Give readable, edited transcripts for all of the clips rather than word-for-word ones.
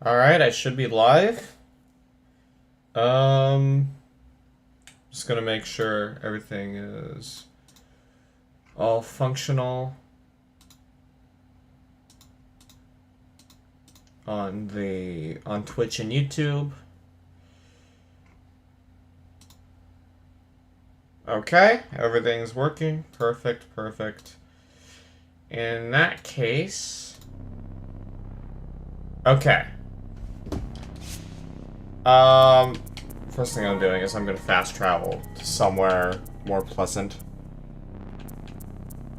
Alright, I should be live. Just gonna make sure everything is all functional on Twitch and YouTube. Okay, everything's working. Perfect, perfect. In that case, okay. First thing I'm doing is I'm gonna fast travel to somewhere more pleasant.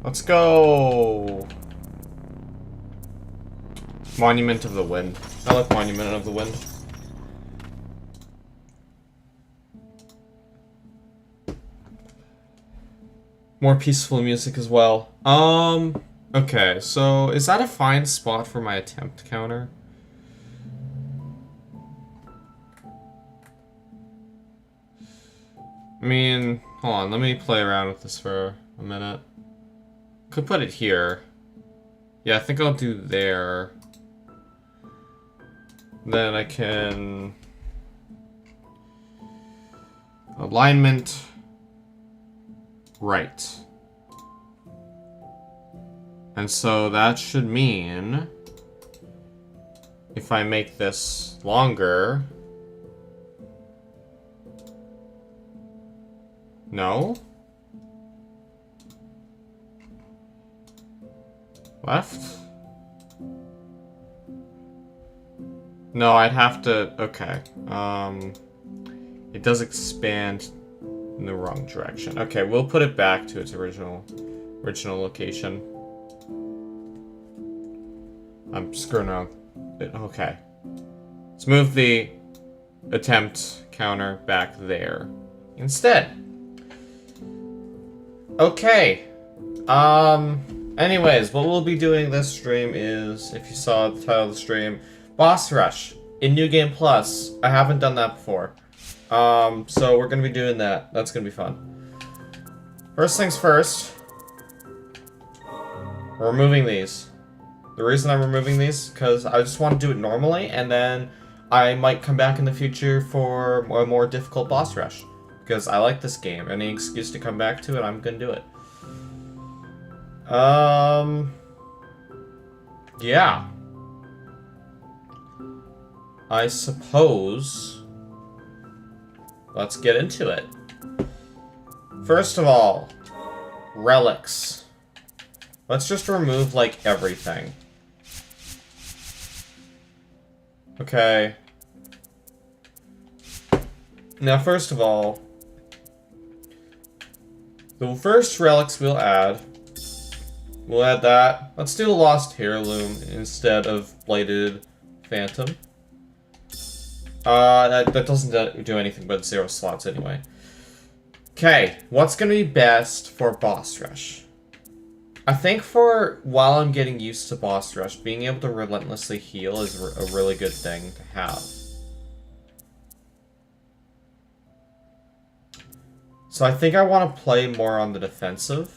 Let's go! Monument of the Wind. I like Monument of the Wind. More peaceful music as well. Okay, so is that a fine spot for my attempt counter? I mean, hold on, let me play around with this for a minute. Could put it here. Yeah, I think I'll do there. Then I can... alignment... right. And so that should mean... if I make this longer... No? Left? No, I'd have to... okay. It does expand in the wrong direction. Okay, we'll put it back to its original location. I'm screwing around. Okay. Let's move the attempt counter back there instead. Okay. Anyways, what we'll be doing this stream is, if you saw the title of the stream, Boss Rush in New Game Plus. I haven't done that before. So we're gonna be doing that. That's gonna be fun. First things first, we're removing these. The reason I'm removing these, because I just want to do it normally, and then I might come back in the future for a more difficult boss rush. Because I like this game. Any excuse to come back to it, I'm gonna do it. Yeah. I suppose... let's get into it. First of all, relics. Let's just remove, like, everything. Okay. Now, first of all, the first relics we'll add that. Let's do the Lost Heirloom instead of Blighted Phantom. That doesn't do anything but 0 slots anyway. Okay, what's gonna be best for Boss Rush? I think for while I'm getting used to Boss Rush, being able to relentlessly heal is a really good thing to have. So I think I want to play more on the defensive.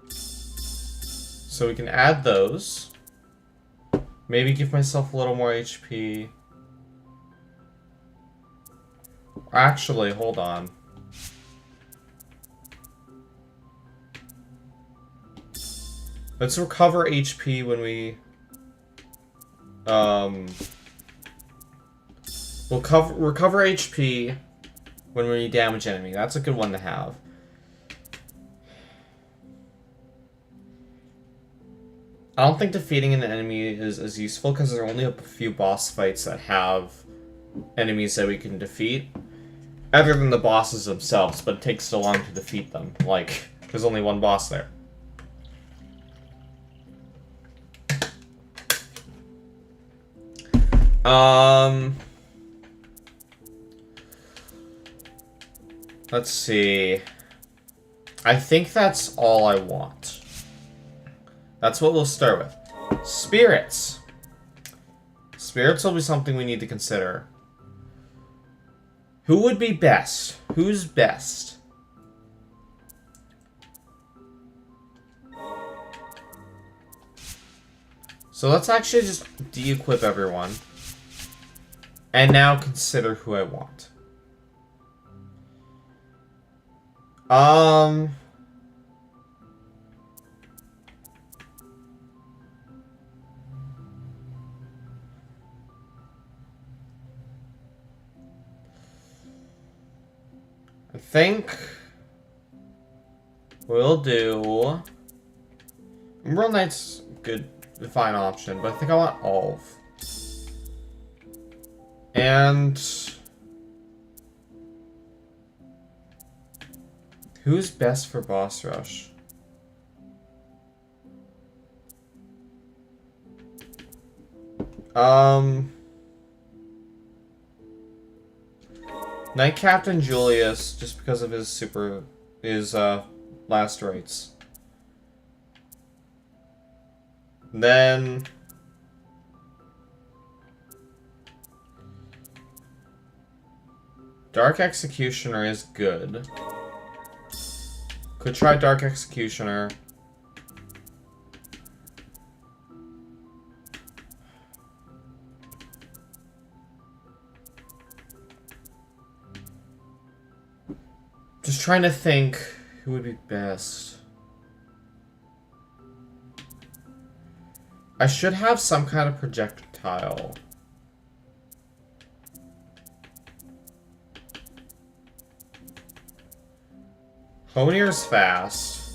So we can add those. Maybe give myself a little more HP. Actually, hold on. Let's recover HP when we... we'll recover HP when we damage enemy. That's a good one to have. I don't think defeating an enemy is as useful because there are only a few boss fights that have enemies that we can defeat. Other than the bosses themselves, but it takes so long to defeat them. Like, there's only one boss there. Let's see. I think that's all I want. That's what we'll start with. Spirits. Spirits will be something we need to consider. Who would be best? Who's best? So let's actually just de-equip everyone. And now consider who I want. I think we'll do Emerald Knight's good, fine option, but I think I want Olv. And who's best for boss rush? Knight Captain Julius, just because of his last rites. Then Dark Executioner is good. Could try Dark Executioner. Just trying to think who would be best. I should have some kind of projectile. Homir's fast.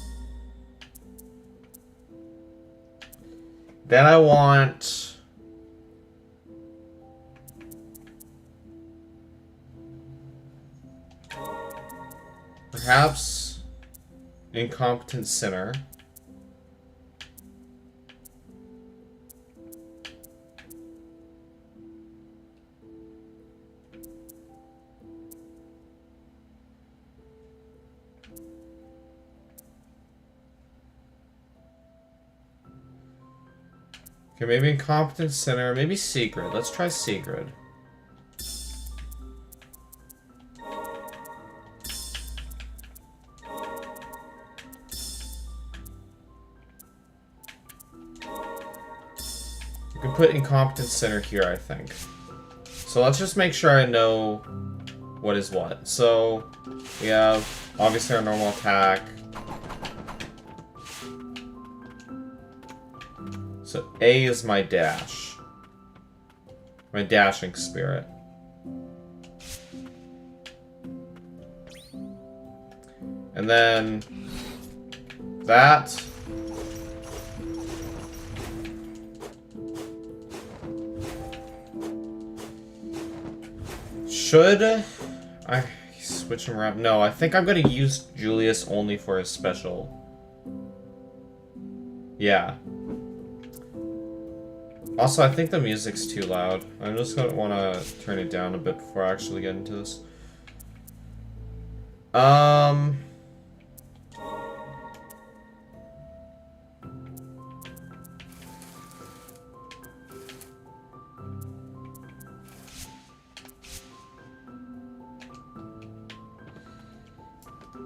Then I want... perhaps Incompetent Sinner. Okay, maybe Incompetent Sinner, maybe Sigrid. Let's try Sigrid. You can put Incompetent Sinner here, I think. So let's just make sure I know what is what. So, we have, obviously, our normal attack. So A is my dash. My dashing spirit. And then that. Should I switch him around? No, I think I'm gonna use Julius only for his special. Yeah. Also, I think the music's too loud. I'm just gonna want to turn it down a bit before I actually get into this.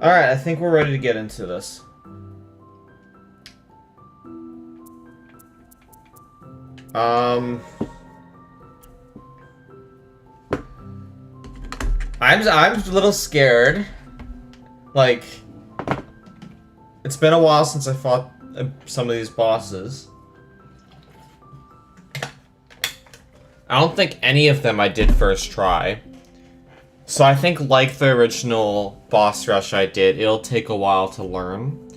Alright, I think we're ready to get into this. I'm a little scared. Like, it's been a while since I fought some of these bosses. I don't think any of them I did first try. So I think, like the original boss rush I did, it'll take a while to learn.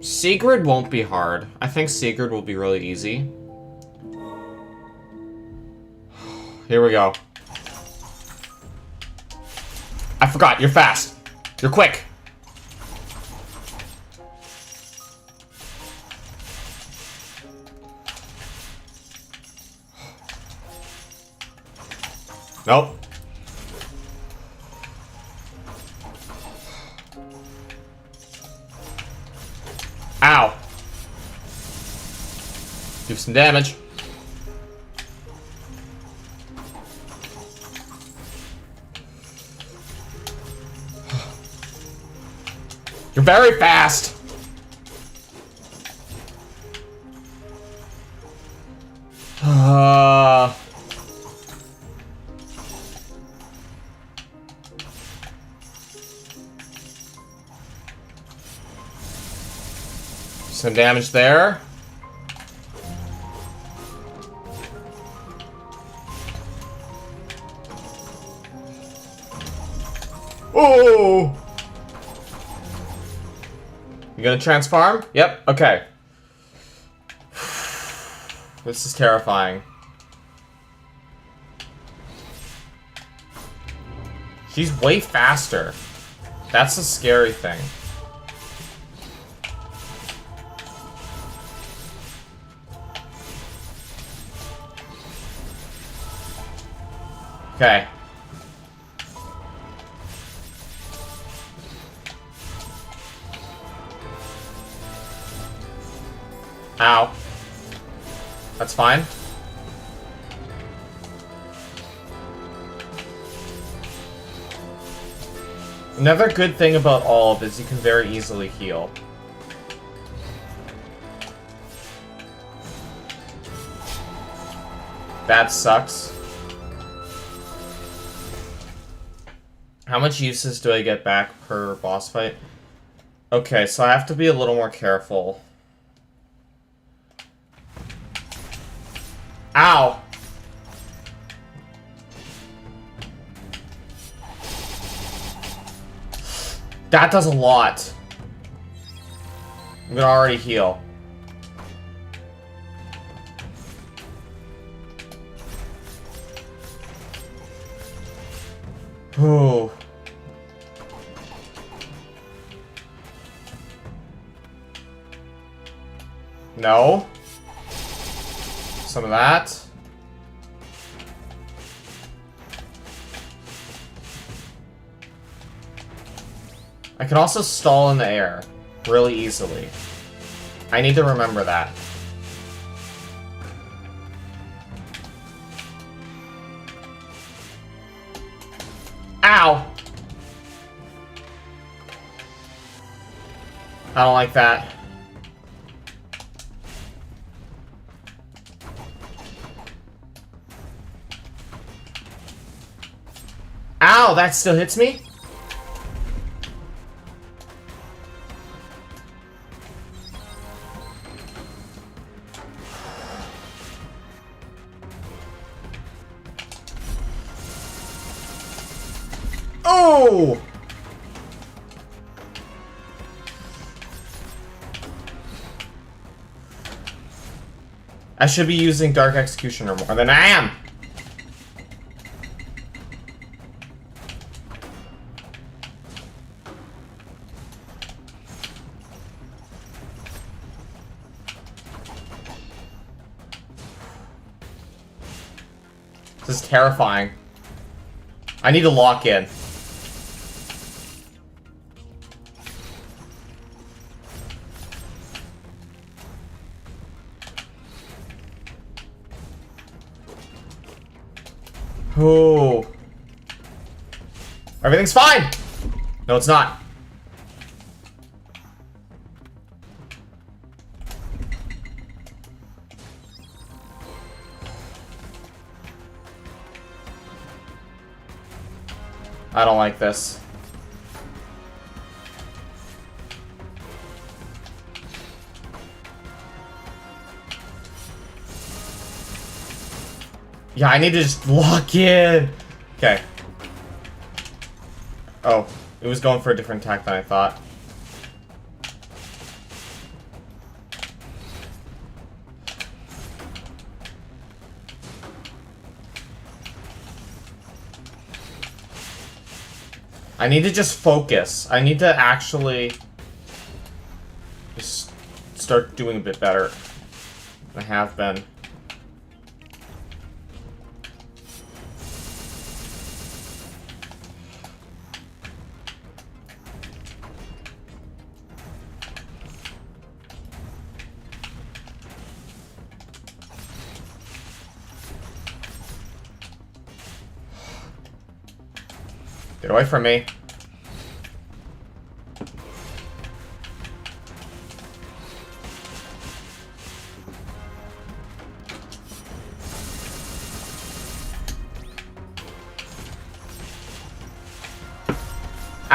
Sigrid won't be hard. I think Sigrid will be really easy. Here we go. I forgot, you're fast. You're quick. Nope. Ow. Do some damage. You're very fast. Some damage there. Oh! You gonna transform? Yep, okay. This is terrifying. She's way faster. That's the scary thing. Okay. Ow. That's fine. Another good thing about Alb is you can very easily heal. That sucks. How much uses do I get back per boss fight? Okay, so I have to be a little more careful. Ow! That does a lot. I'm gonna already heal. Ooh. No. Some of that. I can also stall in the air really easily. I need to remember that. Ow! I don't like that. Ow, that still hits me? Oh! I should be using Dark Executioner more than I am! This is terrifying. I need to lock in. Oh. Everything's fine! No, it's not. I don't like this. Yeah, I need to just lock in. Okay. Oh, it was going for a different attack than I thought. I need to just focus. I need to actually just start doing a bit better than I have been. Get away from me.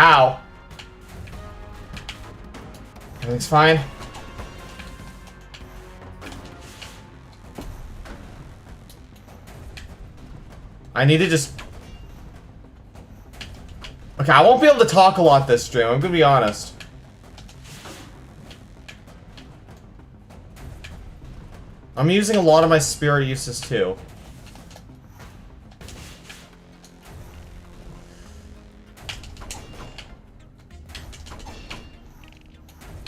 Ow. Everything's fine. I need to just... Okay, I won't be able to talk a lot this stream, I'm gonna be honest. I'm using a lot of my spirit uses too.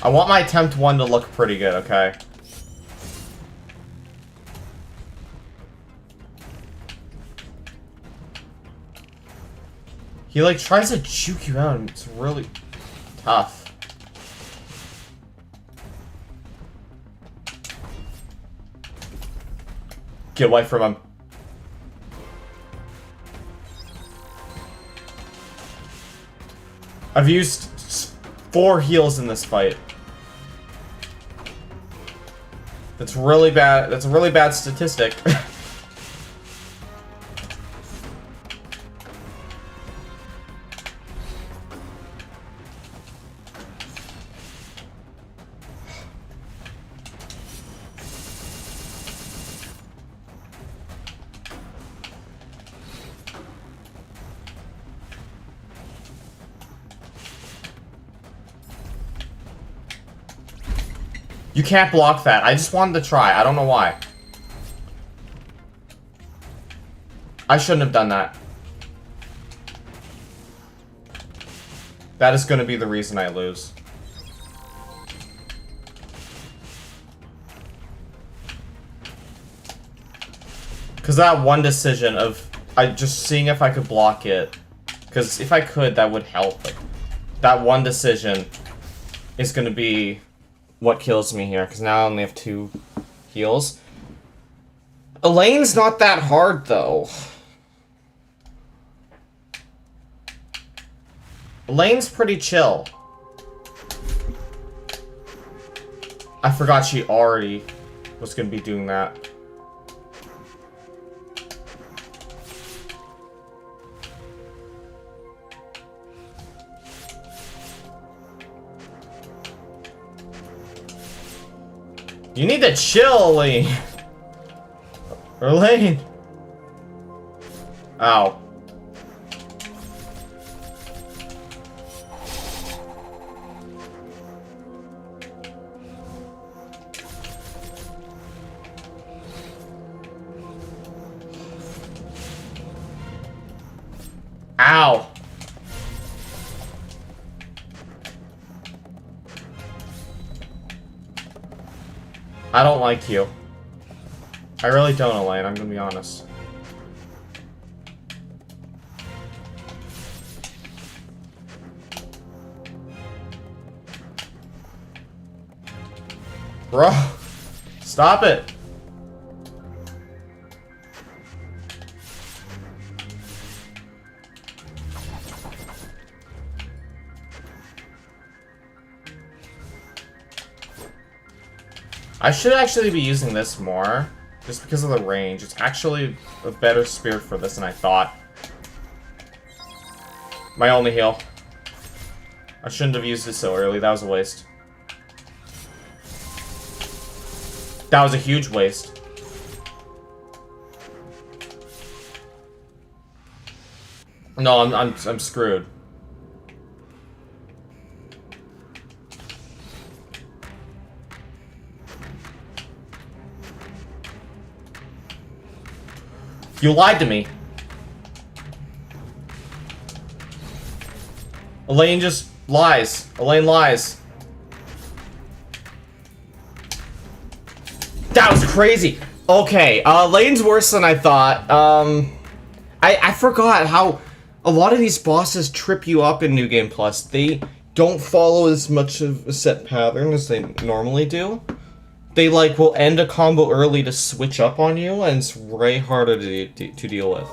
I want my attempt 1 to look pretty good, okay? He like tries to juke you out and it's really tough. Get away from him. I've used 4 heals in this fight. That's really bad. That's a really bad statistic. You can't block that. I just wanted to try. I don't know why. I shouldn't have done that. That is going to be the reason I lose. Because that one decision of just seeing if I could block it. Because if I could, that would help. But that one decision is going to be what kills me here. Because now I only have 2 heals. Elaine's not that hard, though. Elaine's pretty chill. I forgot she already was going to be doing that. You need to chill, Elaine. Elaine. Ow. Ow. I don't like you. I really don't, Elaine, I'm gonna be honest. Bro, stop it. I should actually be using this more, just because of the range. It's actually a better spirit for this than I thought. My only heal. I shouldn't have used it so early, that was a waste. That was a huge waste. No, I'm screwed. You lied to me. Elaine just lies. Elaine lies. That was crazy. Okay, Elaine's worse than I thought. I forgot how a lot of these bosses trip you up in New Game Plus. They don't follow as much of a set pattern as they normally do. They, like, will end a combo early to switch up on you, and it's way harder to deal with.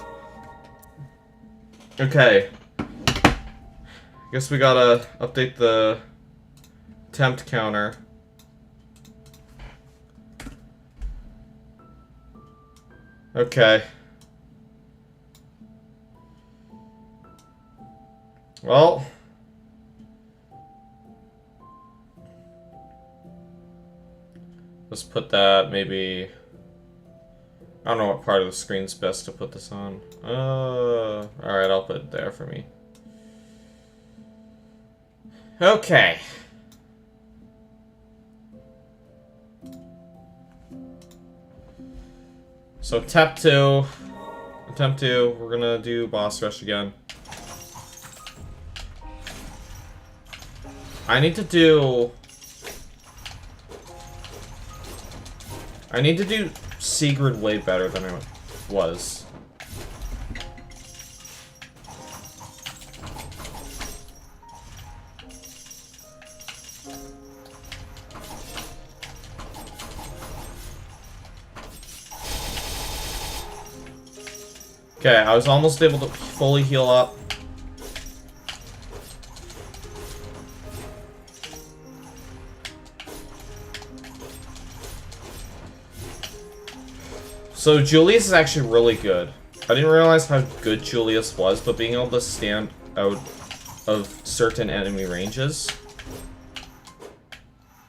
Okay. Guess we gotta update the tempt counter. Okay. Well, Let's put that maybe... I don't know what part of the screen's best to put this on. Alright, I'll put it there for me. Okay. So attempt 2, we're gonna do boss rush again. I need to do Sigrid way better than I was. Okay, I was almost able to fully heal up. So Julius is actually really good. I didn't realize how good Julius was, but being able to stand out of certain enemy ranges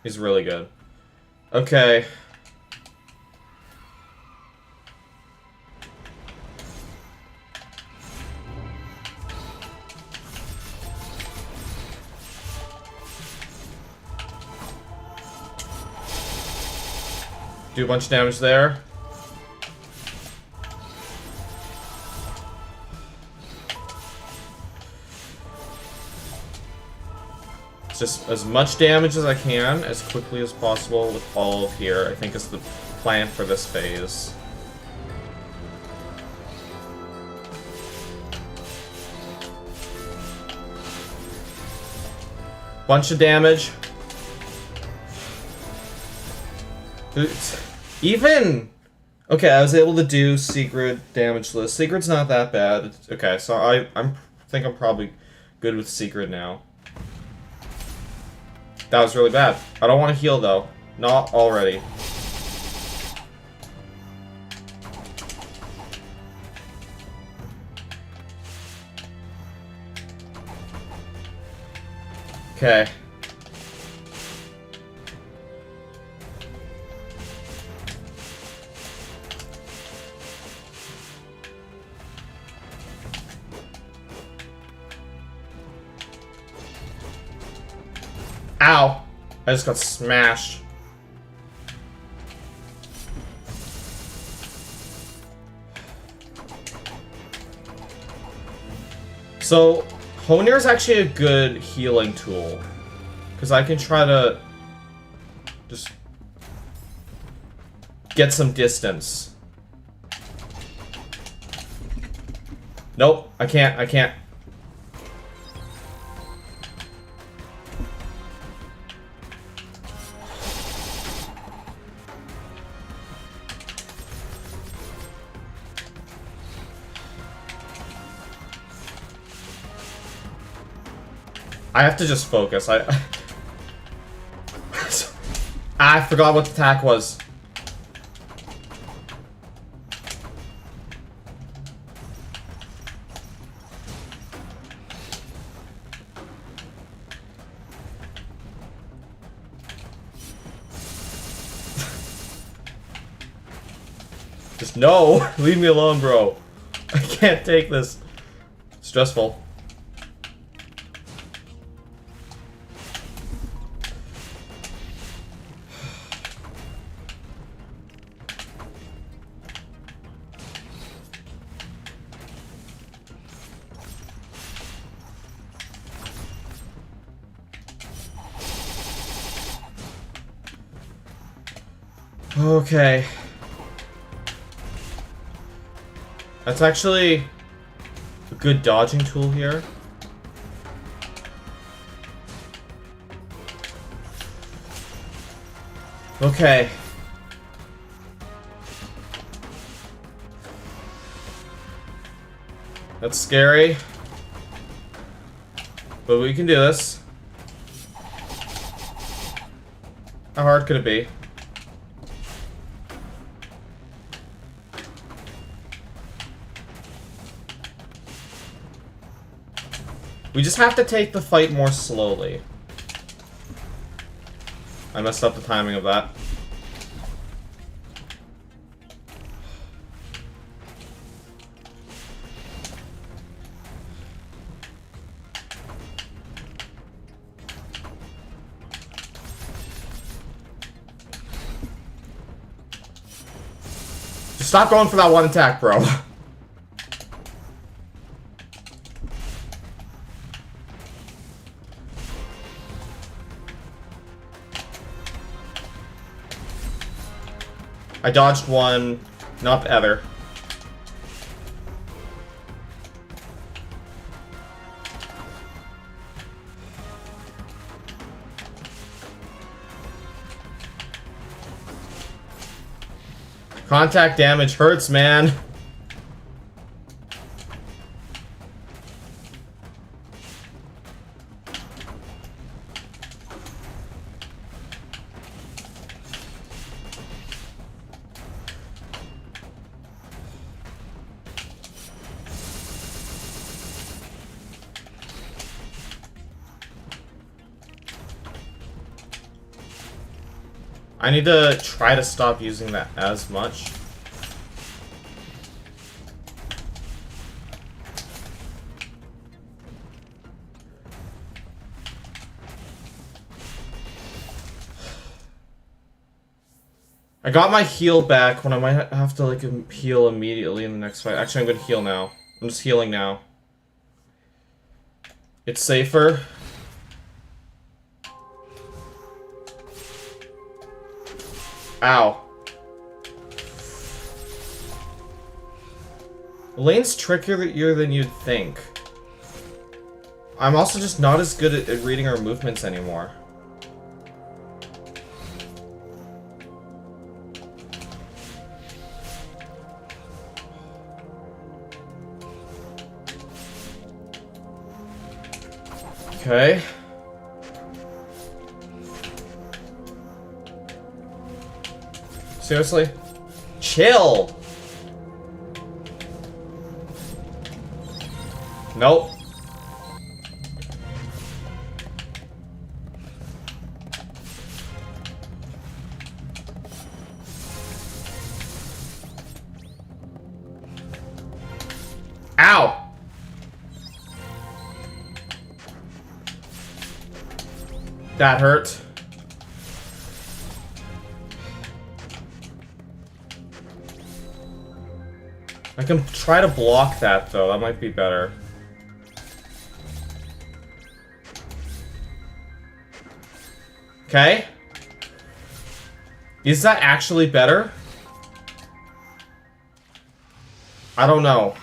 is really good. Okay. Do a bunch of damage there. Just as much damage as I can, as quickly as possible with all of here, I think is the plan for this phase. Bunch of damage. Even... Okay, I was able to do Sigrid damage list. Sigrid's not that bad. Okay, so I think I'm probably good with Sigrid now. That was really bad. I don't want to heal, though. Not already. Okay. Ow! I just got smashed. So, Honir is actually a good healing tool. Because I can try to just get some distance. Nope, I can't. I have to just focus. I forgot what the attack was. Just no! Leave me alone, bro. I can't take this. Stressful. Okay. That's actually a good dodging tool here. Okay. That's scary. But we can do this. How hard could it be? We just have to take the fight more slowly. I messed up the timing of that. Stop going for that one attack, bro. I dodged one, not the other. Contact damage hurts, man. I need to try to stop using that as much. I got my heal back when I might have to like heal immediately in the next fight. Actually, I'm gonna heal now. I'm just healing now. It's safer. Ow. Lane's trickier than you'd think. I'm also just not as good at reading her movements anymore. Okay. Seriously? Chill! Nope. Ow! That hurt. I can try to block that, though. That might be better. Okay. Is that actually better? I don't know.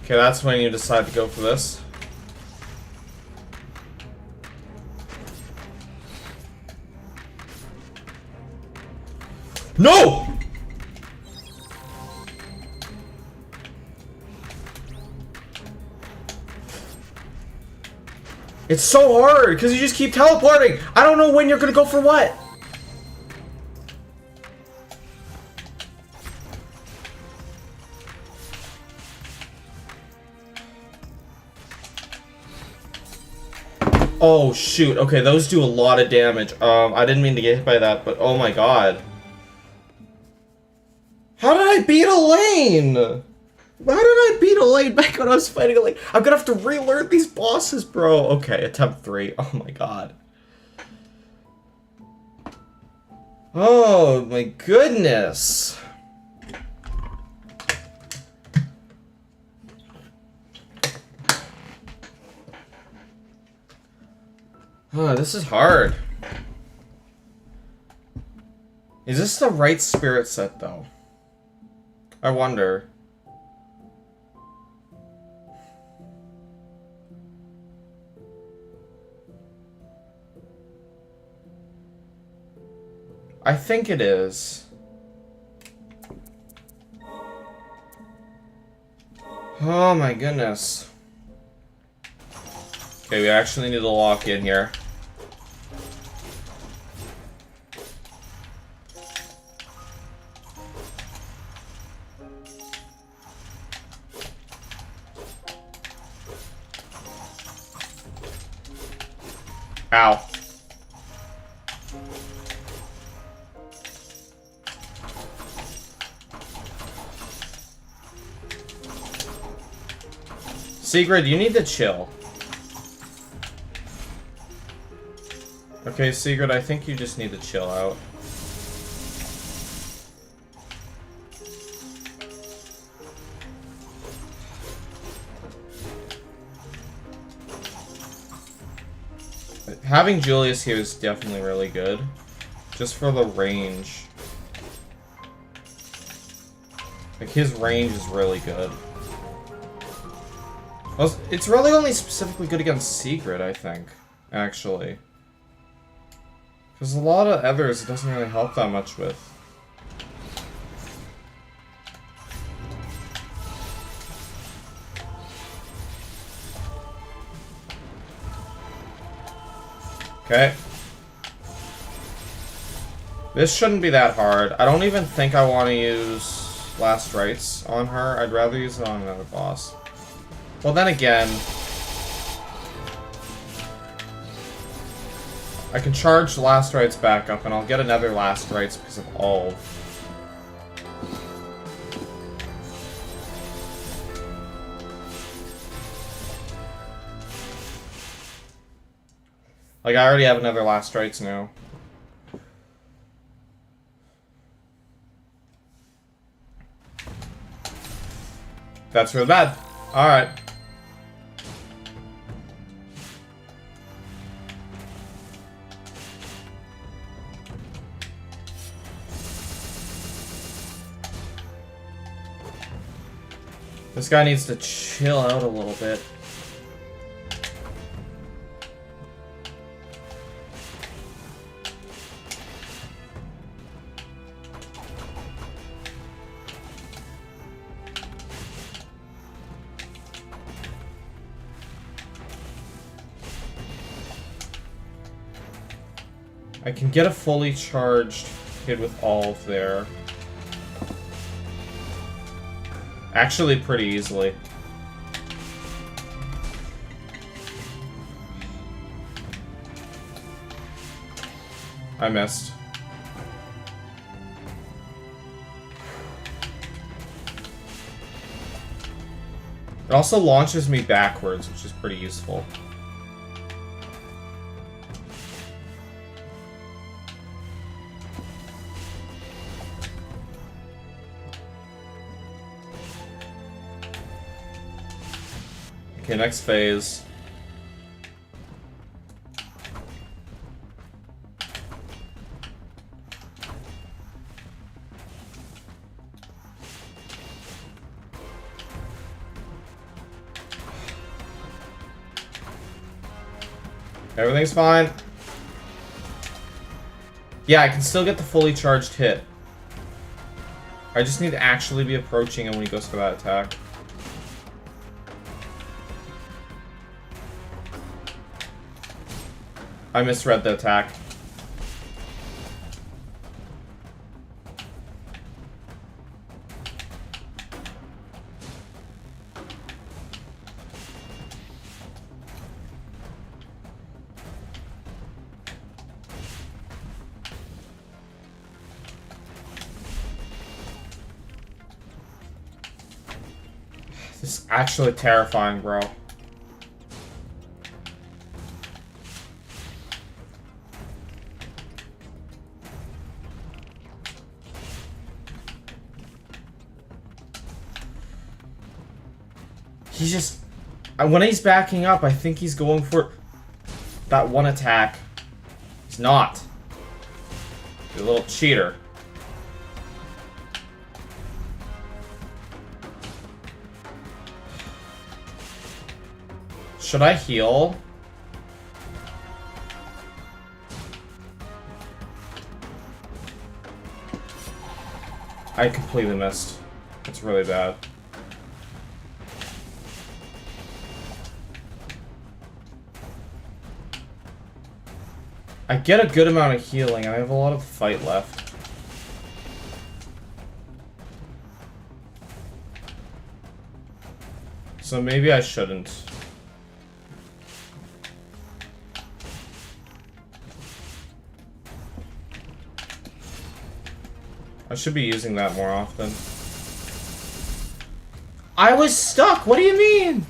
Okay, that's when you decide to go for this. No! It's so hard, because you just keep teleporting! I don't know when you're gonna go for what! Oh, shoot. Okay, those do a lot of damage. I didn't mean to get hit by that, but oh my god. How did I beat Elaine? How did I beat Elaine back when I was fighting Elaine? I'm gonna have to relearn these bosses, bro. Okay, attempt 3. Oh my god. Oh my goodness. Oh, this is hard. Is this the right spirit set, though? I wonder. I think it is. Oh my goodness. Okay, we actually need to lock in here. Ow. Sigrid, you need to chill. Okay, Sigrid, I think you just need to chill out. Having Julius here is definitely really good. Just for the range. Like, his range is really good. Well, it's really only specifically good against Sigrid, I think. Actually. Because a lot of others it doesn't really help that much with. Okay. This shouldn't be that hard. I don't even think I want to use Last Rites on her. I'd rather use it on another boss. Well, then again... I can charge Last Rites back up, and I'll get another Last Rites because of all. Like, I already have another Last Rites now. That's really bad. Alright. This guy needs to chill out a little bit. I can get a fully charged kid with all there. Actually, pretty easily. I missed. It also launches me backwards, which is pretty useful. Okay, next phase. Everything's fine. Yeah, I can still get the fully charged hit. I just need to actually be approaching him when he goes for that attack. I misread the attack. This is actually terrifying, bro. He's just... When he's backing up, I think he's going for that one attack. He's not. He's a little cheater. Should I heal? I completely missed. It's really bad. I get a good amount of healing, and I have a lot of fight left. So maybe I shouldn't. I should be using that more often. I was stuck! What do you mean?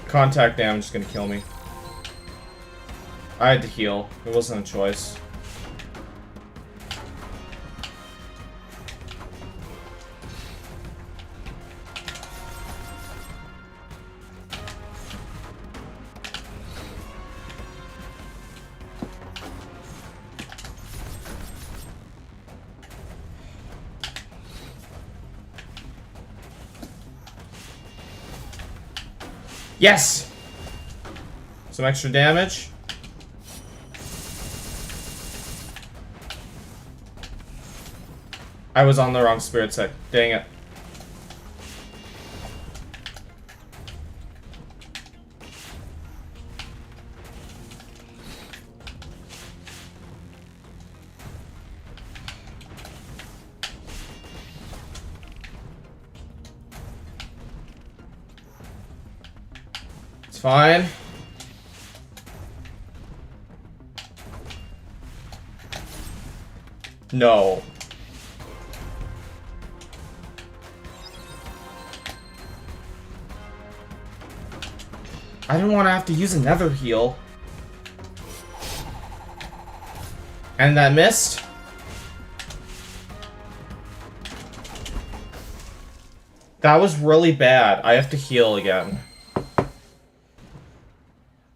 Contact damage is gonna kill me. I had to heal. It wasn't a choice. Yes! Some extra damage. I was on the wrong spirit set. Dang it. It's fine. No. I didn't want to have to use another heal. And that missed. That was really bad. I have to heal again.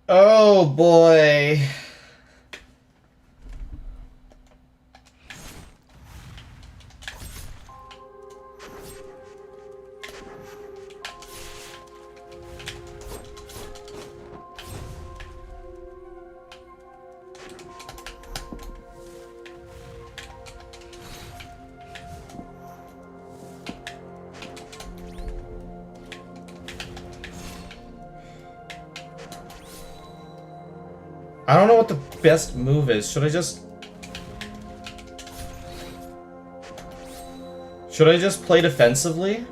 Oh boy. I don't know what the best move is. Should I just play defensively?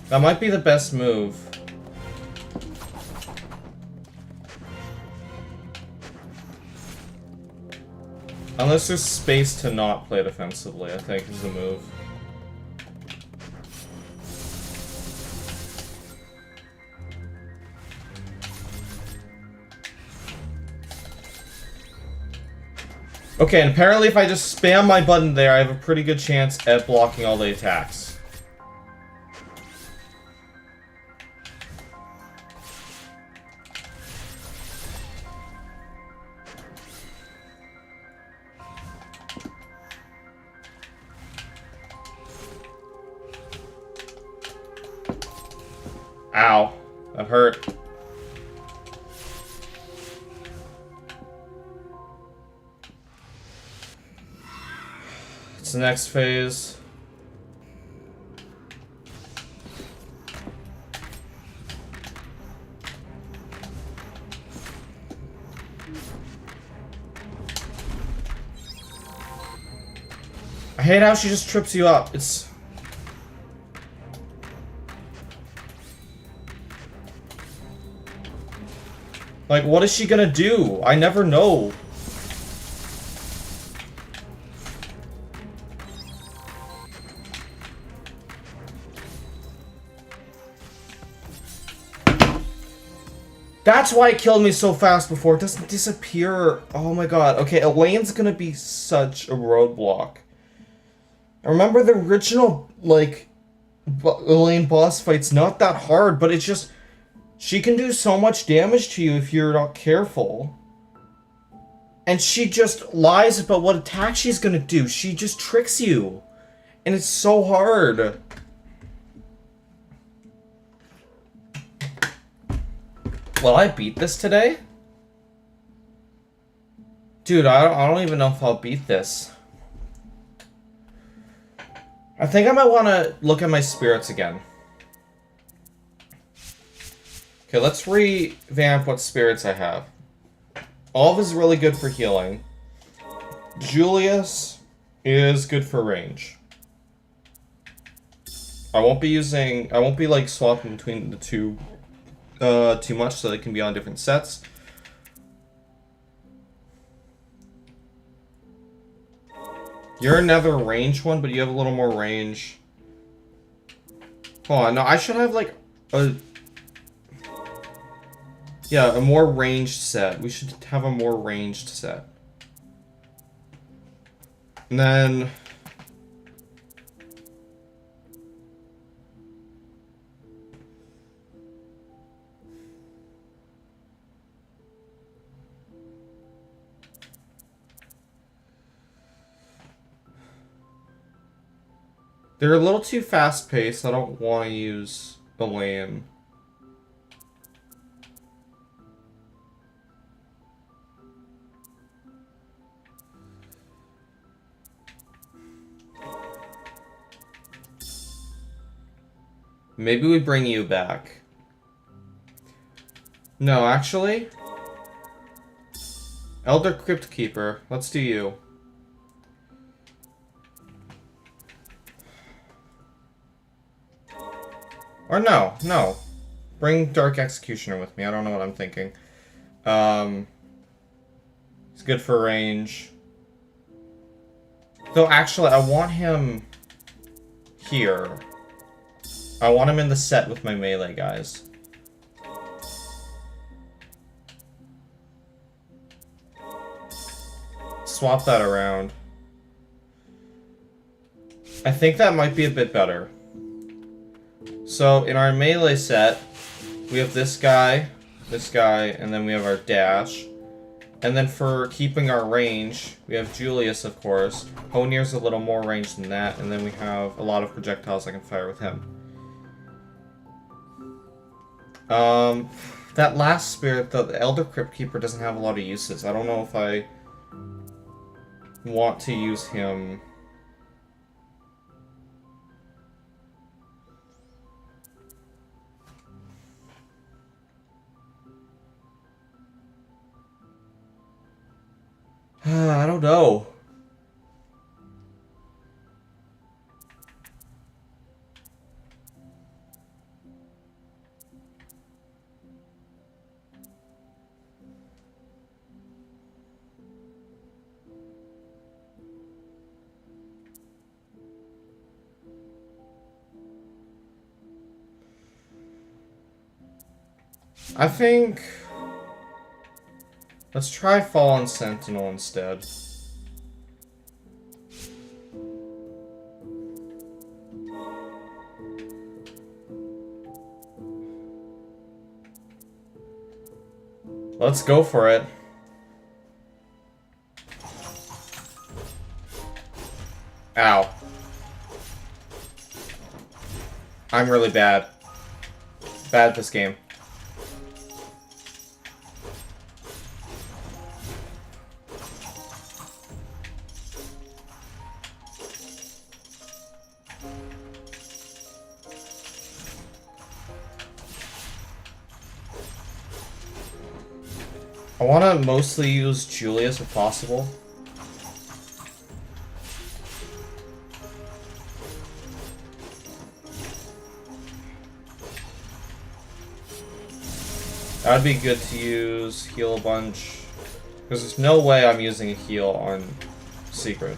That might be the best move. Unless there's space to not play defensively, I think is the move. Okay, and apparently if I just spam my button there, I have a pretty good chance at blocking all the attacks. Ow. That hurt. It's the next phase. I hate how she just trips you up. It's... like, what is she gonna do? I never know. That's why it killed me so fast before. It doesn't disappear. Oh my god. Okay, Elaine's gonna be such a roadblock. I remember the original, like, Elaine boss fight's not that hard, but it's just... she can do so much damage to you if you're not careful. And she just lies about what attack she's gonna do. She just tricks you. And it's so hard. Will I beat this today? Dude, I don't even know if I'll beat this. I think I might want to look at my spirits again. Okay, let's revamp what spirits I have. Olive is really good for healing. Julius is good for range. I won't be like swapping between the two too much, so they can be on different sets. You're another range one, but you have a little more range. Hold on, no, I should have like a... Yeah, a more ranged set. We should have a more ranged set. And then... They're a little too fast-paced. I don't want to use Elaine. Maybe we bring you back. No, actually... Elder Crypt Keeper. Let's do you. Or no. Bring Dark Executioner with me. I don't know what I'm thinking. It's good for range. Though, actually, I want him here. I want him in the set with my melee guys. Swap that around. I think that might be a bit better. So, in our melee set, we have this guy, and then we have our dash. And then for keeping our range, we have Julius, of course. Honir's a little more range than that, and then we have a lot of projectiles I can fire with him. That last spirit, the Elder Crypt Keeper, doesn't have a lot of uses. I don't know if I want to use him. I don't know. I think... Let's try Fallen Sentinel instead. Let's go for it. Ow. I'm really bad. Bad at this game. I want to mostly use Julius if possible. That'd be good to use, heal a bunch. Because there's no way I'm using a heal on Secret.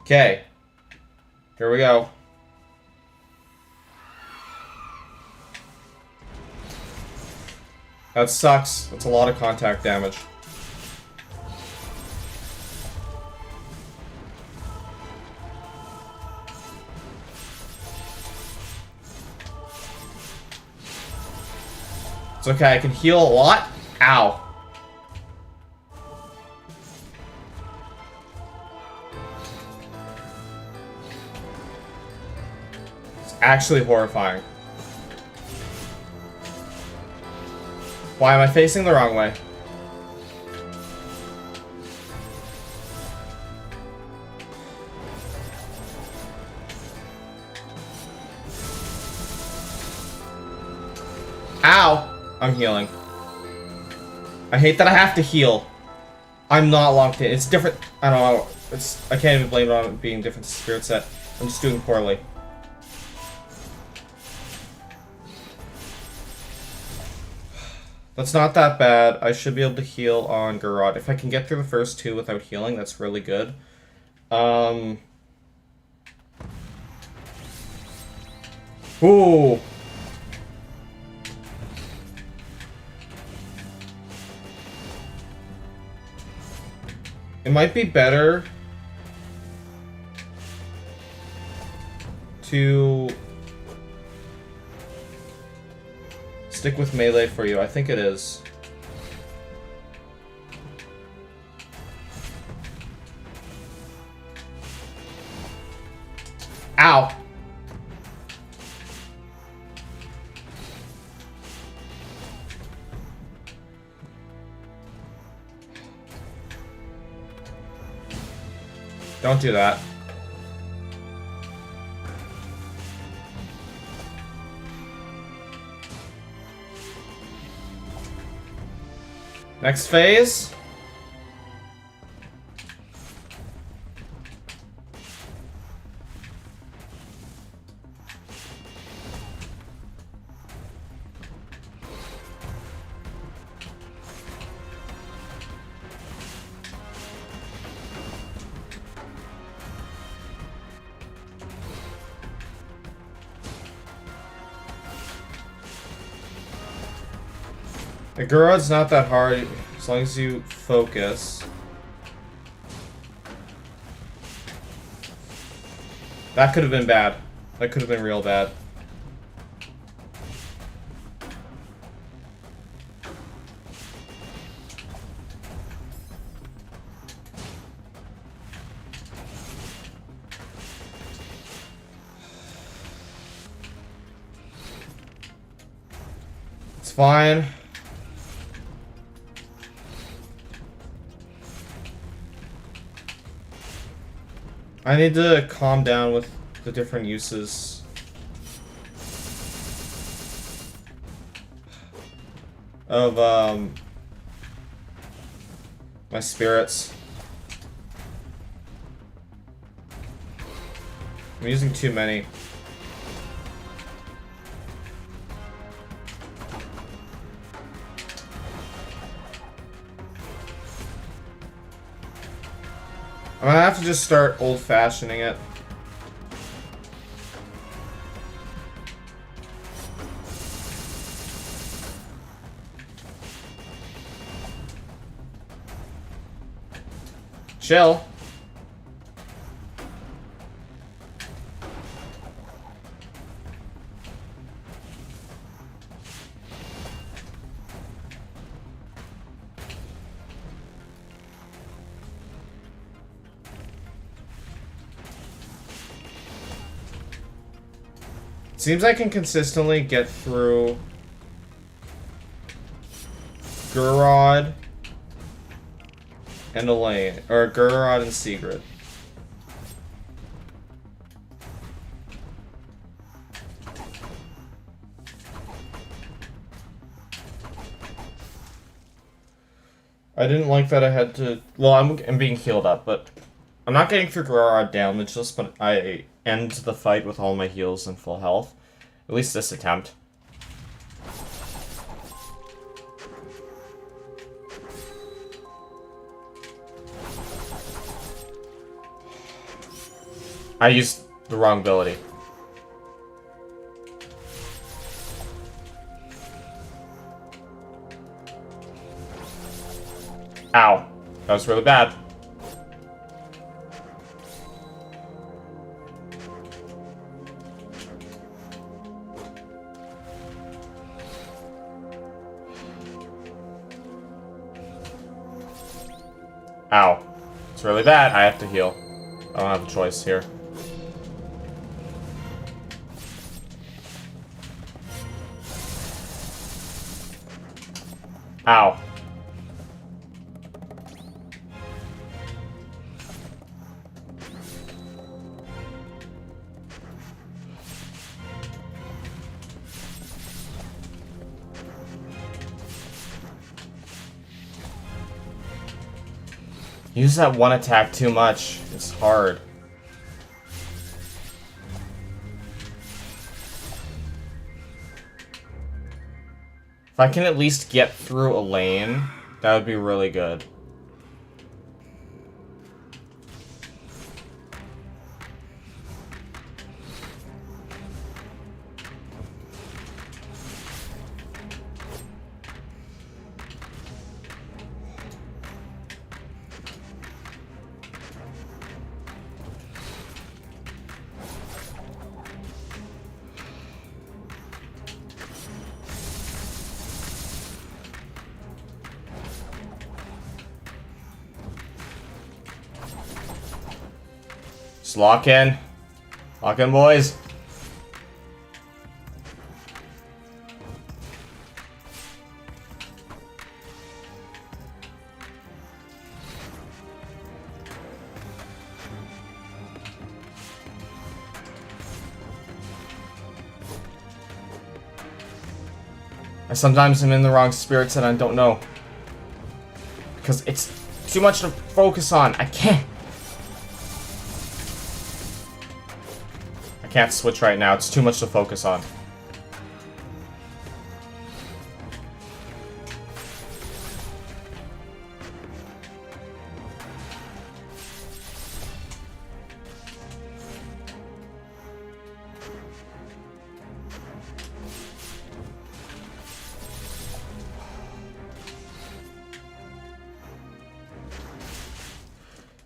Okay. Here we go. That sucks. That's a lot of contact damage. It's okay, I can heal a lot. Ow. It's actually horrifying. Why am I facing the wrong way? Ow! I'm healing. I hate that I have to heal. I'm not locked in. It's different. I don't know. I can't even blame it on it being different spirit set. I'm just doing poorly. That's not that bad. I should be able to heal on Garrod. If I can get through the first two without healing, that's really good. Ooh. It might be better to stick with melee for you. I think it is. Ow! Don't do that. Next phase. The Garrod's not that hard, as long as you focus. That could have been bad. That could have been real bad. It's fine. I need to calm down with the different uses. Of, my spirits. I'm using too many. I'm gonna have to just start old-fashioning it. Chill. Seems I can consistently get through Garrod and Elaine, or Garrod and Sigrid. I didn't like that I had to... Well, I'm being healed up, but I'm not getting through Garrod damageless, but I end the fight with all my heals and full health. At least this attempt. I used the wrong ability. Ow. That was really bad. Ow. It's really bad. I have to heal. I don't have a choice here. Ow. Use that one attack too much. It's hard. If I can at least get through a lane, that would be really good. Just lock in. Lock in, boys. I sometimes am in the wrong spirits and I don't know. Because it's too much to focus on. I can't switch right now. It's too much to focus on.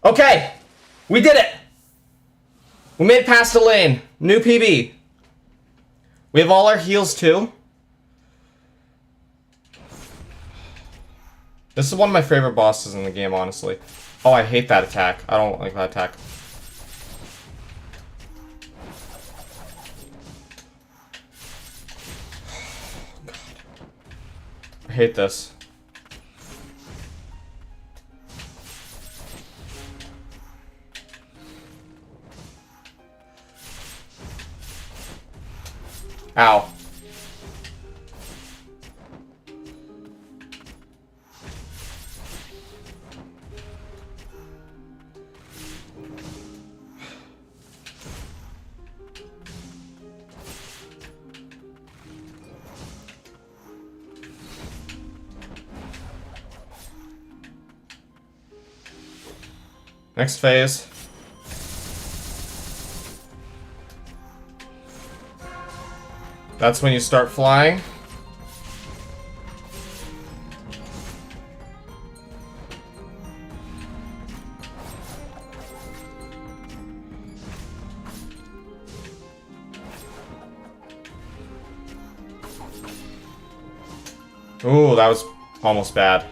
Okay, we did it. We made it past the lane. New PB. We have all our heals too. This is one of my favorite bosses in the game, honestly. Oh, I hate that attack. I don't like that attack. God. I hate this. Ow. Next phase. That's when you start flying. Ooh, that was almost bad.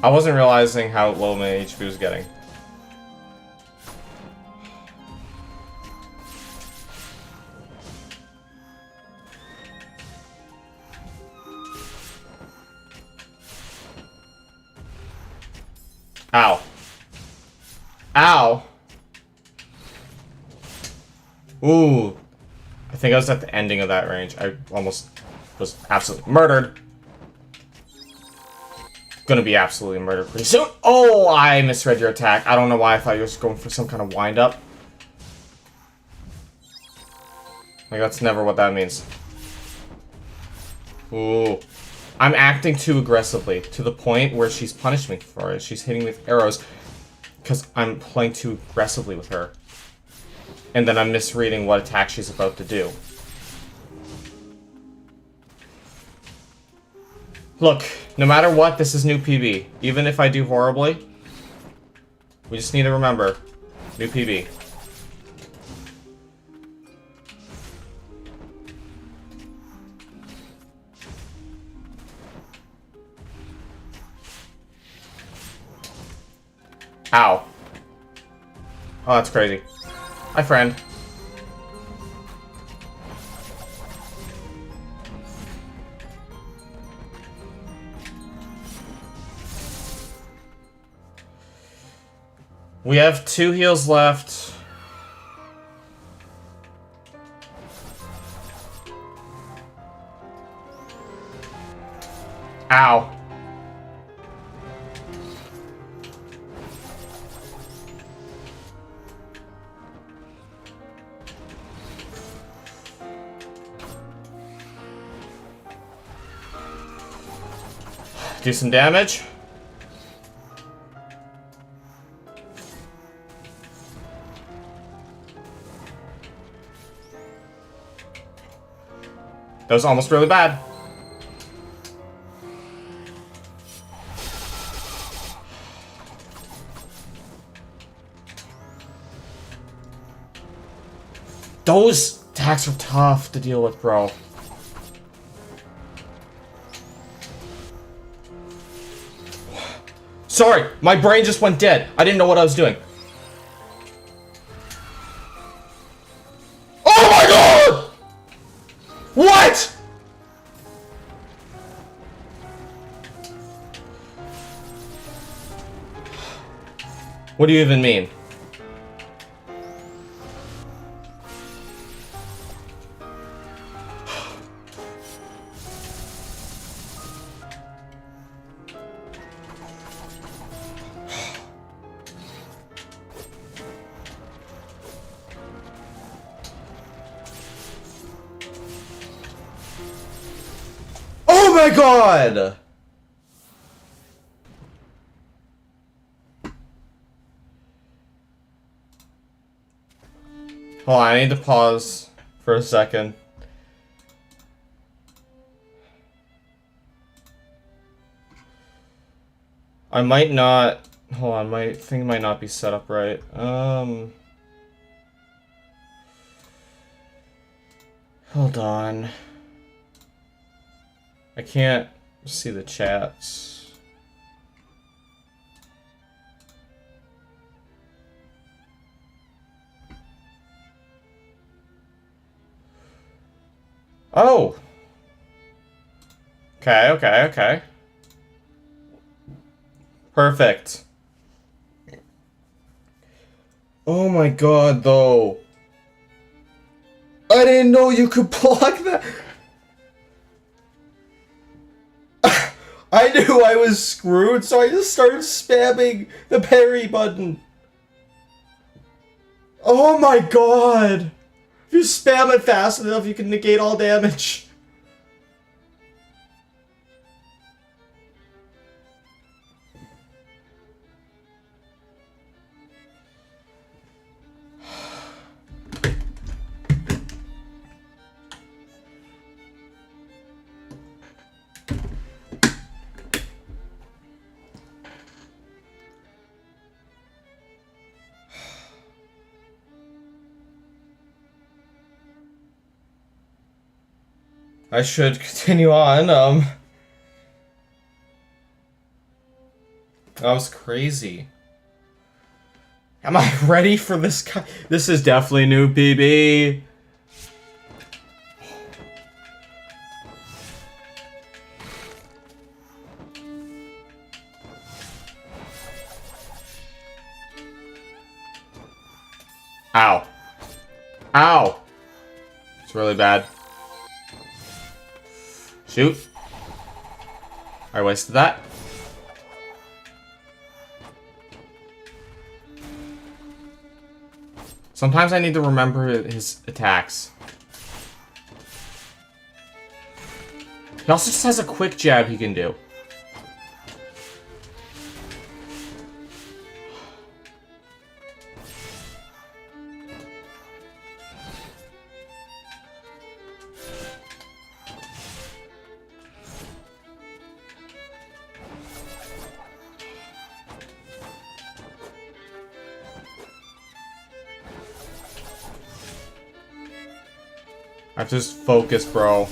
I wasn't realizing how low my HP was getting. Ow. Ow. Ooh. I think I was at the ending of that range. I almost was absolutely murdered. Gonna be absolutely murdered pretty soon. Oh, I misread your attack. I don't know why I thought you were going for some kind of wind-up. Like, that's never what that means. Ooh. I'm acting too aggressively, to the point where she's punished me for it. She's hitting me with arrows because I'm playing too aggressively with her. And then I'm misreading what attack she's about to do. Look, no matter what, this is new PB. Even if I do horribly, we just need to remember, new PB. Ow. Oh, that's crazy. Hi, friend. We have 2 heals left. Ow. Do some damage. That was almost really bad. Those attacks are tough to deal with, bro. Sorry, my brain just went dead. I didn't know what I was doing. Oh my god! What? What do you even mean? Oh my god! Hold on, I need to pause for a second. I might not... Hold on, my thing might not be set up right. Hold on. I can't see the chats. Oh! Okay. Perfect. Oh my god, though. I didn't know you could block that. I knew I was screwed, so I just started spamming the parry button. Oh my god! If you spam it fast enough, you can negate all damage. I should continue on, That was crazy. Am I ready for this guy? This is definitely new PB. Ow. Ow. It's really bad. Shoot. I wasted that. Sometimes I need to remember his attacks. He also just has a quick jab he can do. I have to just focus, bro.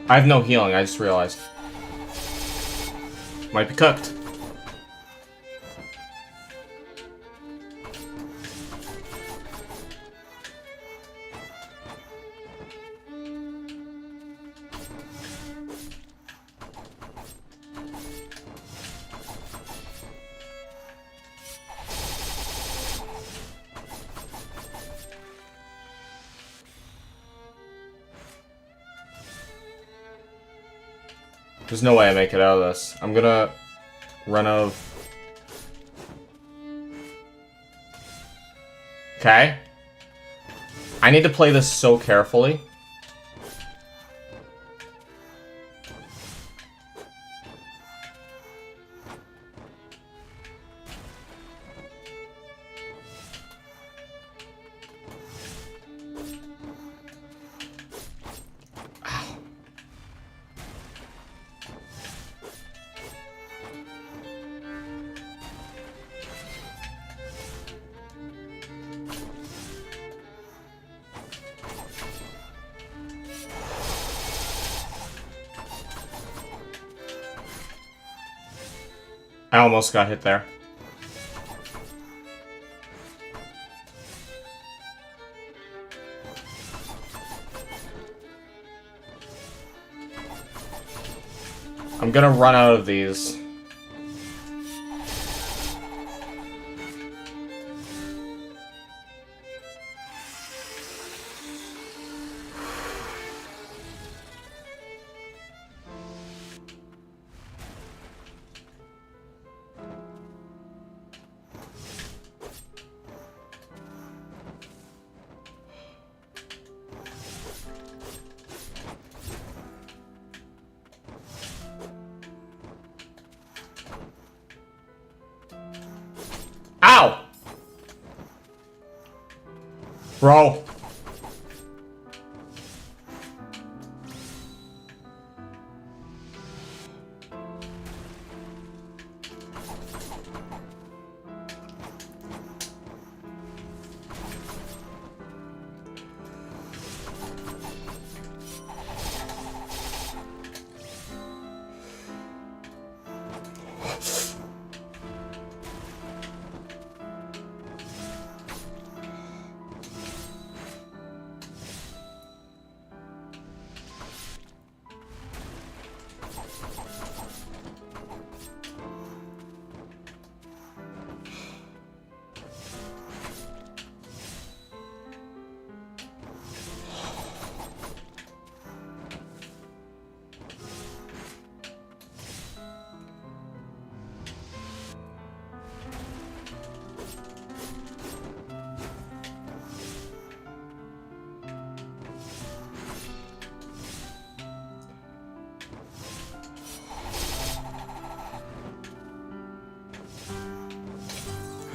I have no healing, I just realized. Might be cooked. There's no way I make it out of this. I'm gonna run out of... Okay. I need to play this so carefully. I almost got hit there. I'm gonna run out of these. Ow! Bro.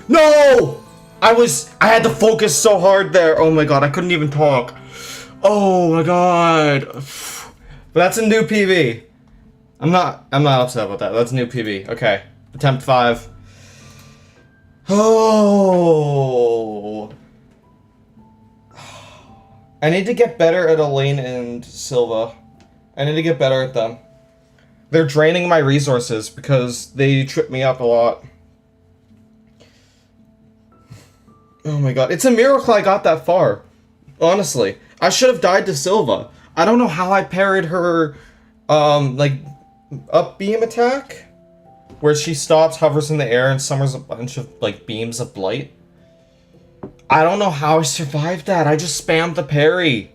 No! I had to focus so hard there. Oh my god, I couldn't even talk. Oh my god. But that's a new PB. I'm not upset about that. That's a new PB. Okay. Attempt 5. Oh. I need to get better at Elaine and Silva. I need to get better at them. They're draining my resources because they trip me up a lot. Oh my god. It's a miracle I got that far. Honestly. I should have died to Silva. I don't know how I parried her, like, up beam attack? Where she stops, hovers in the air, and summons a bunch of, like, beams of blight. I don't know how I survived that. I just spammed the parry.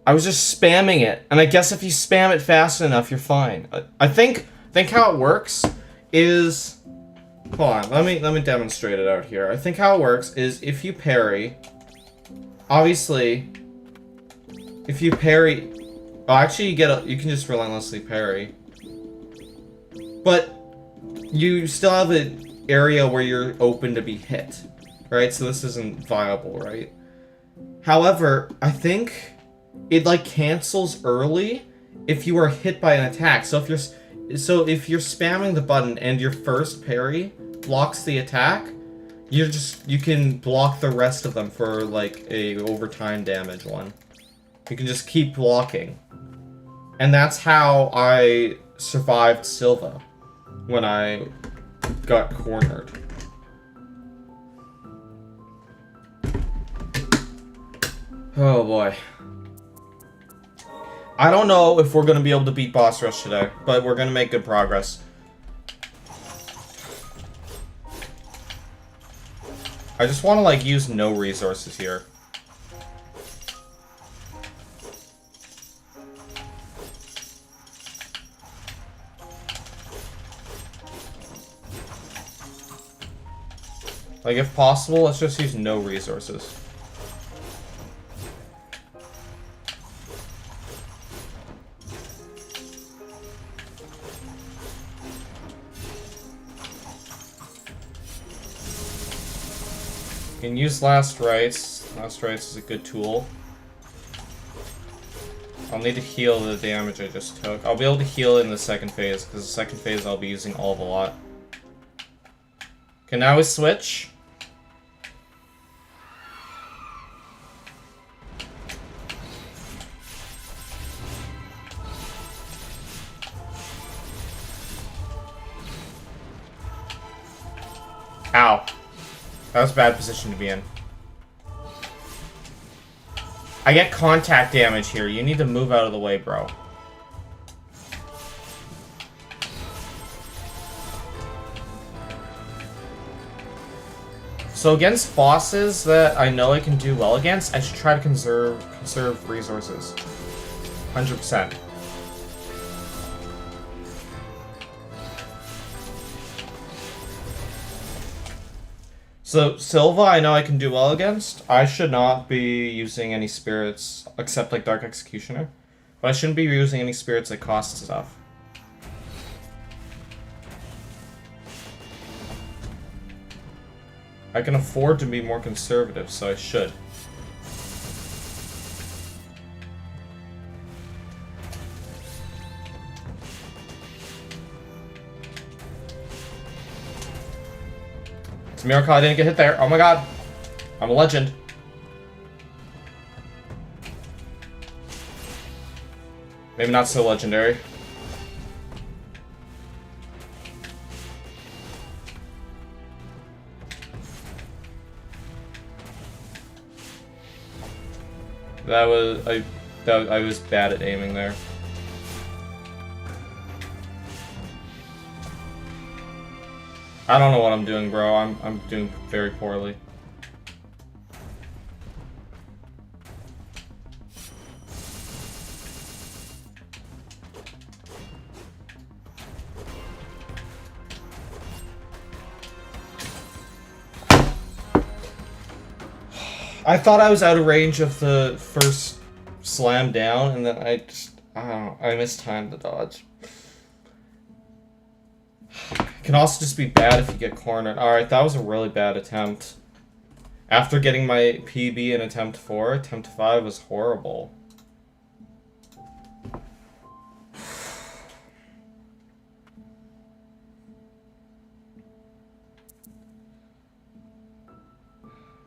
I was just spamming it. And I guess if you spam it fast enough, you're fine. I think how it works is... Hold on, let me demonstrate it out here. I think how it works is if you parry, obviously, if you parry, oh, actually you can just relentlessly parry, but you still have an area where you're open to be hit, right? So this isn't viable, right? However, I think it like cancels early if you are hit by an attack. So if you're spamming the button and your first parry blocks the attack, you can block the rest of them for like a overtime damage one. You can just keep blocking. And that's how I survived Silva when I got cornered. Oh boy. I don't know if we're going to be able to beat Boss Rush today, but we're going to make good progress. I just want to, like, use no resources here. Like, if possible, let's just use no resources. You can use Last Rites. Last Rites is a good tool. I'll need to heal the damage I just took. I'll be able to heal in the second phase, because the second phase I'll be using all of a lot. Okay, now we switch. Ow. That was a bad position to be in. I get contact damage here. You need to move out of the way, bro. So against bosses that I know I can do well against, I should try to conserve resources. 100%. So, Silva, I know I can do well against. I should not be using any spirits, except like Dark Executioner. But I shouldn't be using any spirits that cost stuff. I can afford to be more conservative, so I should. It's a miracle I didn't get hit there. Oh my god. I'm a legend. Maybe not so legendary. I was bad at aiming there. I don't know what I'm doing, bro. I'm doing very poorly. I thought I was out of range of the first slam down, and then I don't know, I mistimed the dodge. It can also just be bad if you get cornered. Alright, that was a really bad attempt. After getting my PB in attempt 4, attempt 5 was horrible.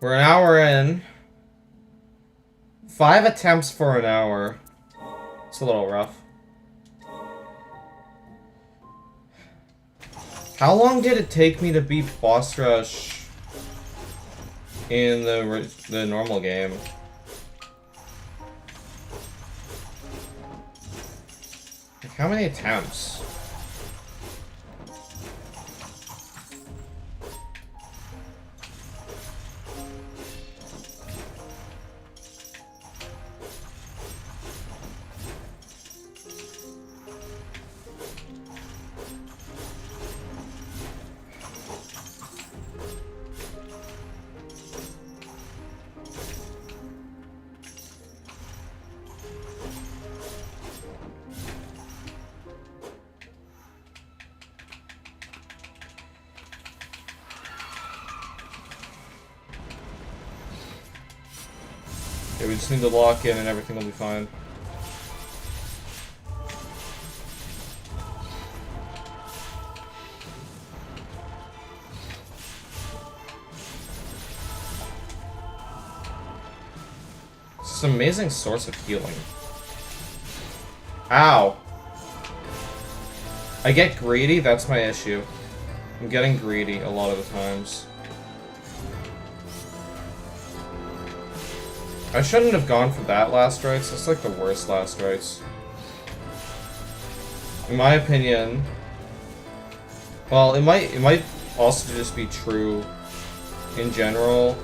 We're an hour in. 5 attempts for an hour. It's a little rough. How long did it take me to beat Boss Rush in the normal game? Like, how many attempts? Yeah, we just need to lock in and everything will be fine. It's an amazing source of healing. Ow. I get greedy, that's my issue. I'm getting greedy a lot of the times. I shouldn't have gone for that last rites. It's like the worst last rites. In my opinion. Well, it might also just be true in general.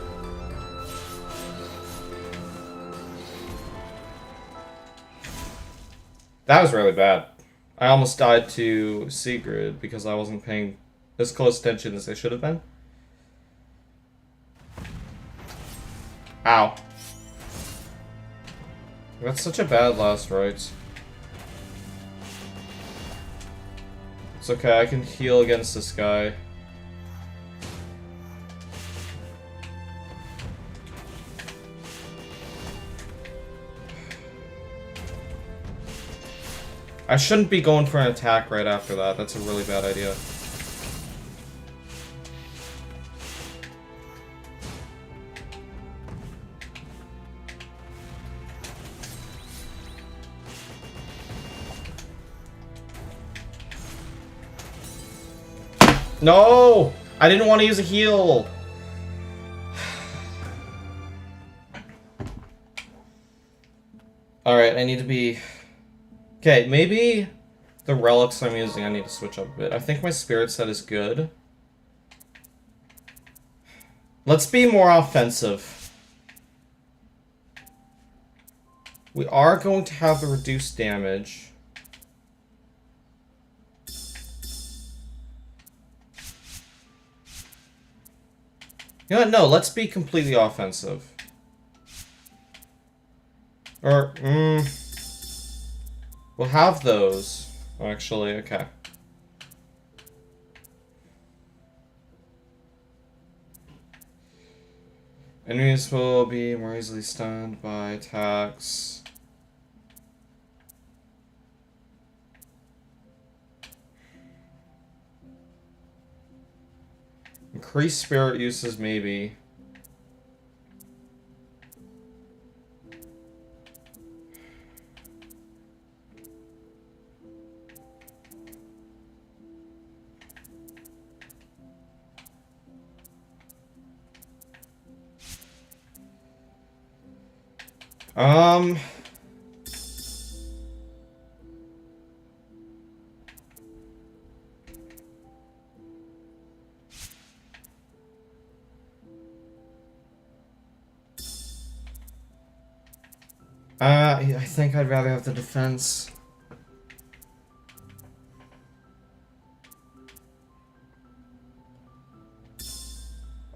That was really bad. I almost died to Sigrid because I wasn't paying as close attention as I should have been. Ow. That's such a bad last right. It's okay, I can heal against this guy. I shouldn't be going for an attack right after that. That's a really bad idea. No! I didn't want to use a heal! Alright, I need to be... Okay, maybe the relics I'm using I need to switch up a bit. I think my spirit set is good. Let's be more offensive. We are going to have the reduced damage. You know what? No, let's be completely offensive. Or, we'll have those. Actually, okay. Enemies will be more easily stunned by attacks. Increased spirit uses, maybe. I think I'd rather have the defense.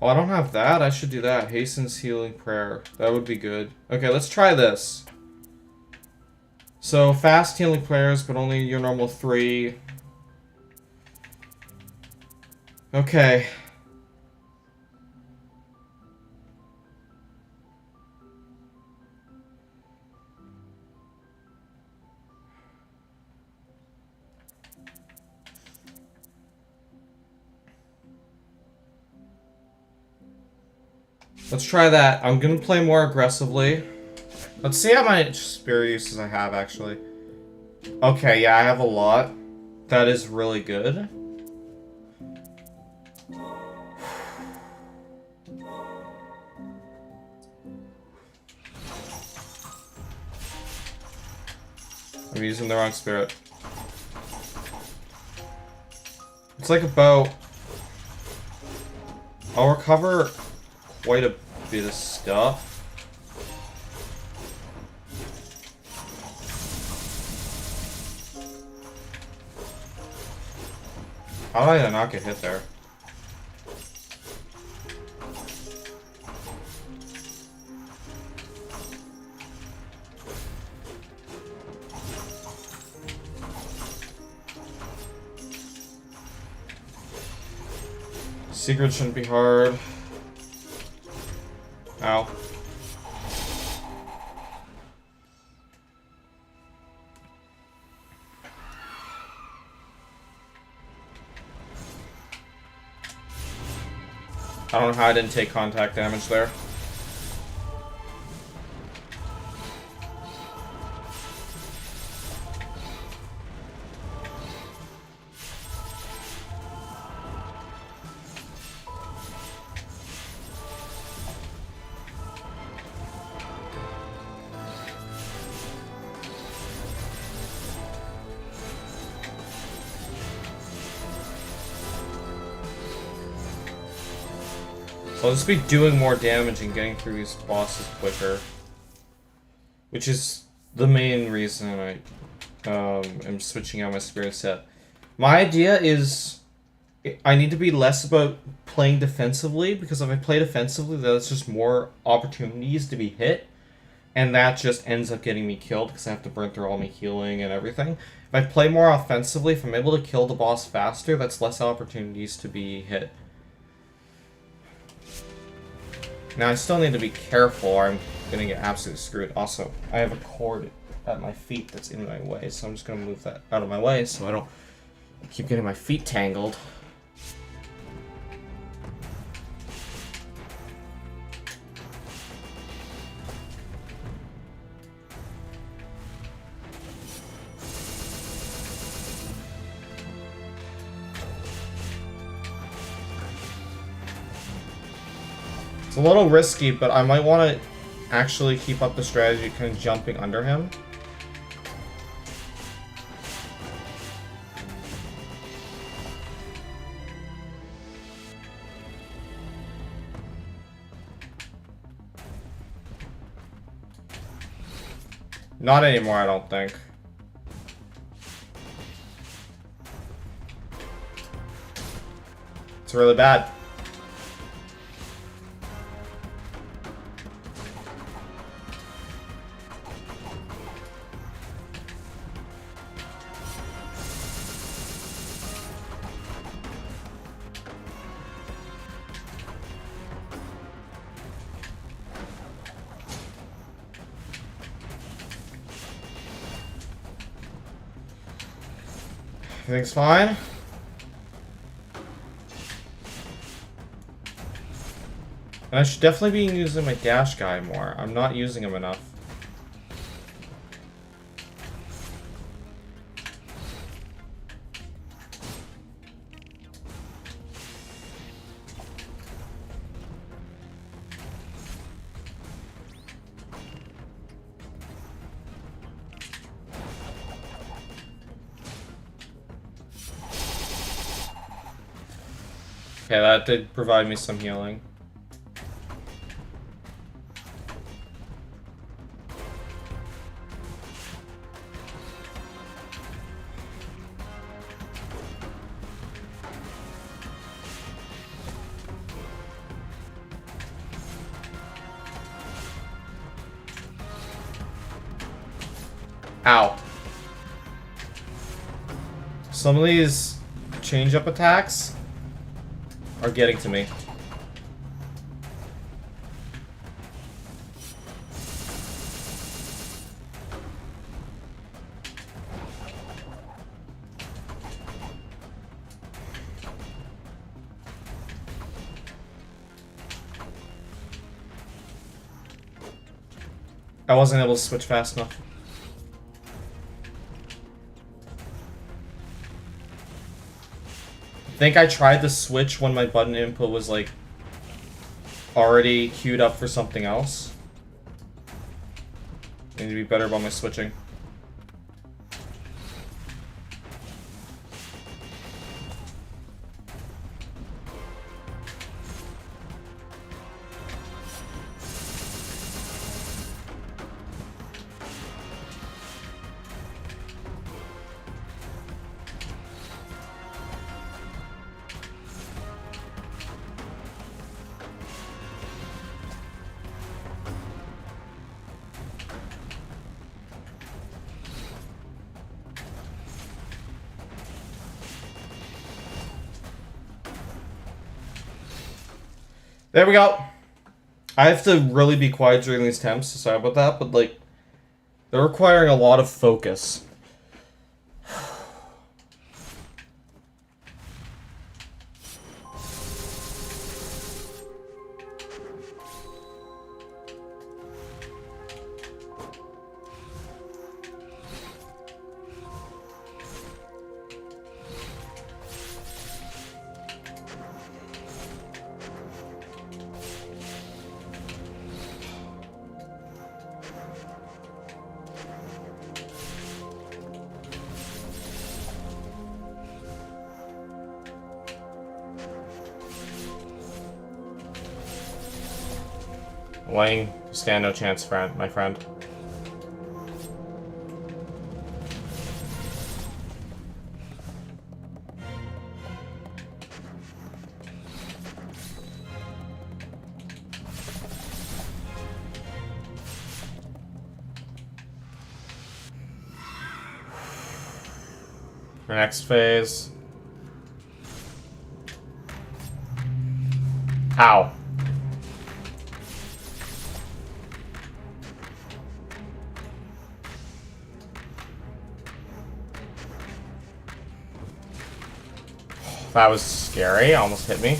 Oh, I don't have that. I should do that. Hastens Healing Prayer. That would be good. Okay, let's try this. So, fast healing prayers, but only your normal 3. Okay. Let's try that. I'm gonna play more aggressively. Let's see how much spirit uses I have, actually. Okay, yeah, I have a lot. That is really good. I'm using the wrong spirit. It's like a bow. I'll recover quite a bit of stuff. How did I not get hit there? Secret shouldn't be hard. Ow. I don't know how I didn't take contact damage there. So I'll just be doing more damage and getting through these bosses quicker. Which is the main reason I am switching out my spirit set. My idea is I need to be less about playing defensively, because if I play defensively, that's just more opportunities to be hit, and that just ends up getting me killed because I have to burn through all my healing and everything. If I play more offensively, if I'm able to kill the boss faster, that's less opportunities to be hit. Now, I still need to be careful or I'm going to get absolutely screwed. Also, I have a cord at my feet that's in my way, so I'm just going to move that out of my way so I don't keep getting my feet tangled. It's a little risky, but I might want to actually keep up the strategy, kind of jumping under him. Not anymore, I don't think. It's really bad. Everything's fine. And I should definitely be using my dash guy more. I'm not using him enough. Okay, that did provide me some healing. Ow. Some of these change-up attacks are getting to me. I wasn't able to switch fast enough. I think I tried to switch when my button input was like already queued up for something else. I need to be better about my switching. There we go. I have to really be quiet during these attempts, so sorry about that, but like, they're requiring a lot of focus. Wang, stand no chance, friend, my friend. For next phase. Ow. That was scary. Almost hit me.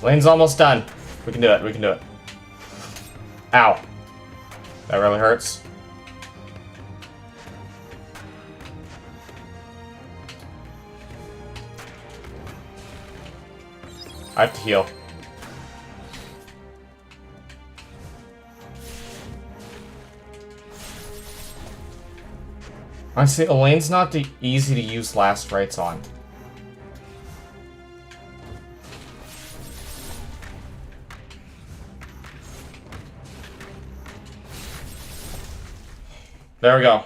Lane's almost done. We can do it. We can do it. Ow. That really hurts. I have to heal. Honestly, Elaine's not the easy to use last rites on. There we go.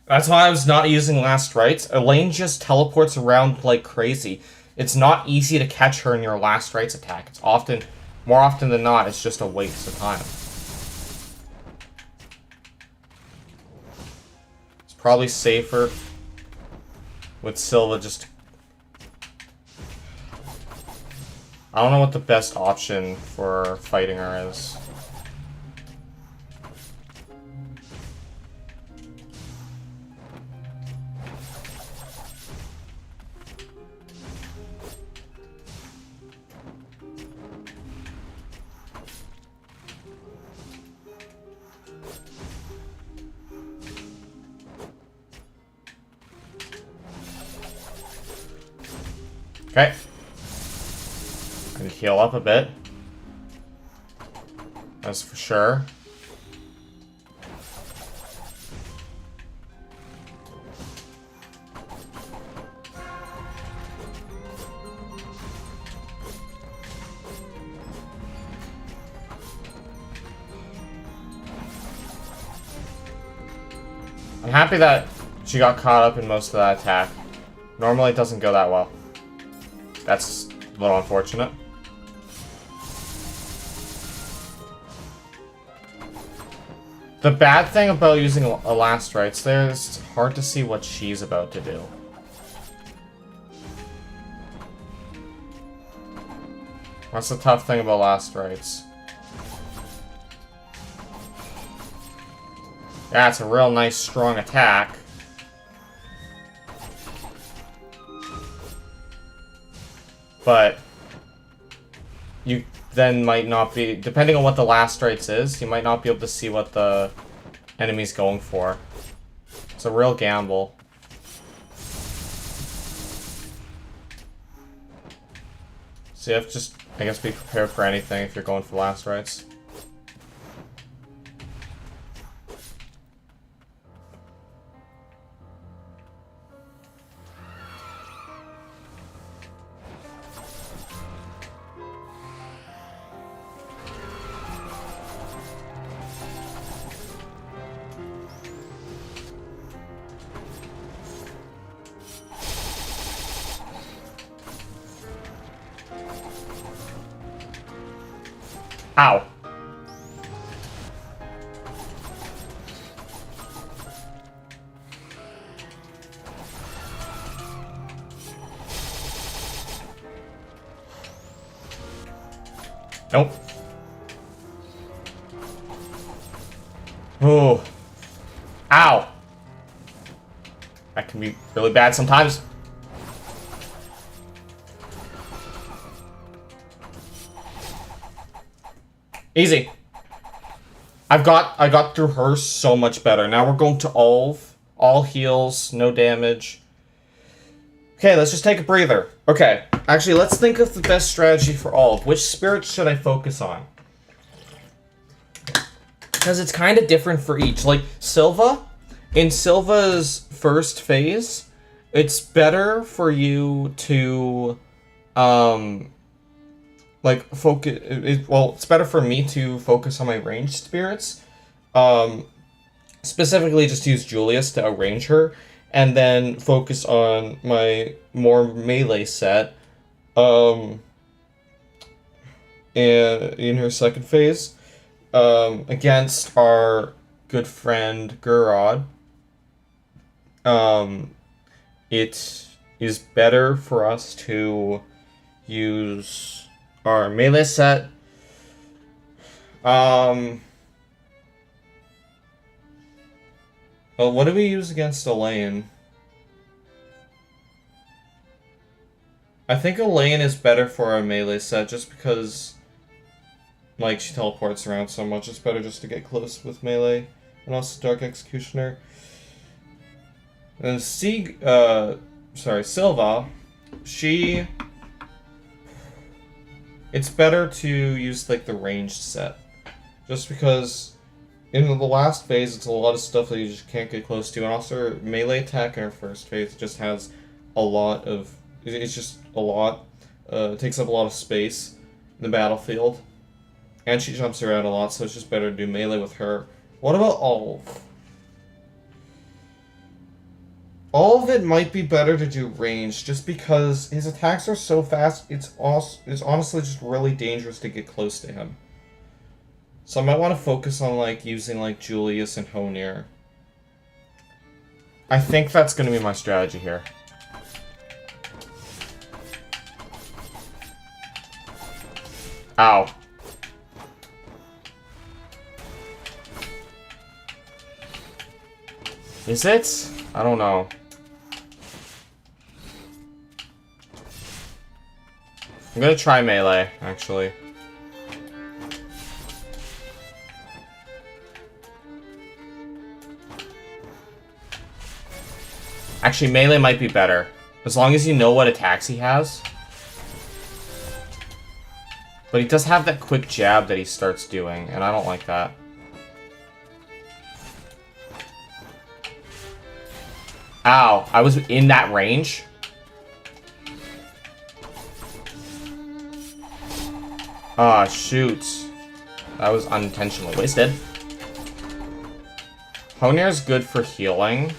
That's why I was not using last rites. Elaine just teleports around like crazy. It's not easy to catch her in your last rites attack. It's often, more often than not, it's just a waste of time. It's probably safer with Sylva just... I don't know what the best option for fighting her is. Okay. I can heal up a bit. That's for sure. I'm happy that she got caught up in most of that attack. Normally it doesn't go that well. That's a little unfortunate. The bad thing about using a last rites there is it's hard to see what she's about to do. That's the tough thing about last rites. Yeah, it's a real nice strong attack. But you then might not be, depending on what the last rites is, you might not be able to see what the enemy's going for. It's a real gamble. So you have to just, I guess, be prepared for anything if you're going for last rites. Ow. Nope. Ooh. Ow. That can be really bad sometimes. Easy. I got through her so much better. Now we're going to all heals, no damage. Okay, let's just take a breather. Okay. Actually, let's think of the best strategy for all. Which spirits should I focus on? Because it's kind of different for each. Like, Silva, in Silva's first phase, it's better for you to, like, focus... it's better for me to focus on my ranged spirits. Specifically, just use Julius to outrange her, and then focus on my more melee set, and in her second phase, against our good friend Gurod. It is better for us to use our melee set. Well, what do we use against Elaine? I think Elaine is better for our melee set just because, like, she teleports around so much. It's better just to get close with melee. And also Dark Executioner. And Silva, it's better to use, like, the ranged set. Just because in the last phase, it's a lot of stuff that you just can't get close to. And also, melee attack in our first phase just has a lot of... It's just a lot. It takes up a lot of space in the battlefield. And she jumps around a lot, so it's just better to do melee with her. What about Olive? Olive, it might be better to do range, just because his attacks are so fast, it's honestly just really dangerous to get close to him. So I might want to focus on, like, using, like, Julius and Honir. I think that's going to be my strategy here. Ow. Is it? I don't know. I'm gonna try melee, actually. Actually, melee might be better. As long as you know what attacks he has. But he does have that quick jab that he starts doing, and I don't like that. Ow, I was in that range? Ah, shoot. That was unintentionally wasted. Honir is good for healing.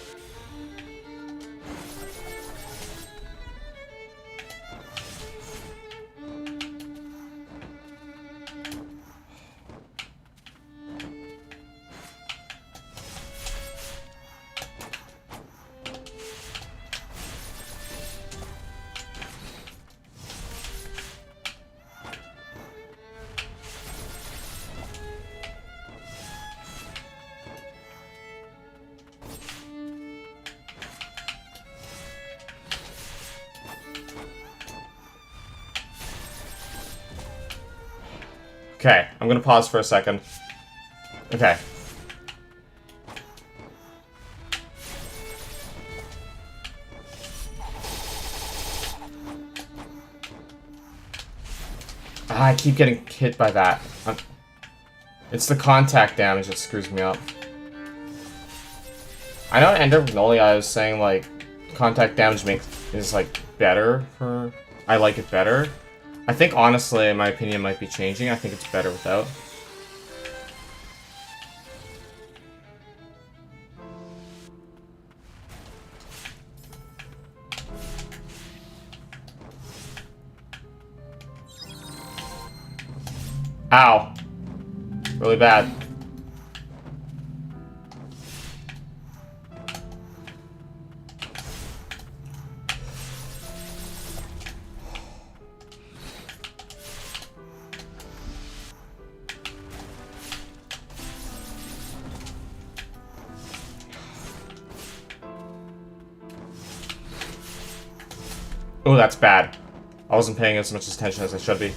Okay, I'm gonna pause for a second. Okay. Ah, I keep getting hit by that. It's the contact damage that screws me up. I know in Ender of Noli I was saying, like, contact damage is, like, better for... I like it better. I think, honestly, my opinion might be changing. I think it's better without. Ow. Really bad. Oh, that's bad. I wasn't paying as much attention as I should be.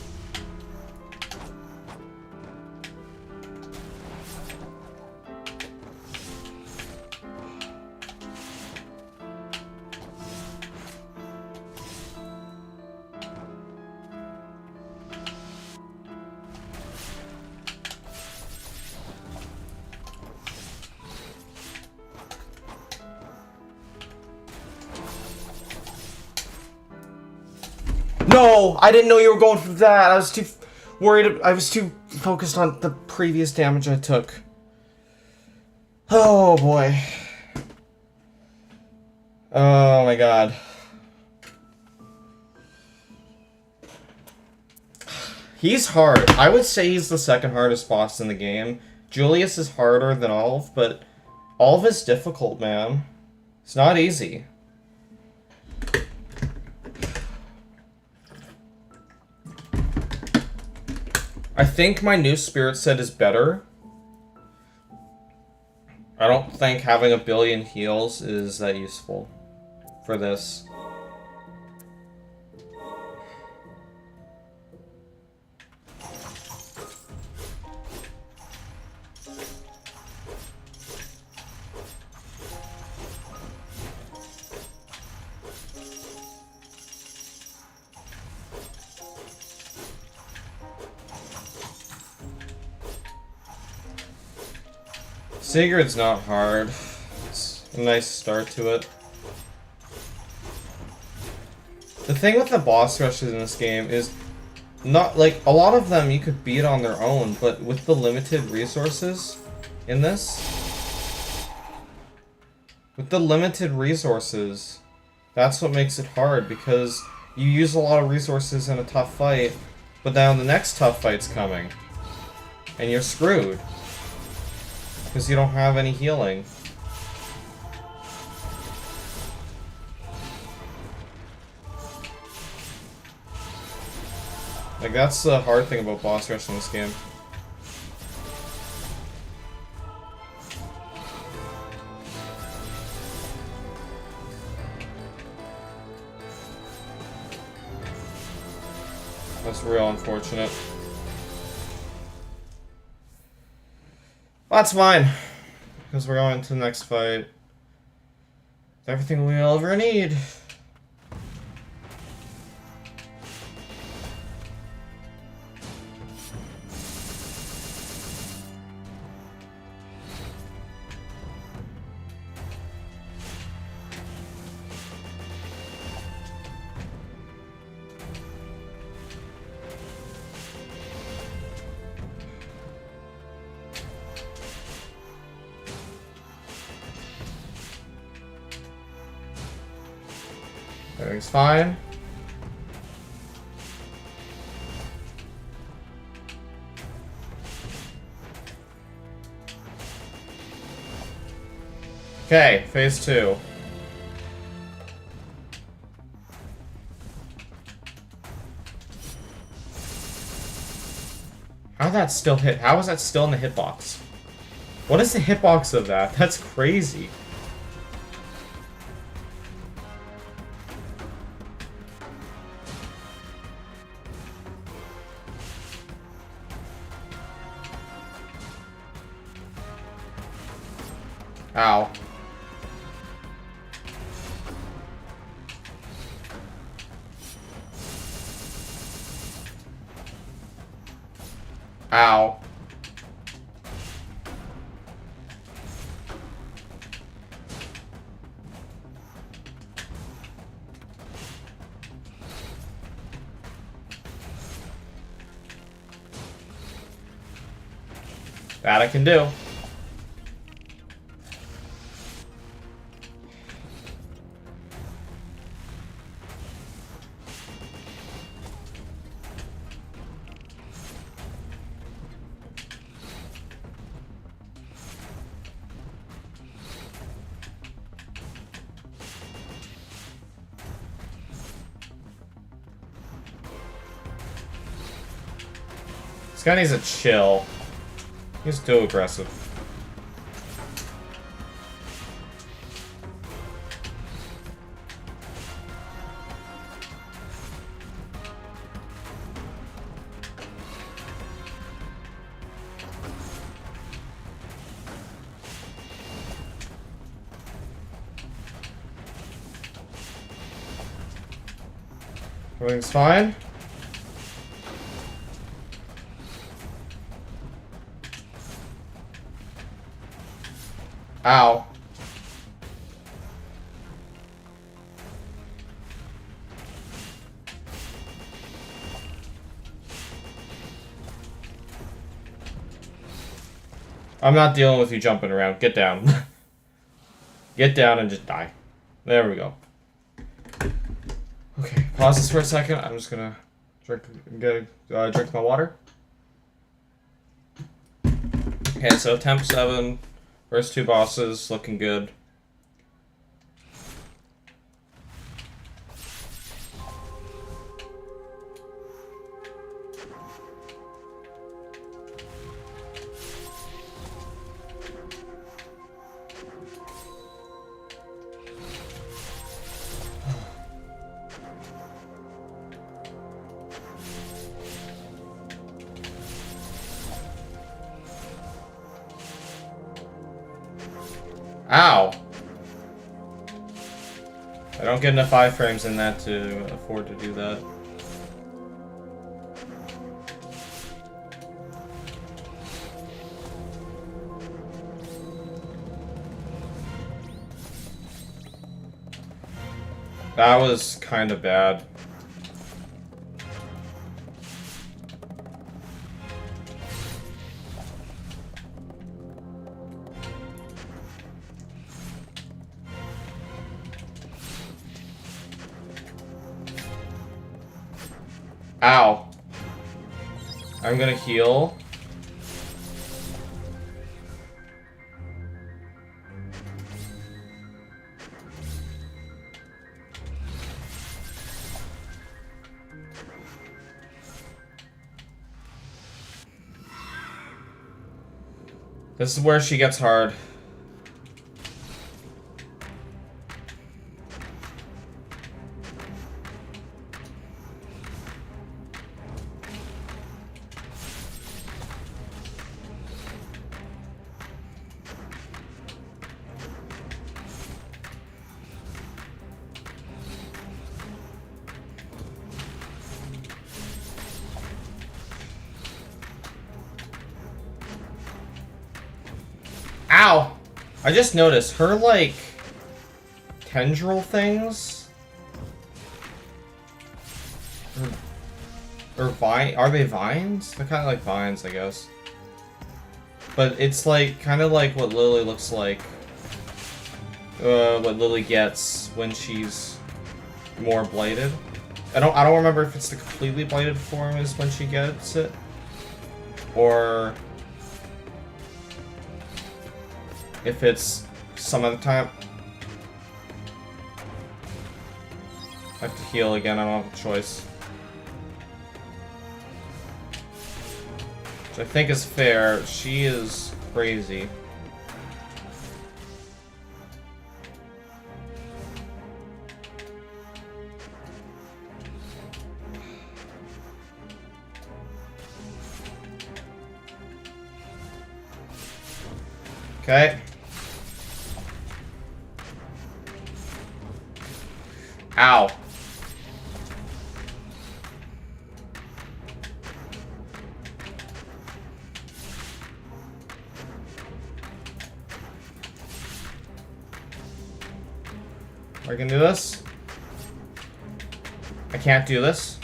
No! I didn't know you were going for that! I was too worried. I was too focused on the previous damage I took. Oh boy. Oh my god. He's hard. I would say he's the second hardest boss in the game. Julius is harder than Olive, but Olive is difficult, man. It's not easy. I think my new spirit set is better. I don't think having a billion heals is that useful for this. Sigurd's not hard. It's a nice start to it. The thing with the boss rushes in this game is not like a lot of them you could beat on their own, but with the limited resources in this, that's what makes it hard, because you use a lot of resources in a tough fight, but now the next tough fight's coming, and you're screwed. Because you don't have any healing. Like, that's the hard thing about boss rush in this game. That's real unfortunate. That's fine, because we're going to the next fight. Everything we'll ever need. Everything's fine. Okay, phase 2. How'd that still hit? How is that still in the hitbox? What is the hitbox of that? That's crazy. Ow. Ow. That I can do. This guy needs to chill. He's too aggressive. Everything's fine. Ow. I'm not dealing with you jumping around. Get down. Get down and just die. There we go. Okay, pause this for a second. I'm just gonna drink my water. Okay, so temp 7, first 2 bosses, looking good. Ow! I don't get enough iframes in that to afford to do that. That was kind of bad. Ow. I'm gonna heal. This is where she gets hard. Ow! I just noticed her, like, tendril things? Or vine? Are they vines? They're kind of like vines, I guess. But it's like, kind of like what Lily looks like. What Lily gets when she's more blighted. I don't remember if it's the completely blighted form is when she gets it. Or if it's some other time. I have to heal again, I don't have a choice. Which I think is fair. She is crazy. Okay. Ow. I can do this. I can't do this.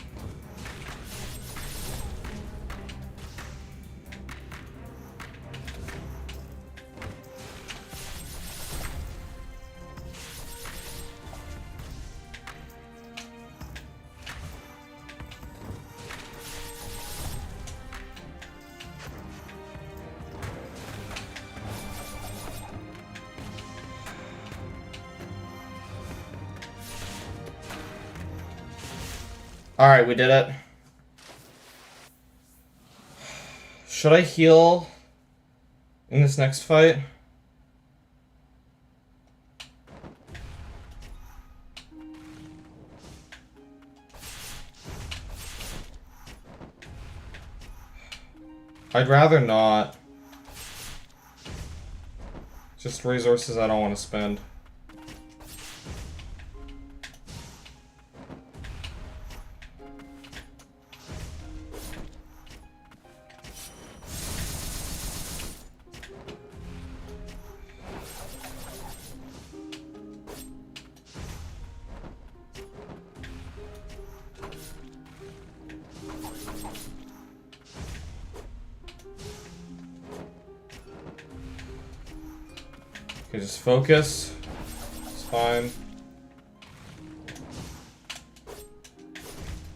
Alright, we did it. Should I heal in this next fight? I'd rather not. Just resources I don't want to spend. Okay, just focus. It's fine.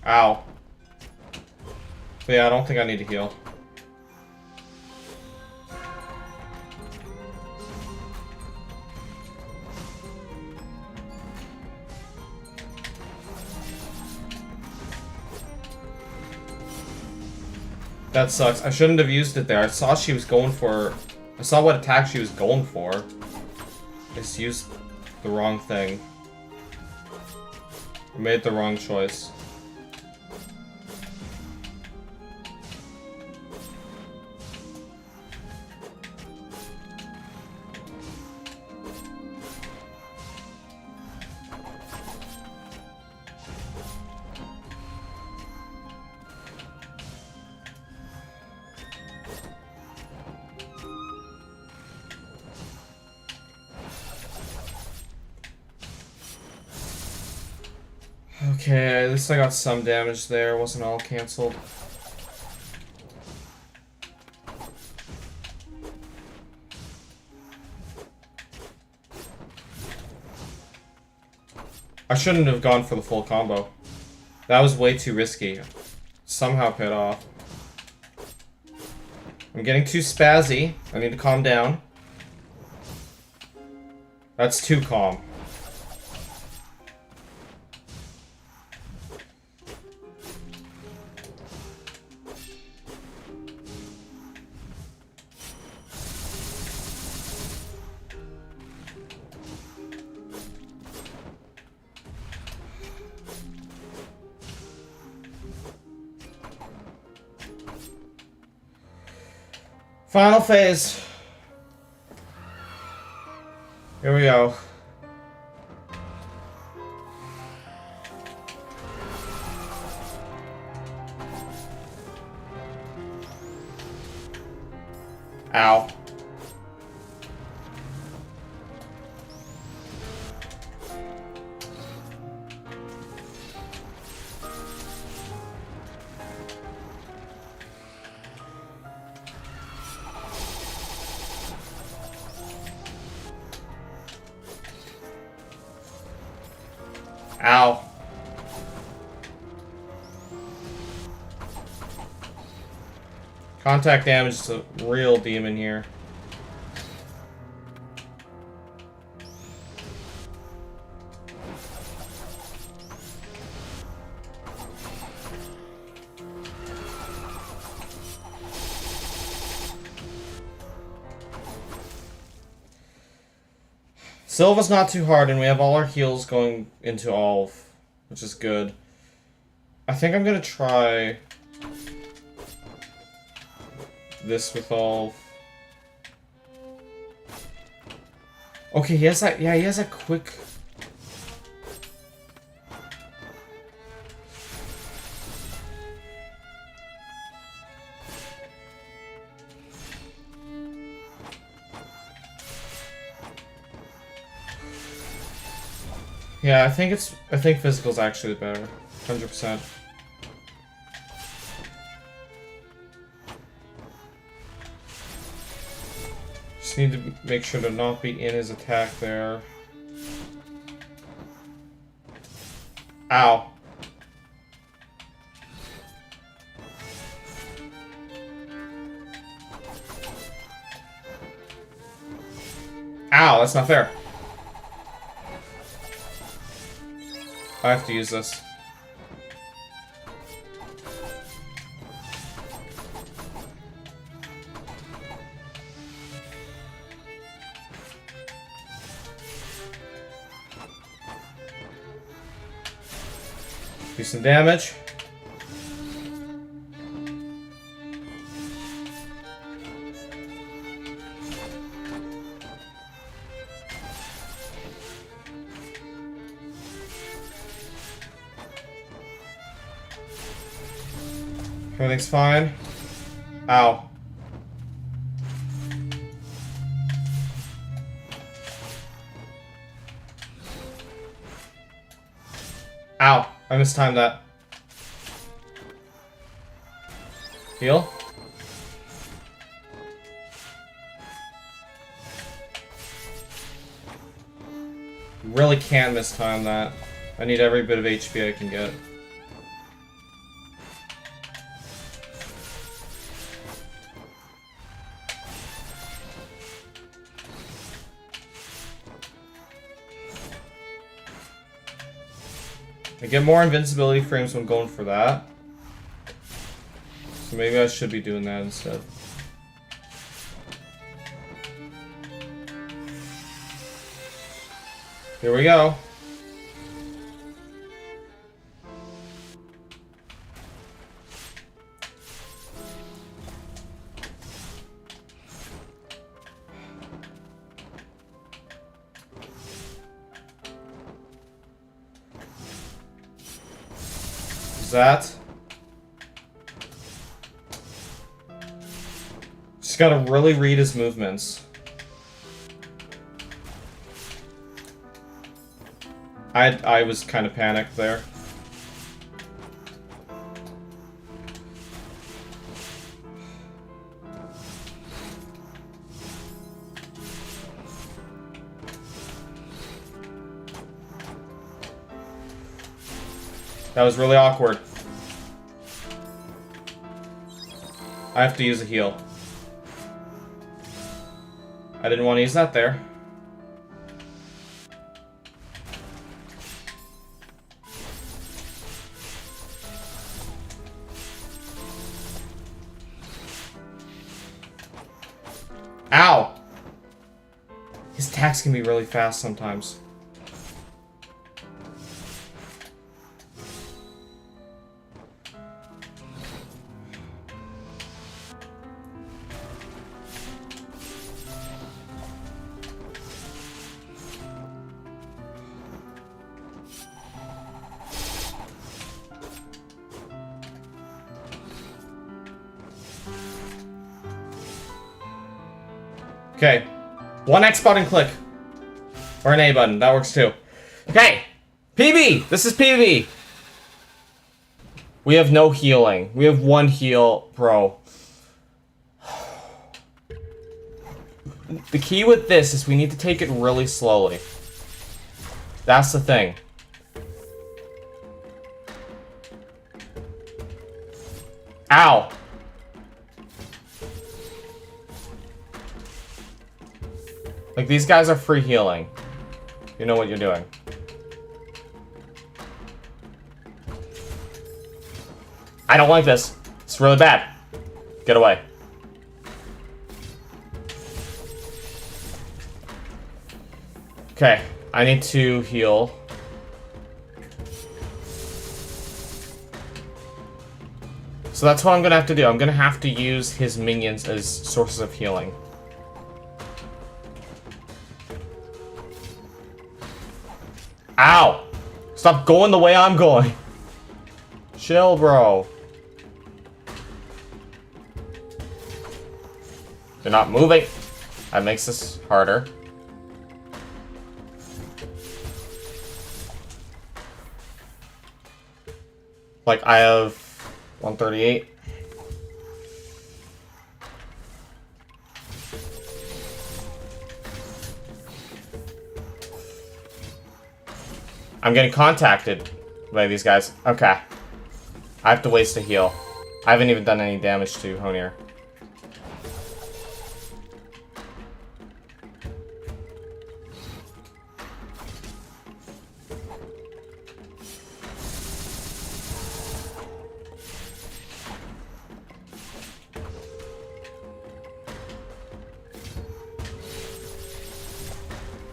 Ow. But yeah, I don't think I need to heal. That sucks. I shouldn't have used it there. I saw she was going for... I saw what attack she was going for. I just used the wrong thing. I made the wrong choice. Okay, at least I got some damage there. It wasn't all cancelled. I shouldn't have gone for the full combo. That was way too risky. Somehow paid off. I'm getting too spazzy. I need to calm down. That's too calm. Final phase. Here we go. Ow. Ow. Contact damage is a real demon here. Silva's not too hard, and we have all our heals going into Alv, which is good. I think I'm gonna try this with Alv. Okay, he has that. Yeah, he has a quick. Yeah, I think physical's actually better. 100%. Just need to make sure to not be in his attack there. Ow. Ow, that's not fair. I have to use this. Do some damage. Everything's fine. Ow. Ow. I mistimed that. Heal. really can't mistime that. I need every bit of HP I can get. I get more invincibility frames when going for that. So maybe I should be doing that instead. Here we go. That. Just gotta really read his movements. I was kind of panicked there. That was really awkward. I have to use a heal. I didn't want to use that there. Ow! His attacks can be really fast sometimes. Okay. One X button click. Or an A button. That works too. Okay. PB! This is PB! We have no healing. We have one heal. Bro. The key with this is we need to take it really slowly. That's the thing. Ow! Like, these guys are free healing. You know what you're doing. I don't like this. It's really bad. Get away. Okay, I need to heal. So that's what I'm gonna have to do. I'm gonna have to use his minions as sources of healing. Ow! Stop going the way I'm going. Chill, bro. They're not moving. That makes this harder. Like, I have 138. I'm getting contacted by these guys. Okay. I have to waste a heal. I haven't even done any damage to Honir.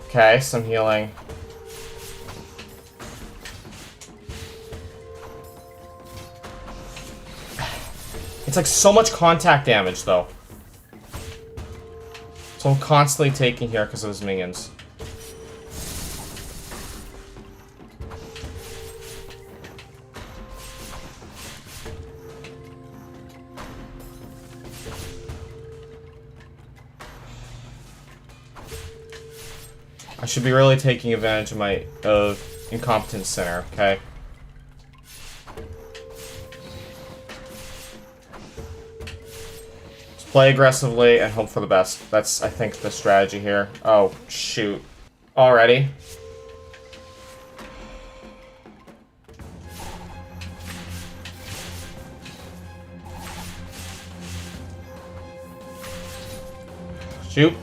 Okay, some healing. It's like so much contact damage, though. So I'm constantly taking here because of his minions. I should be really taking advantage of my incompetence center, okay? Play aggressively and hope for the best. That's, I think, the strategy here. Oh, shoot. Already. Shoot.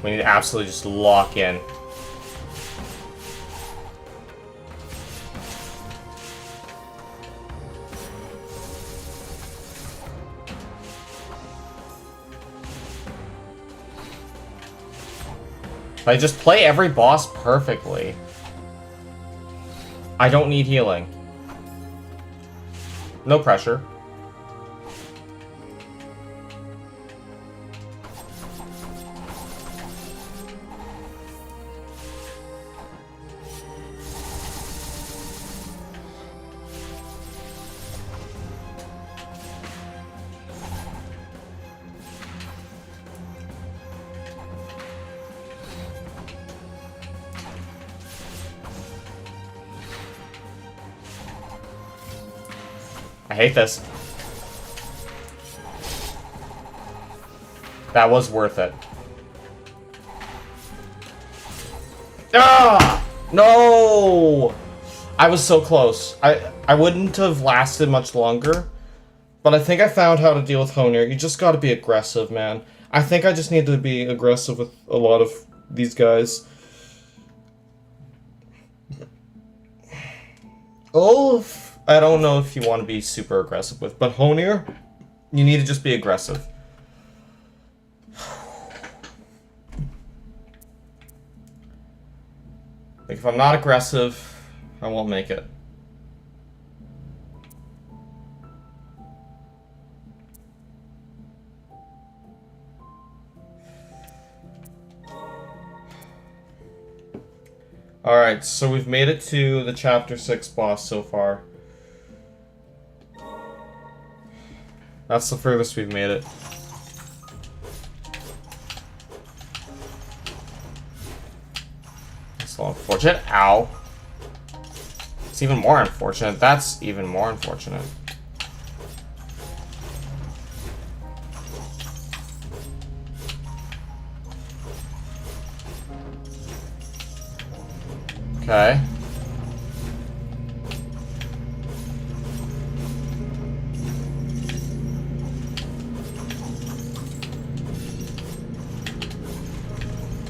We need to absolutely just lock in. I just play every boss perfectly. I don't need healing. No pressure. I hate this. That was worth it. Ah! No! I was so close. I wouldn't have lasted much longer, but I think I found how to deal with Honir. You just gotta be aggressive, man. I think I just need to be aggressive with a lot of these guys. Olaf, I don't know if you want to be super aggressive with, but Honir, you need to just be aggressive. Like, if I'm not aggressive, I won't make it. Alright, so we've made it to the Chapter 6 boss so far. That's the furthest we've made it. That's so unfortunate. Ow. It's even more unfortunate. That's even more unfortunate. Okay.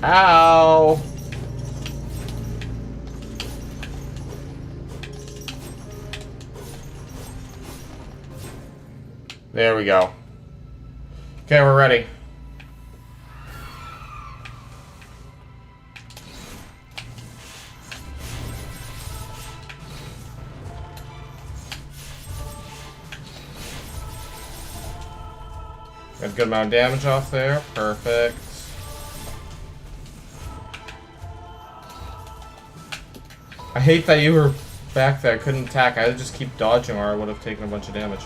Ow! There we go. Okay, we're ready. Got a good amount of damage off there. Perfect. I hate that you were back there. I couldn't attack. I had to just keep dodging or I would have taken a bunch of damage.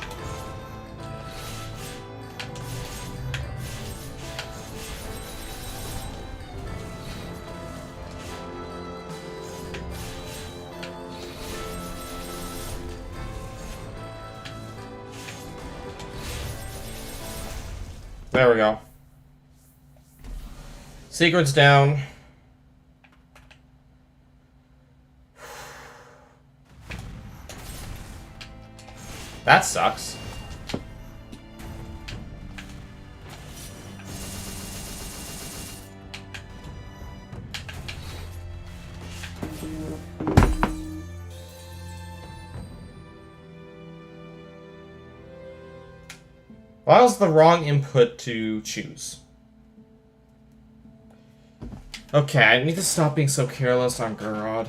There we go. Secret's down. That sucks. Well, that was the wrong input to choose. Okay, I need to stop being so careless on Gurod.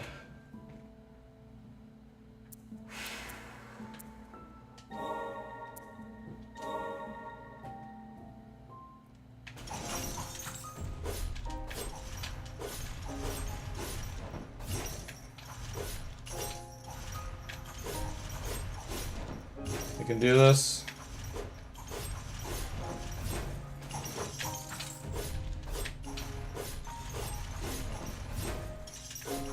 We can do this.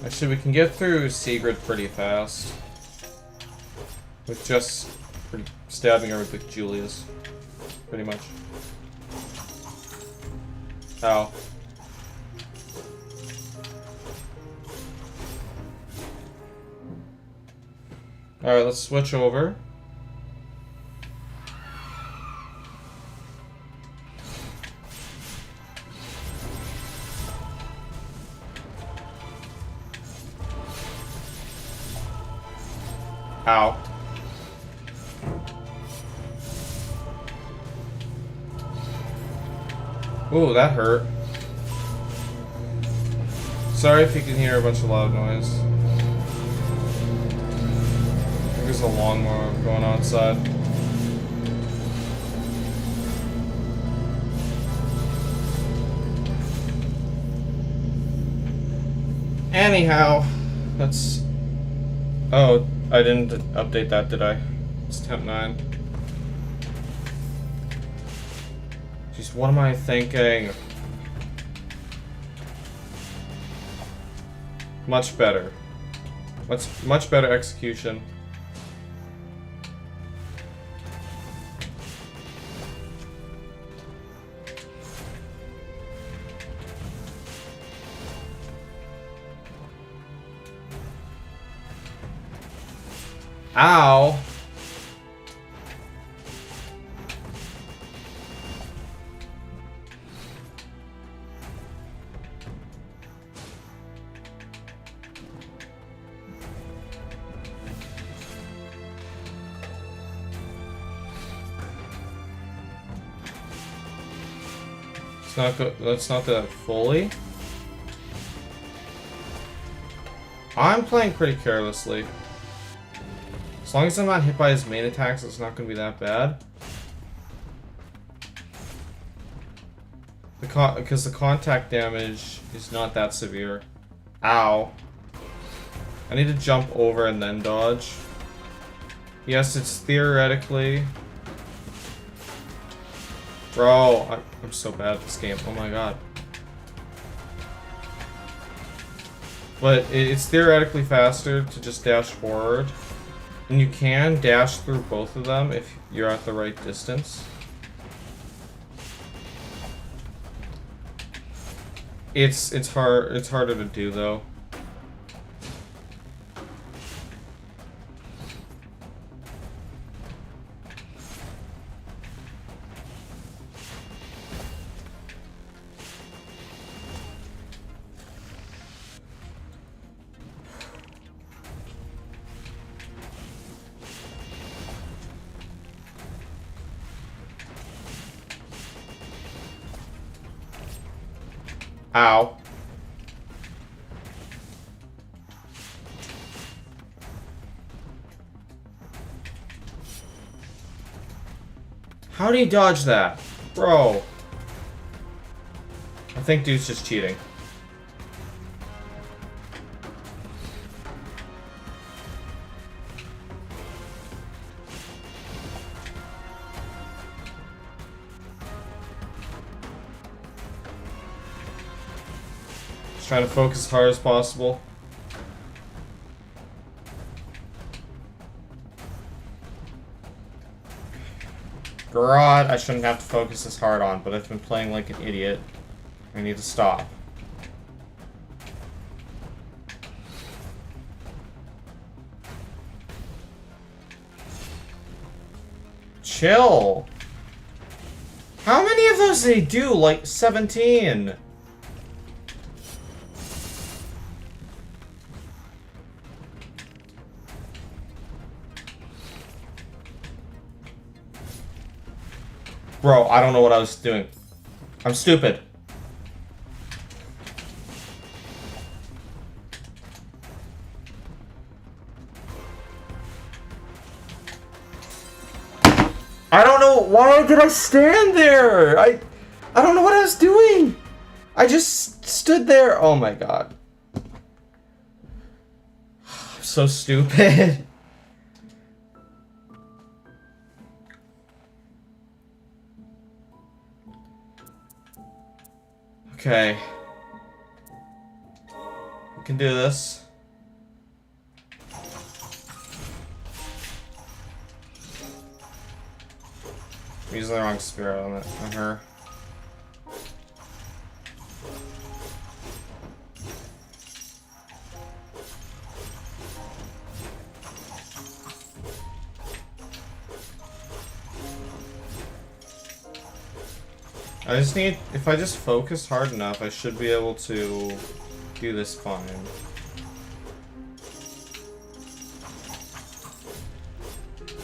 Actually, we can get through Sigrid pretty fast. With just Stabbing her with Julius. Pretty much. Ow. Alright, let's switch over. Ow. Ooh, that hurt. Sorry if you can hear a bunch of loud noise. I think there's a lawnmower going outside. Anyhow, that's... Oh, I didn't update that, did I? It's temp 9. Jeez, what am I thinking? Much better. Much better execution. Ow! Let's not do that fully. I'm playing pretty carelessly. As long as I'm not hit by his main attacks, it's not going to be that bad. Because the contact damage is not that severe. Ow. I need to jump over and then dodge. Yes, it's theoretically... Bro, I'm so bad at this game. Oh my god. But it's theoretically faster to just dash forward. And you can dash through both of them if you're at the right distance. It's harder to do though. Ow. How do you dodge that? Bro. I think dude's just cheating. Trying to focus as hard as possible. God, I shouldn't have to focus this hard on, but I've been playing like an idiot. I need to stop. Chill. How many of those did he do? Like 17. Bro, I don't know what I was doing. I'm stupid. I don't know. Why did I stand there? I don't know what I was doing. I just stood there. Oh my god. I'm so stupid. Okay. We can do this. using the wrong spirit on it, on her. I just need, if I just focus hard enough, I should be able to do this fine.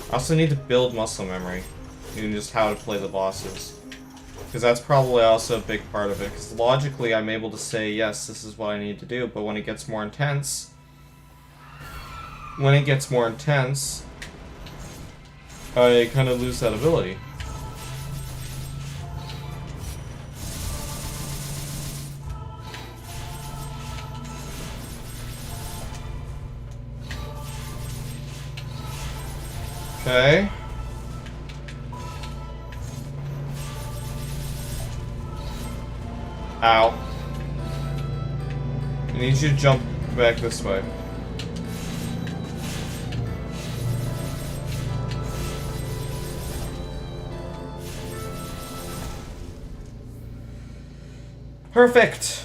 I also need to build muscle memory, and just how to play the bosses. Because that's probably also a big part of it, because logically I'm able to say, yes, this is what I need to do, but when it gets more intense, I kind of lose that ability. Okay. Ow. I need you to jump back this way. Perfect.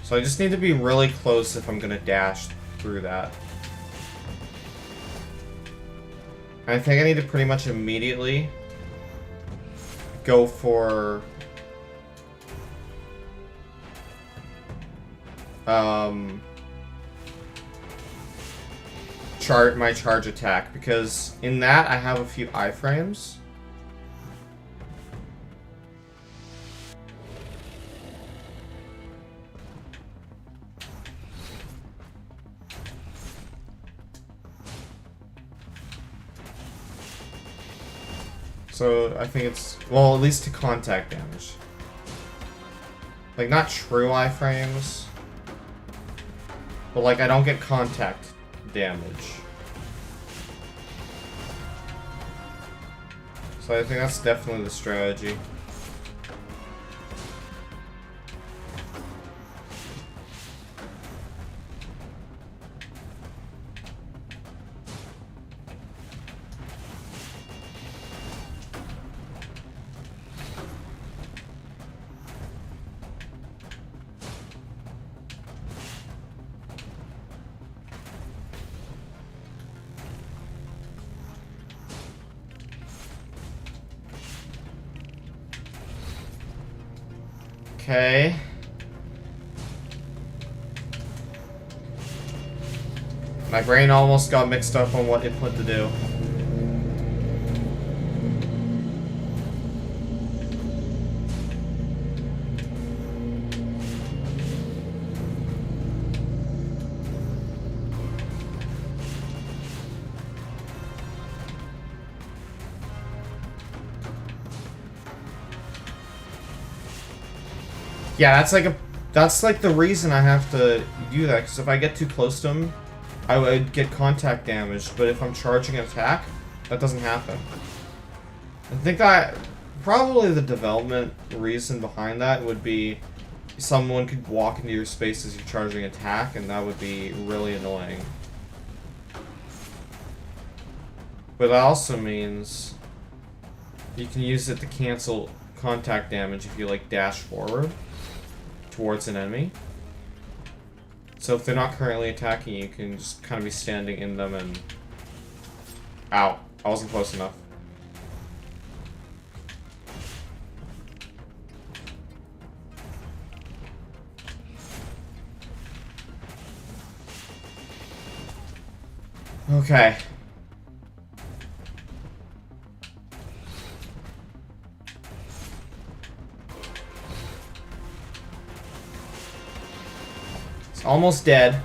So I just need to be really close if I'm gonna dash through that. I think I need to pretty much immediately go for my charge attack, because in that I have a few iframes. So I think it's, well, at least to contact damage. Like, not true iframes, but like I don't get contact damage. So I think that's definitely the strategy. Okay. My brain almost got mixed up on what input to do. Yeah, that's like the reason I have to do that, because if I get too close to him, I would get contact damage, but if I'm charging an attack, that doesn't happen. I think that probably the development reason behind that would be someone could walk into your space as you're charging an attack, and that would be really annoying. But that also means you can use it to cancel contact damage if you like dash forward towards an enemy. So if they're not currently attacking you, can just kind of be standing in them and... Ow. I wasn't close enough. Okay. It's almost dead.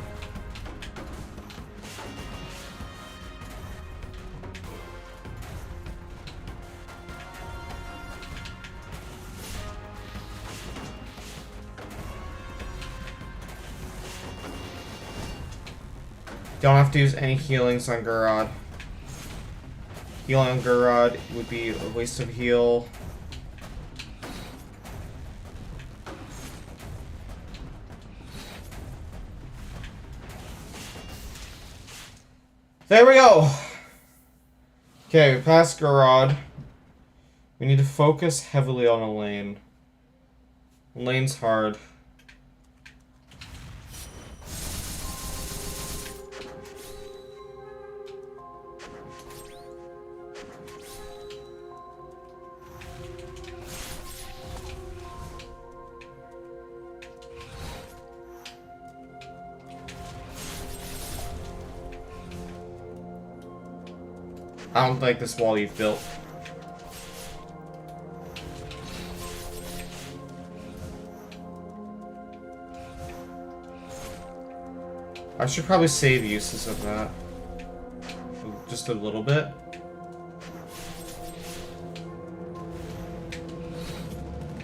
Don't have to use any healings on Garrod. Healing on Gurod would be a waste of heal. There we go! Okay, we passed Gurod. We need to focus heavily on a lane. Lane's hard. I don't like this wall you've built. I should probably save uses of that. Just a little bit.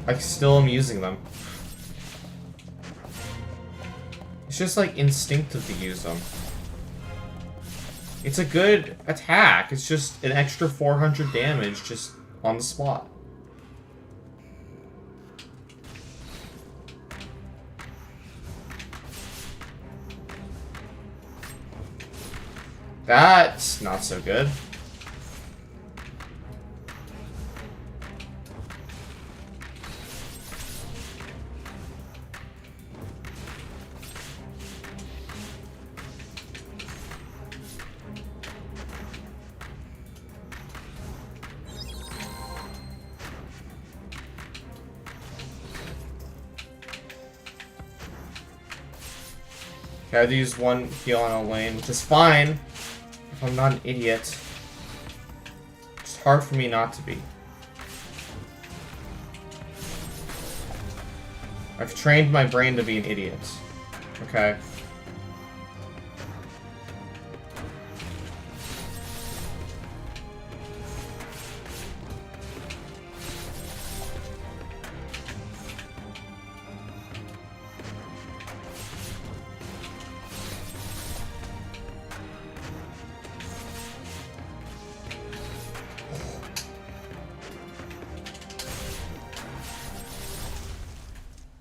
I still am using them. It's just like instinctive to use them. It's a good attack. It's just an extra 400 damage just on the spot. That's not so good. Okay, I had to use one heal on a lane, which is fine if I'm not an idiot. It's hard for me not to be. I've trained my brain to be an idiot. Okay.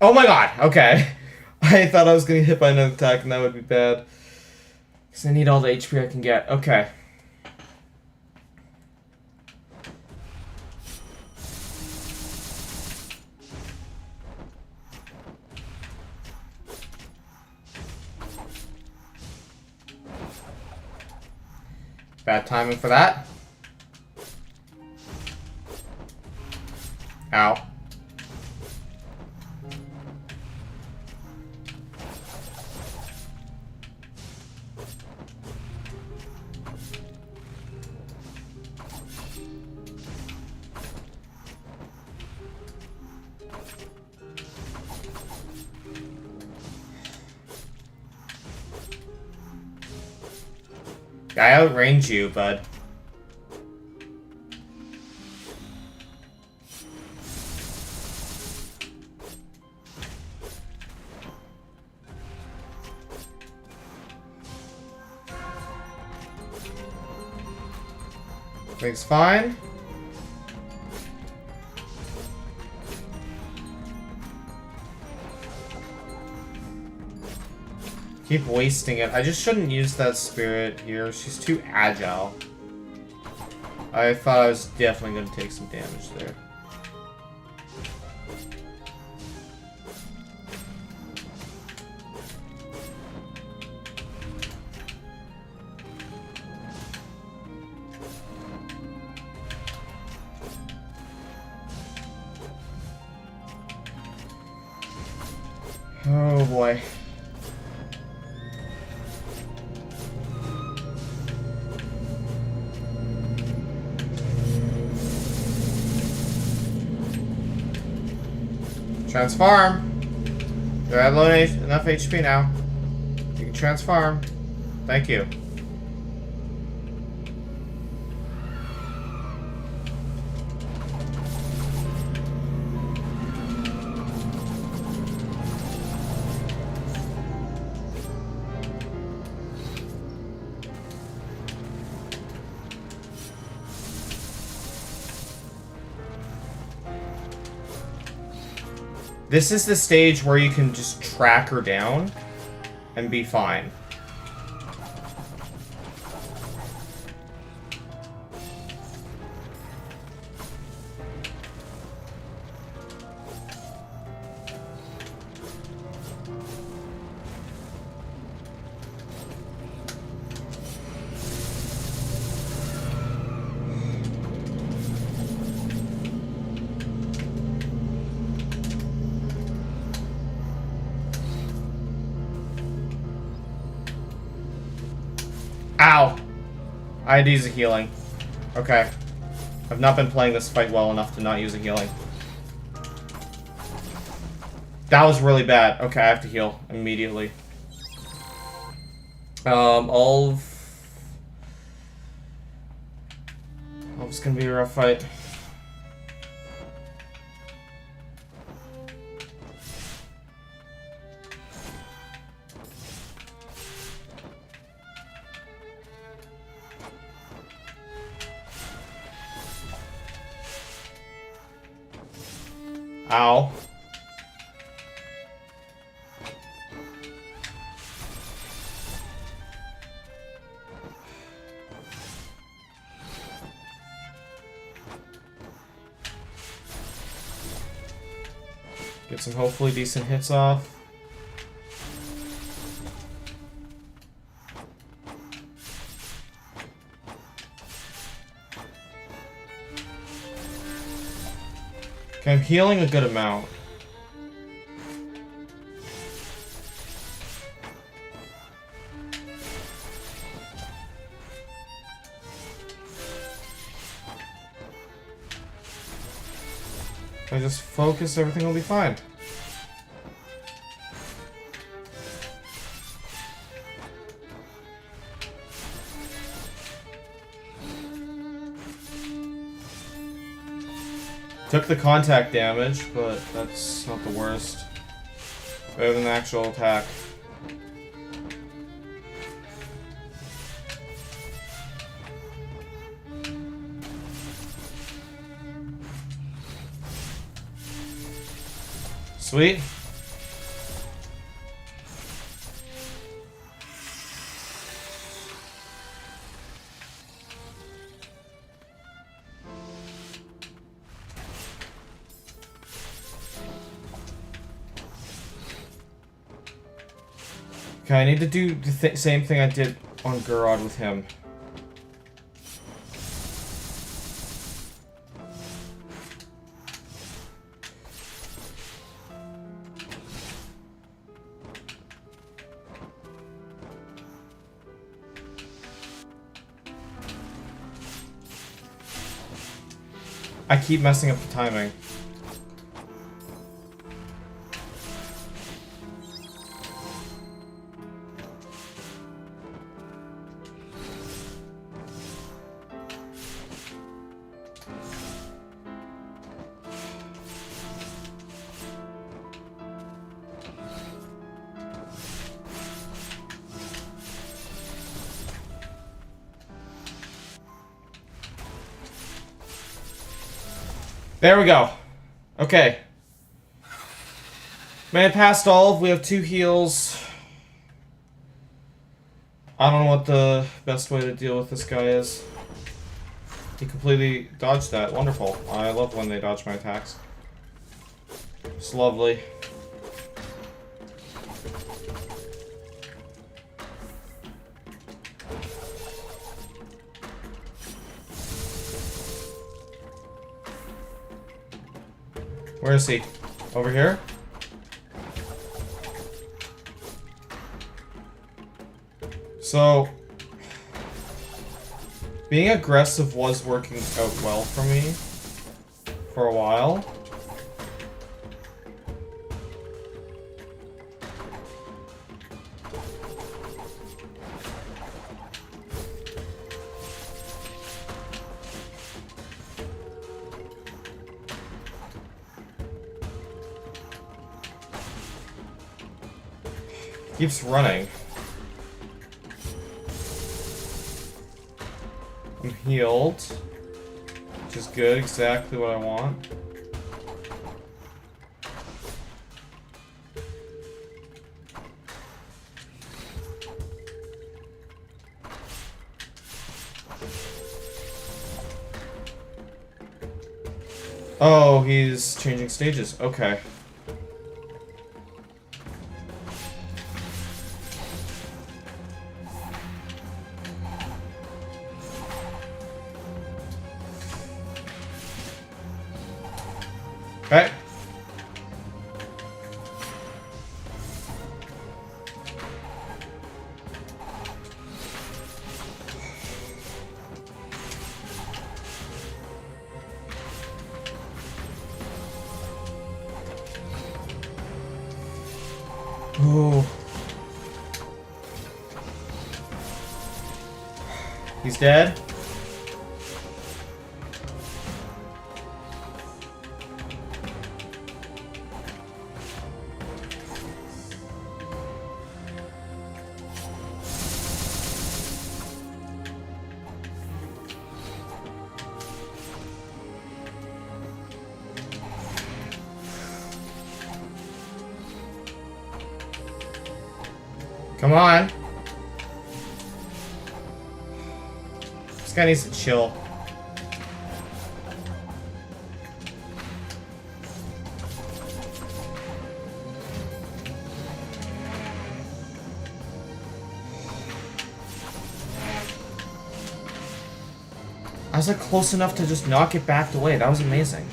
Oh my god, okay. I thought I was getting hit by another attack and that would be bad. Because I need all the HP I can get. Okay. Bad timing for that. Ow. I outrange you, bud. Everything's fine. Keep wasting it. I just shouldn't use that spirit here. She's too agile. I thought I was definitely going to take some damage there. Oh boy. Transform. You have enough HP now. You can transform. Thank you. This is the stage where you can just track her down and be fine. Ow! I had to use a healing. Okay. I've not been playing this fight well enough to not use a healing. That was really bad. Okay, I have to heal immediately. It's gonna be a rough fight. Ow. Get some hopefully decent hits off. Okay, I'm healing a good amount. If I just focus, everything will be fine. Took the contact damage, but that's not the worst. Better than the actual attack. Sweet. Okay, I need to do the same thing I did on Gurod with him. I keep messing up the timing. There we go. Okay. Man past all. We have 2 heals. I don't know what the best way to deal with this guy is. He completely dodged that. Wonderful. I love when they dodge my attacks. It's lovely. Where is he? Over here? So, being aggressive was working out well for me for a while. Keeps running. I'm healed, which is good, exactly what I want. Oh, he's changing stages. Okay. Okay. Oh. He's dead. Come on. This guy needs to chill. I was like close enough to just not get backed away. That was amazing.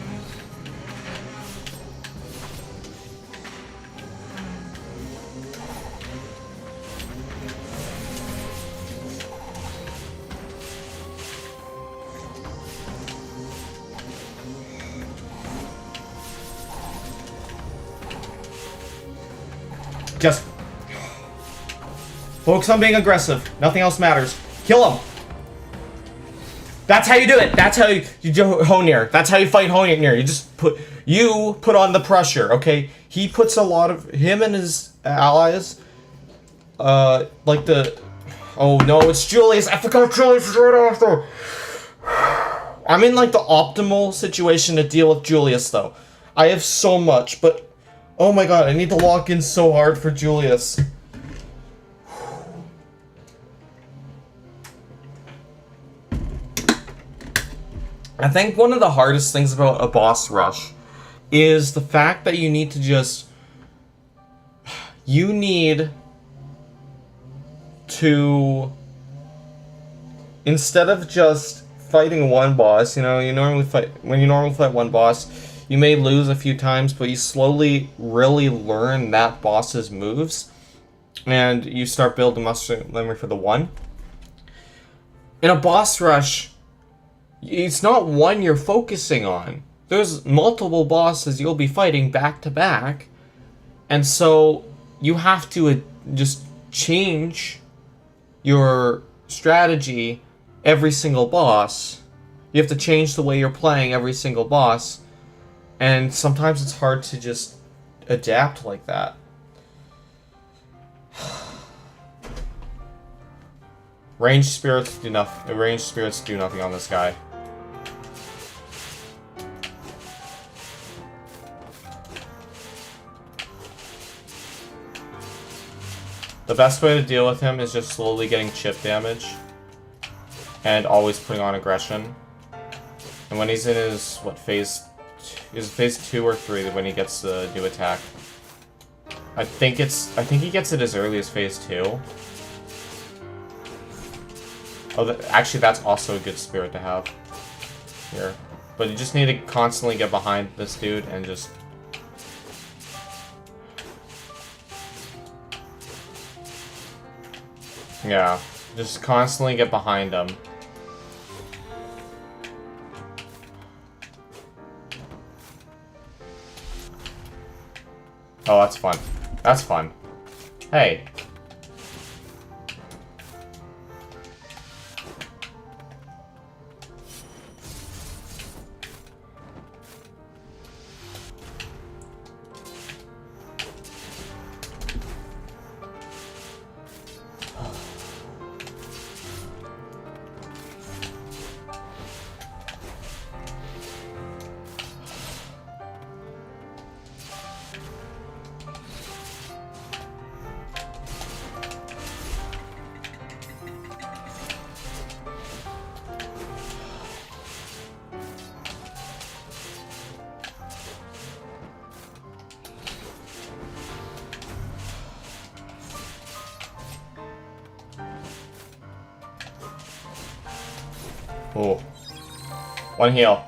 Just focus on being aggressive. Nothing else matters. Kill him. That's how you do it. That's how you do Honir. That's how you fight Honir. You just put on the pressure, okay? He puts a lot of him and his allies. Like the oh no, it's Julius. I forgot Julius is right after. I'm in like the optimal situation to deal with Julius though. I have so much, but oh my god, I need to lock in so hard for Julius. I think one of the hardest things about a boss rush is the fact that you need to just... You need to... Instead of just fighting one boss, you know, when you normally fight one boss, you may lose a few times, but you slowly really learn that boss's moves, and you start building muscle memory for the one. In a boss rush, it's not one you're focusing on. There's multiple bosses you'll be fighting back to back, and so you have to just change your strategy every single boss. You have to change the way you're playing every single boss. And sometimes it's hard to just adapt like that. Ranged spirits do nothing. Ranged spirits do nothing on this guy. The best way to deal with him is just slowly getting chip damage and always putting on aggression. And when he's in his phase? Is it phase 2 or 3 when he gets the new attack? I think he gets it as early as phase 2. Oh, actually, that's also a good spirit to have here. But you just need to constantly get behind this dude and just... Yeah, just constantly get behind him. Oh, that's fun. That's fun. Hey. Oh. One heal.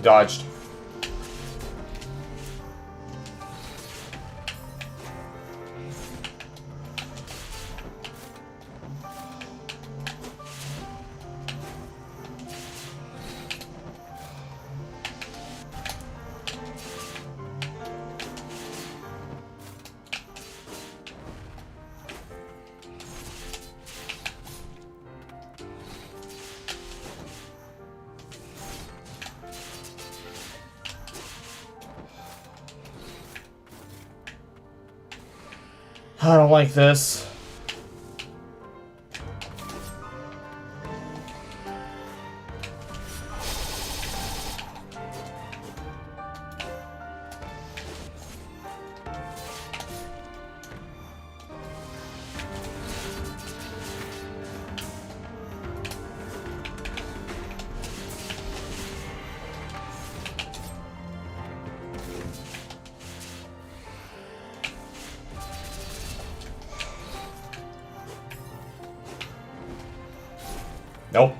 Dodged. I don't like this. Nope.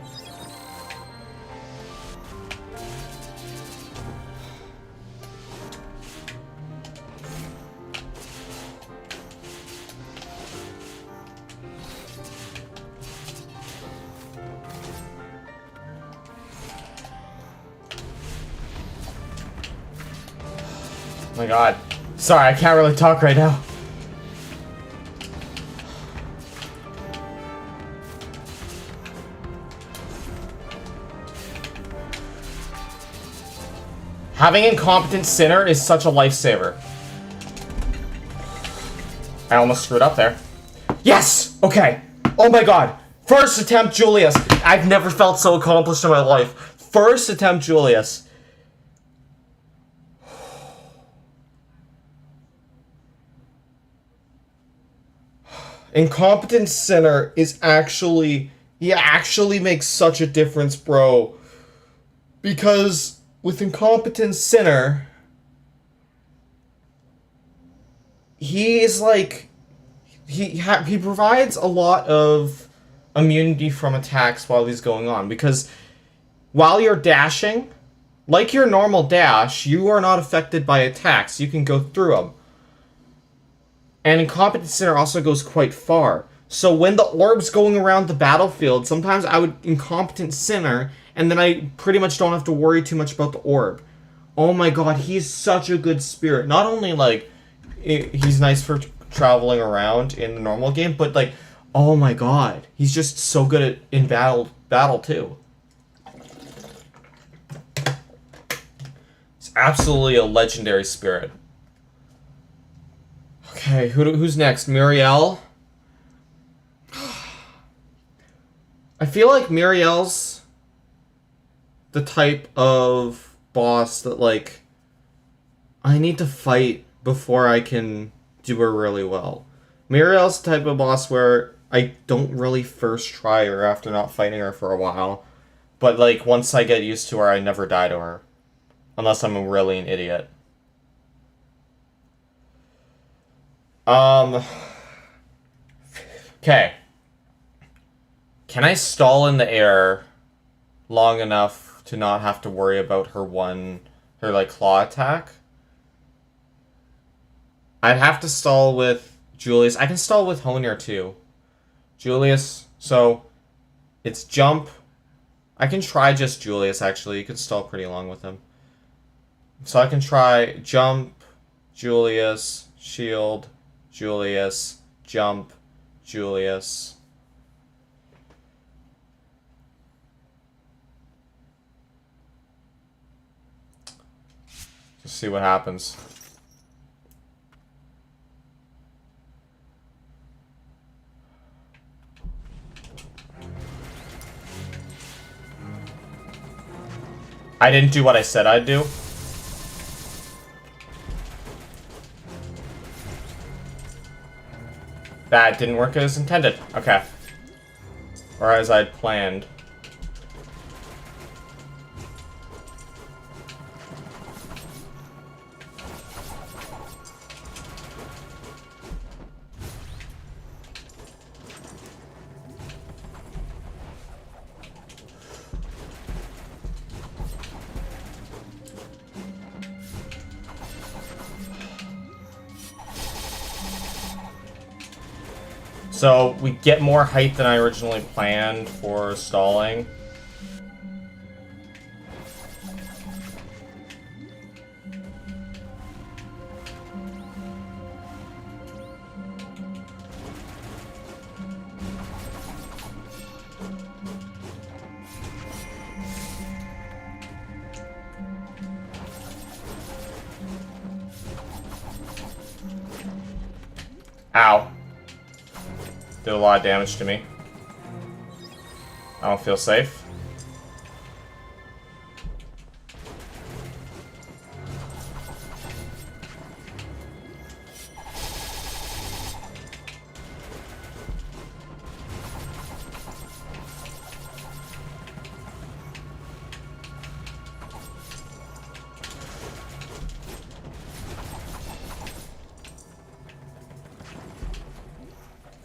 Oh my god. Sorry, I can't really talk right now. Having Incompetent Sinner is such a lifesaver. I almost screwed up there. Yes! Okay. Oh my god. First attempt, Julius. I've never felt so accomplished in my life. First attempt, Julius. Incompetent Sinner is actually... He actually makes such a difference, bro. Because... with Incompetent Sinner, he is like, he provides a lot of immunity from attacks while he's going on, because while you're dashing, like your normal dash, you are not affected by attacks. You can go through them. And Incompetent Sinner also goes quite far. So when the orb's going around the battlefield, sometimes I would Incompetent Sinner, and then I pretty much don't have to worry too much about the orb. Oh my god, he's such a good spirit. Not only, like, he's nice for traveling around in the normal game, but, like, oh my god. He's just so good in battle too. It's absolutely a legendary spirit. Okay, who's next? Muriel? I feel like Muriel's the type of boss that, like, I need to fight before I can do her really well. Muriel's the type of boss where I don't really first try her after not fighting her for a while. But, like, once I get used to her, I never die to her. Unless I'm really an idiot. Okay. Can I stall in the air long enough to not have to worry about her like, claw attack? I'd have to stall with Julius. I can stall with Honir, too. Julius, so it's jump. I can try just Julius, actually. You could stall pretty long with him. So I can try jump, Julius, shield, Julius, jump, Julius. Just see what happens. I didn't do what I said I'd do. That didn't work as intended. Okay. Or as I'd planned. So we get more height than I originally planned for stalling. Ow. Did a lot of damage to me. I don't feel safe.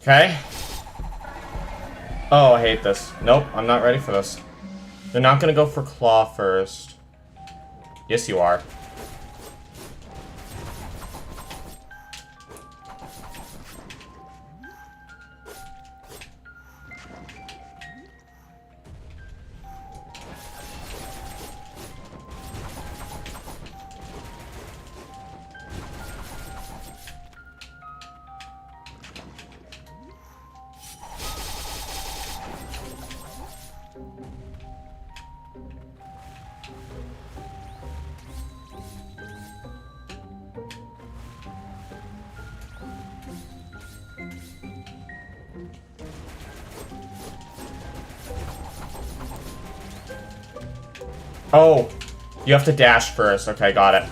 Okay. Oh, I hate this. Nope, I'm not ready for this. They're not gonna go for claw first. Yes, you are. Oh, you have to dash first. Okay, got it.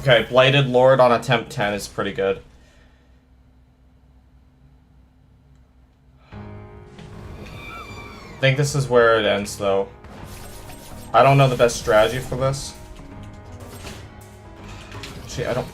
Okay, Blighted Lord on attempt 10 is pretty good. I think this is where it ends, though. I don't know the best strategy for this. Actually, I don't...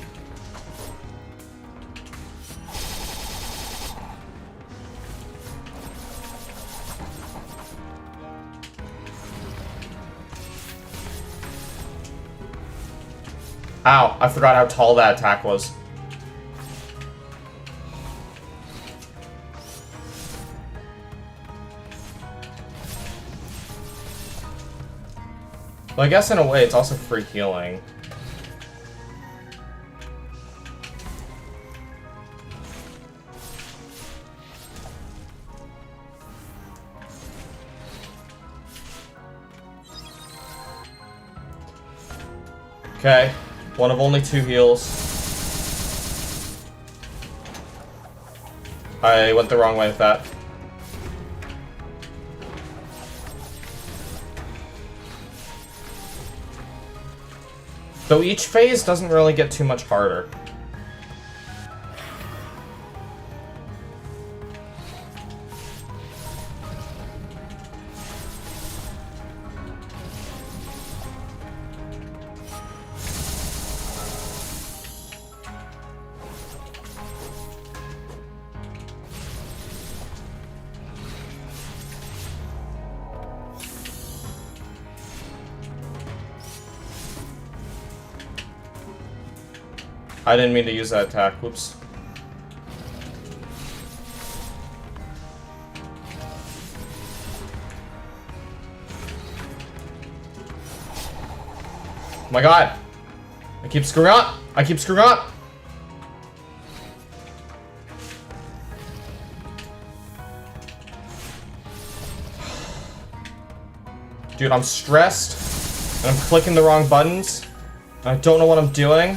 Ow, I forgot how tall that attack was. Well, I guess in a way it's also free healing. Okay. One of only 2 heals. I went the wrong way with that. Though each phase doesn't really get too much harder. I didn't mean to use that attack. Whoops. Oh my god! I keep screwing up! I keep screwing up! Dude, I'm stressed, and I'm clicking the wrong buttons, and I don't know what I'm doing.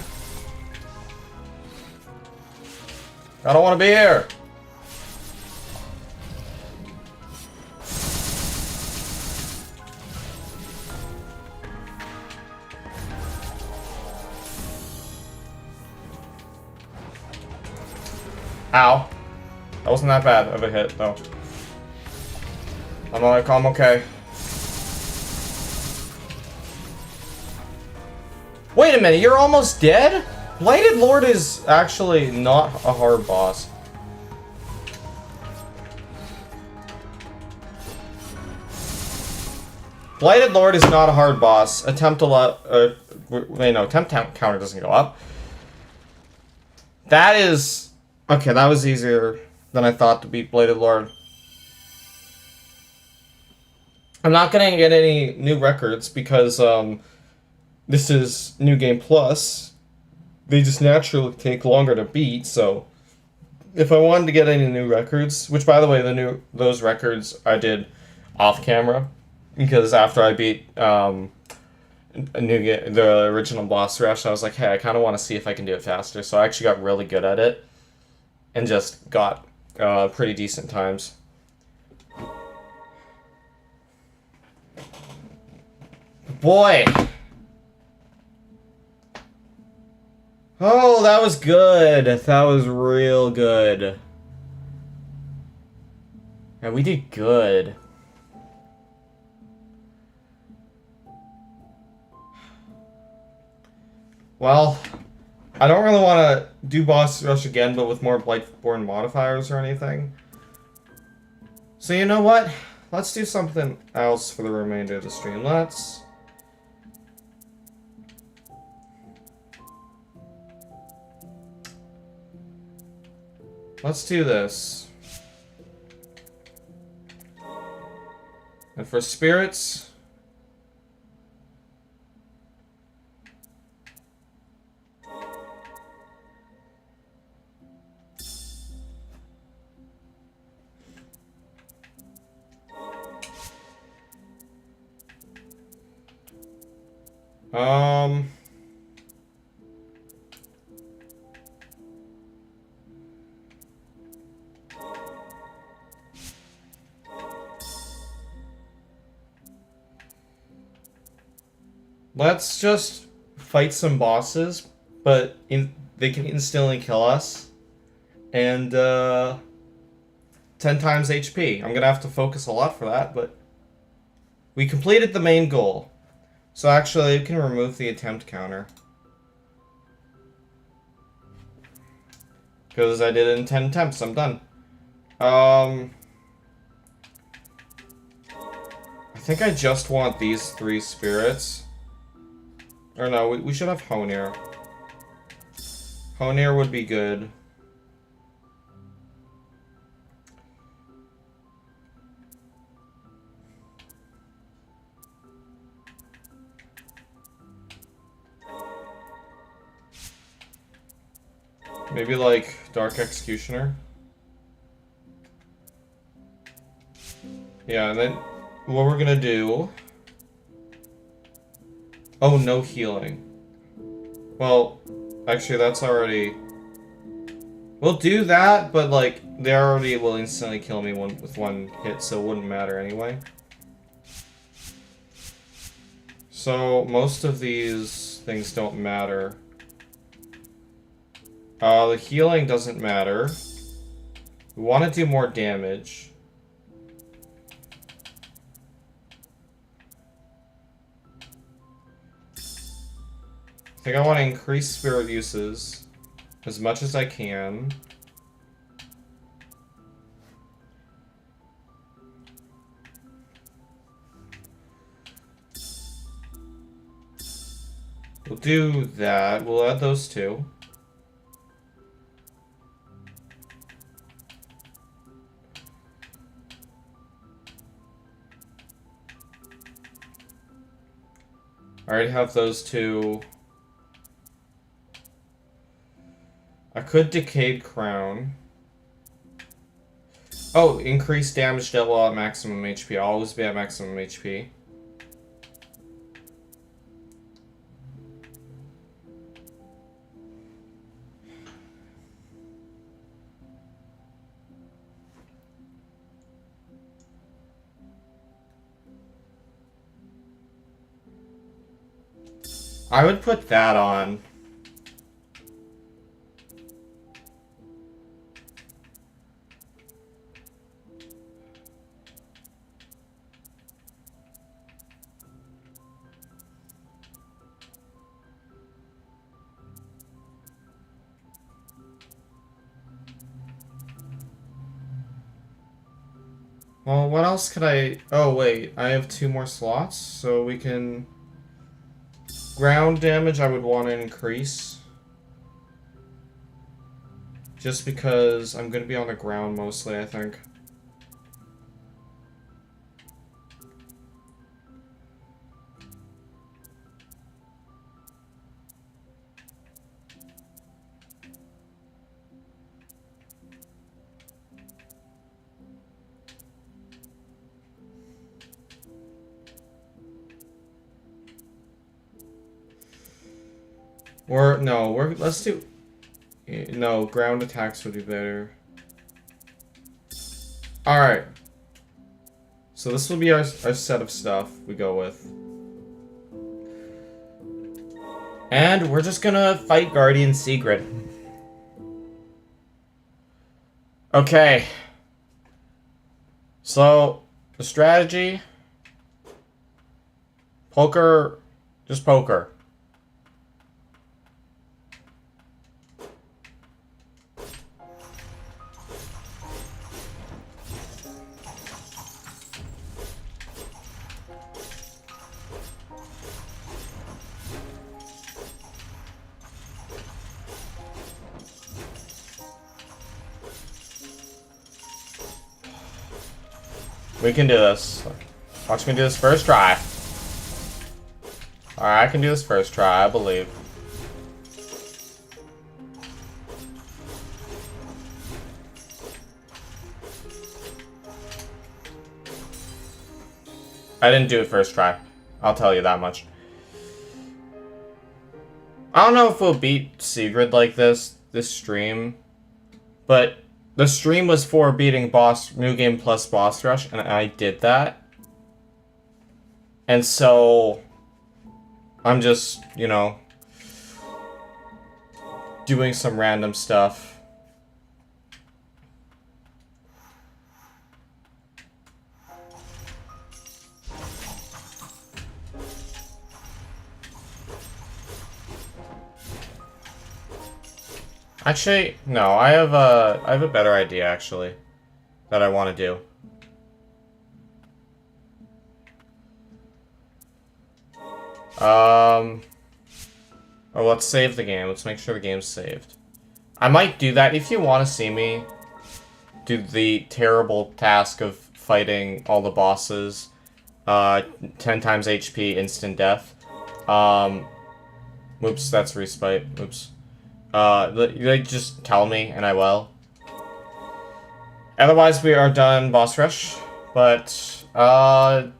I don't want to be here. Ow. That wasn't that bad of a hit, though. I'm okay. Wait a minute, you're almost dead? Blighted Lord is actually not a hard boss. Blighted Lord is not a hard boss. Attempt counter doesn't go up. That is... Okay, that was easier than I thought to beat Blighted Lord. I'm not gonna get any new records because, this is New Game Plus. They just naturally take longer to beat, so... If I wanted to get any new records, which, by the way, those records I did off-camera, because after I beat, the original boss rush, I was like, hey, I kind of want to see if I can do it faster, so I actually got really good at it, and just got, pretty decent times. Boy! Oh, that was good. That was real good. Yeah, we did good. Well, I don't really want to do boss rush again, but with more Blightborn modifiers or anything. So you know what? Let's do something else for the remainder of the stream. Let's do this. And for spirits... Let's just fight some bosses, but they can instantly kill us. And, 10 times HP. I'm gonna have to focus a lot for that, but... We completed the main goal. So actually, you can remove the attempt counter. Because I did it in 10 attempts, I'm done. I think I just want these 3 spirits. Or no, we should have Honir. Honir would be good. Maybe like Dark Executioner. Yeah, and then what we're gonna do... Oh, no healing. Well, actually that's already... We'll do that, but like, they already will instantly kill me with one hit, so it wouldn't matter anyway. So, most of these things don't matter. The healing doesn't matter. We want to do more damage. I think I want to increase spirit uses as much as I can. We'll do that. We'll add those 2. I already have those 2. I could Decayed Crown. Oh, increased damage dealt while at maximum HP. I'll always be at maximum HP. I would put that on. Well, what else could I... Oh, wait. I have 2 more slots, so we can... Ground damage I would want to increase. Just because I'm going to be on the ground mostly, I think. Or, no, let's do... No, ground attacks would be better. Alright. So this will be our set of stuff we go with. And we're just gonna fight Guardian Sigrid. Okay. So, the strategy... Poker... Just poker. We can do this. Watch me do this first try. Alright, I can do this first try, I believe. I didn't do it first try. I'll tell you that much. I don't know if we'll beat Sigrid like this stream, but the stream was for beating New Game plus Boss Rush, and I did that. And so, I'm just, you know, doing some random stuff. Actually, no, I have a better idea, actually, that I want to do. Oh, let's save the game. Let's make sure the game's saved. I might do that if you want to see me do the terrible task of fighting all the bosses. 10 times HP, instant death. Oops, that's respite. Oops. They just tell me, and I will. Otherwise, we are done boss rush. But, I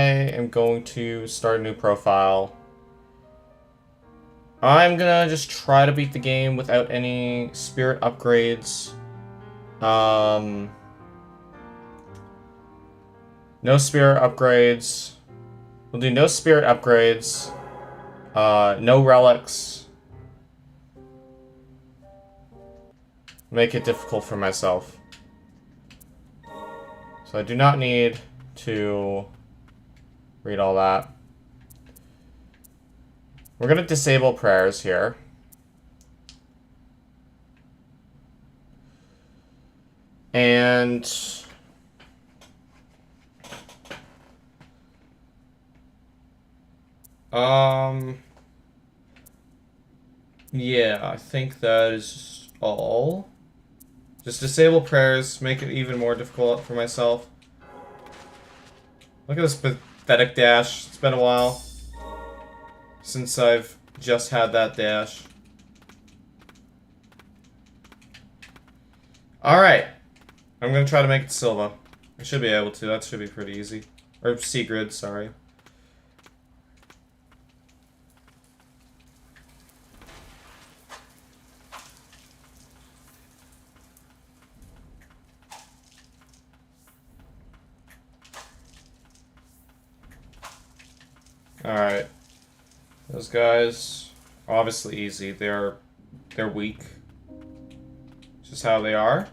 am going to start a new profile. I'm gonna just try to beat the game without any spirit upgrades. No spirit upgrades. We'll do no spirit upgrades. No relics. Make it difficult for myself. So I do not need to read all that. We're gonna disable prayers here. And yeah, I think that is all. Just disable prayers, make it even more difficult for myself. Look at this pathetic dash. It's been a while since I've just had that dash. Alright. I'm gonna try to make it Silva. I should be able to. That should be pretty easy. Or Sigrid, sorry. Alright. Those guys, obviously easy. They're weak. It's just how they are.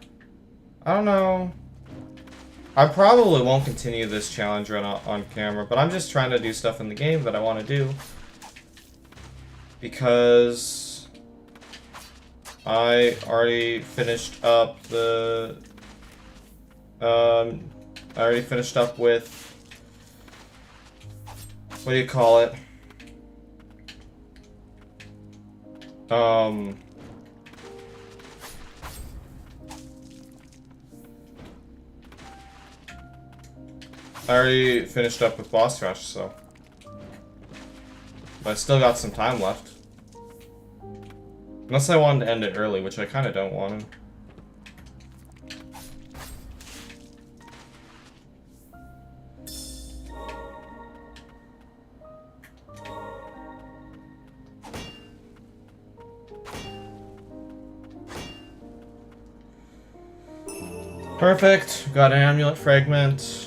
I don't know. I probably won't continue this challenge run on camera, but I'm just trying to do stuff in the game that I want to do. Because I already finished up the... I already finished up with... What do you call it? I already finished up with boss rush, so... But I still got some time left. Unless I wanted to end it early, which I kind of don't want to. Perfect. Got an amulet fragment.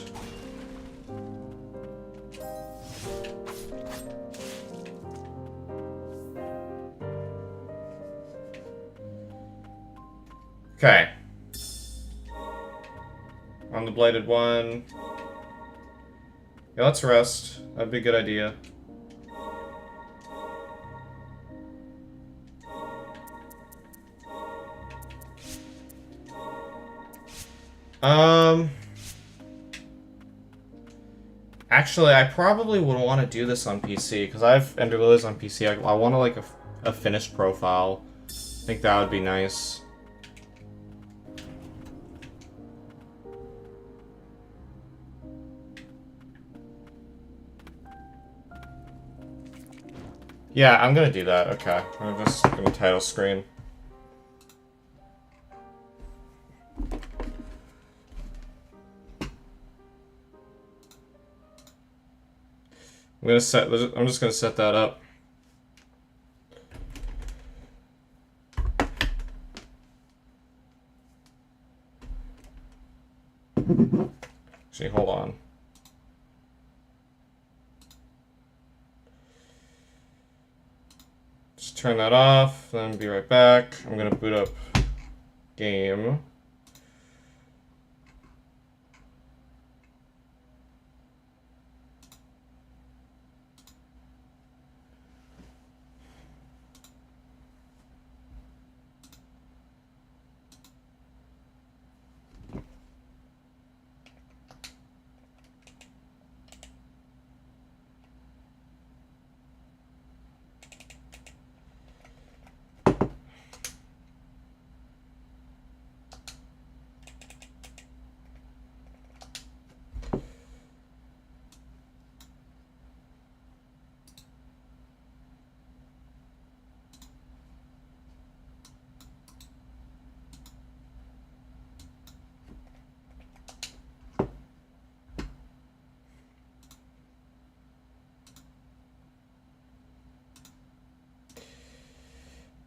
Okay. On the bladed one. Yeah, let's rest. That'd be a good idea. Actually, I probably would want to do this on PC, because I have Ender Lilies on PC. I want to, like, a finished profile. I think that would be nice. Yeah, I'm gonna do that. Okay. I'm just gonna title screen. I'm just gonna set that up. Actually, hold on. Just turn that off, then be right back. I'm gonna boot up game.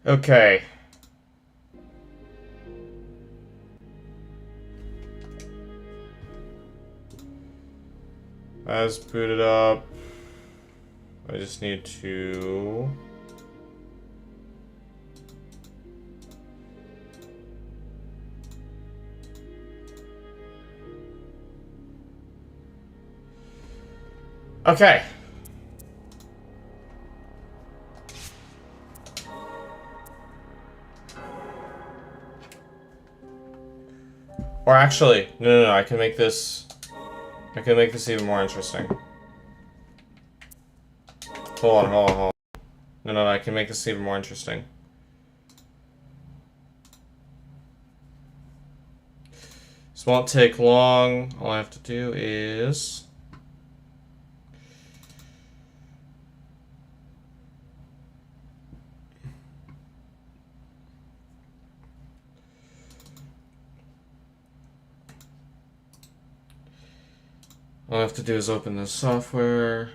Okay. As booted up, I just need to... Okay. Or actually, no, I can make this even more interesting. Hold on. No, I can make this even more interesting. This won't take long. All I have to do is... All I have to do is open the software.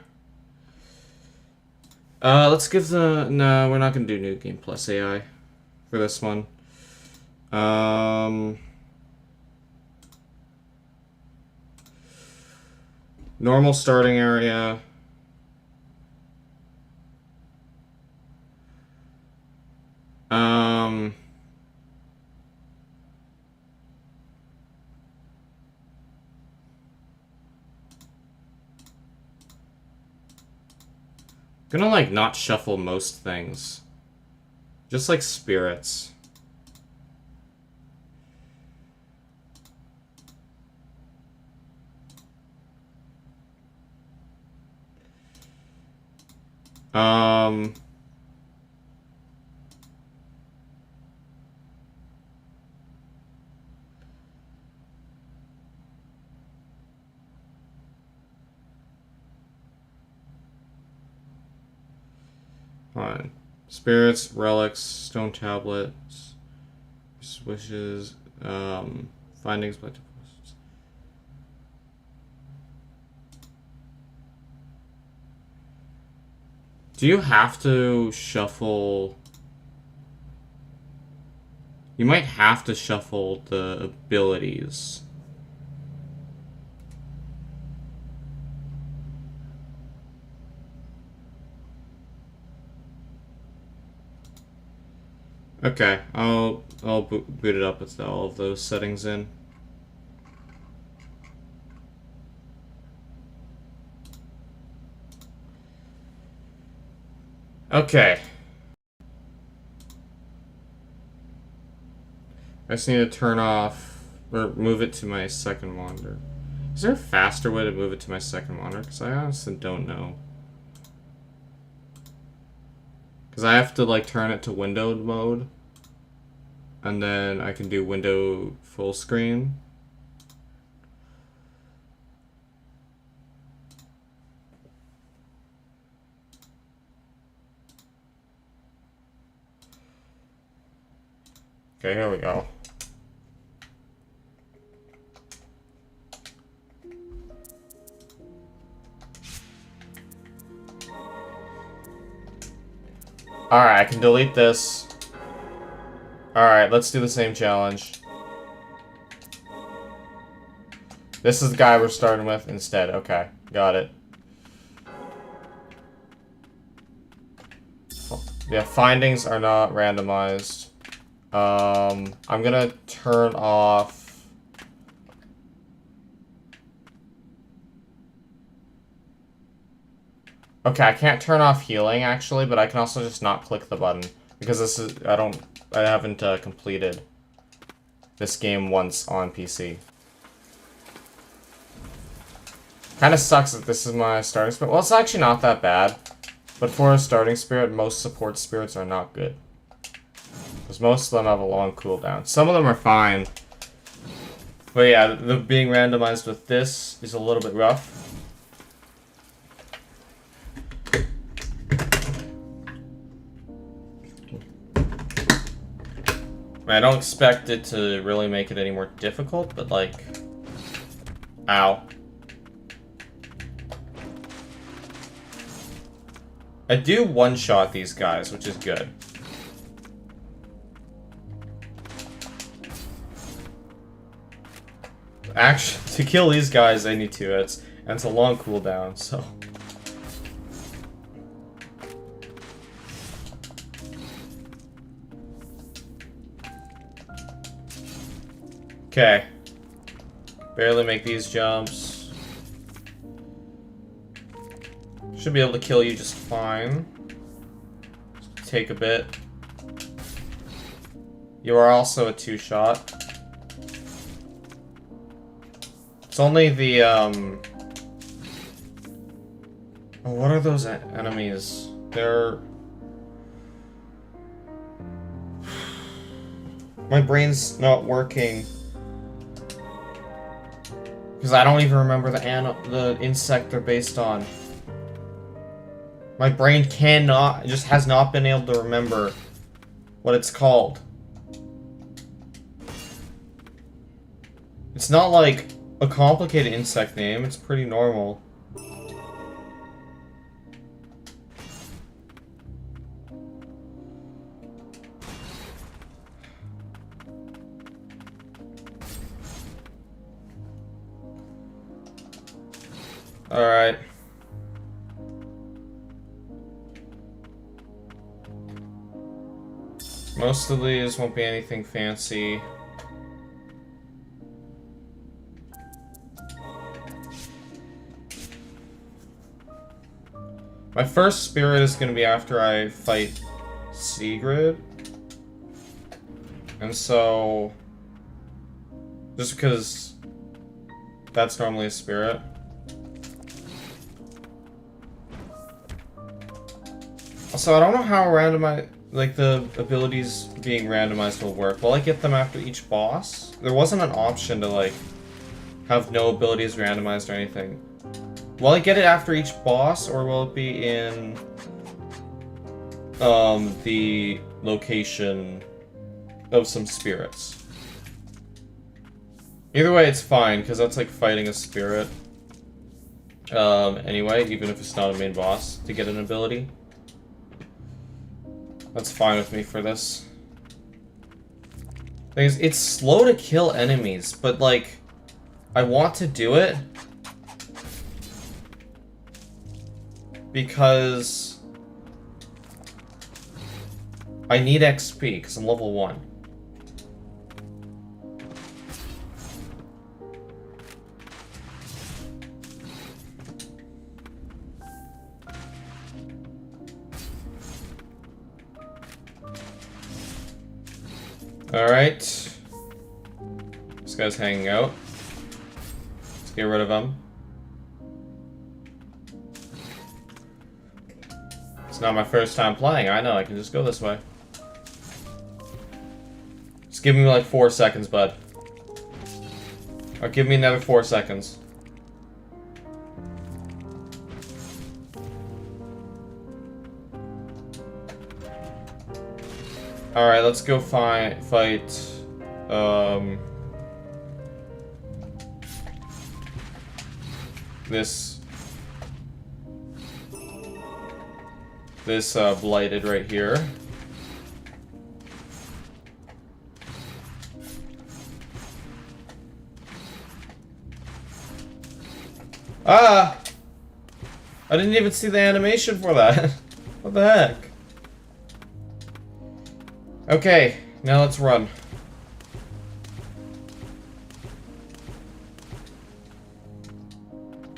Let's give the... No, we're not going to do New Game Plus AI for this one. Normal starting area. Gonna, like, not shuffle most things. Just, like, spirits. Um... Fine. Spirits, relics, stone tablets, wishes, findings by deposits. Do you have to shuffle? You might have to shuffle the abilities. Okay, I'll boot it up with all of those settings in. Okay. I just need to turn off or move it to my second monitor. Is there a faster way to move it to my second monitor? Because I honestly don't know. Because I have to like turn it to windowed mode. And then I can do window full screen. Okay, here we go. Alright, I can delete this. Alright, let's do the same challenge. This is the guy we're starting with instead. Okay, got it. Yeah, findings are not randomized. I'm gonna turn off... Okay, I can't turn off healing, actually, but I can also just not click the button. Because this is... I haven't completed this game once on PC. Kinda sucks that this is my starting spirit. Well, it's actually not that bad. But for a starting spirit, most support spirits are not good. Because most of them have a long cooldown. Some of them are fine. But yeah, the being randomized with this is a little bit rough. I don't expect it to really make it any more difficult, but like... Ow. I do one-shot these guys, which is good. Actually, to kill these guys, I need 2 hits, and it's a long cooldown, so... Okay. Barely make these jumps. Should be able to kill you just fine. Just take a bit. You are also a 2-shot. It's only the, Oh, what are those enemies? They're... My brain's not working. Because I don't even remember the insect they're based on. My brain just has not been able to remember what it's called. It's not like a complicated insect name, it's pretty normal. Alright. Most of these won't be anything fancy. My first spirit is going to be after I fight Sigrid. And so... just because that's normally a spirit. So I don't know how like the abilities being randomized will work. Will I get them after each boss? There wasn't an option to like have no abilities randomized or anything. Will I get it after each boss, or will it be in the location of some spirits? Either way, it's fine, because that's like fighting a spirit. Anyway, even if it's not a main boss, to get an ability. That's fine with me for this. Thing is, it's slow to kill enemies, but like, I want to do it because I need XP, because I'm level 1. Alright. This guy's hanging out. Let's get rid of him. It's not my first time playing. I know, I can just go this way. Just give me like 4 seconds, bud. Or give me another 4 seconds. Alright, let's go fight, this blighted right here. Ah! I didn't even see the animation for that. What the heck? Okay, now let's run.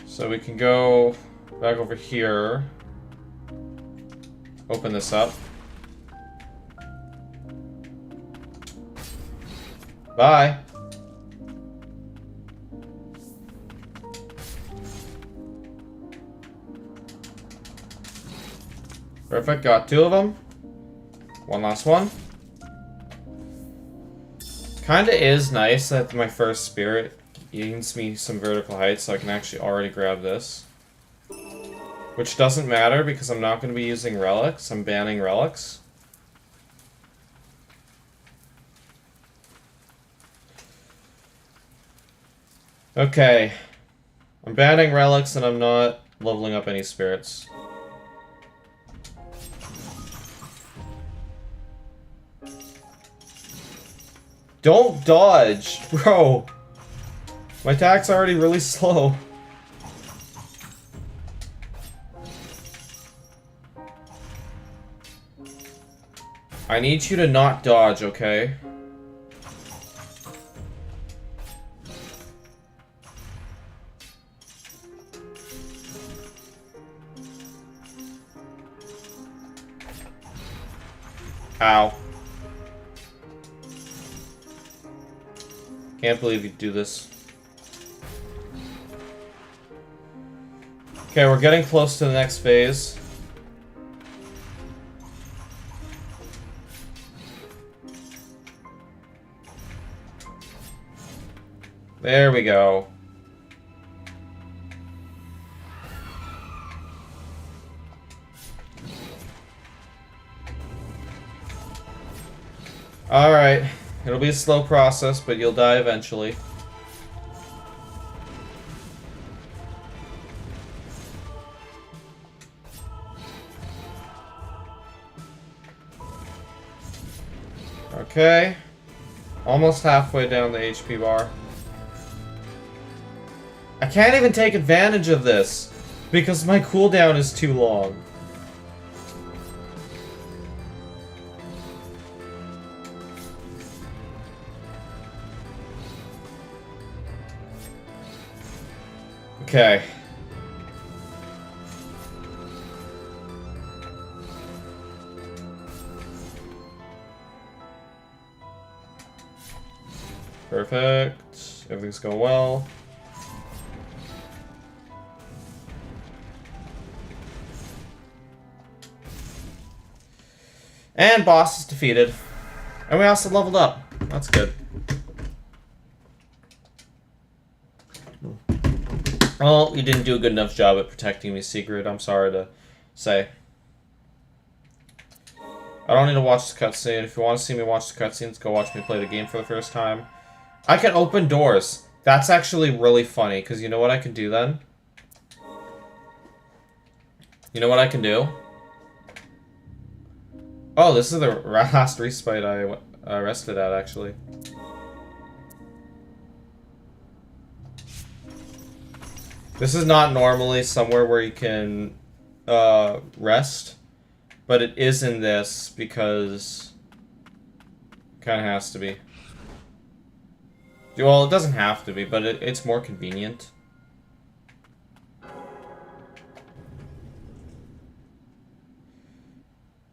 So we can go back over here. Open this up. Bye. Perfect, got 2 of them. One last one. Kinda is nice that my first spirit gains me some vertical height, so I can actually already grab this. Which doesn't matter because I'm not going to be using relics. I'm banning relics. Okay. I'm banning relics and I'm not leveling up any spirits. Don't dodge, bro. My attack's already really slow. I need you to not dodge, okay? Ow. Can't believe you do this. Okay, we're getting close to the next phase. There we go. Alright. It'll be a slow process, but you'll die eventually. Okay. Almost halfway down the HP bar. I can't even take advantage of this because my cooldown is too long. Okay. Perfect. Everything's going well. And boss is defeated. And we also leveled up. That's good. Well, you didn't do a good enough job at protecting me, Secret. I'm sorry to say. I don't need to watch the cutscene. If you want to see me watch the cutscenes, go watch me play the game for the first time. I can open doors. That's actually really funny, because you know what I can do then? You know what I can do? Oh, this is the last respite I rested at, actually. This is not normally somewhere where you can rest, but it is in this because it kind of has to be. Well, it doesn't have to be, but it's more convenient.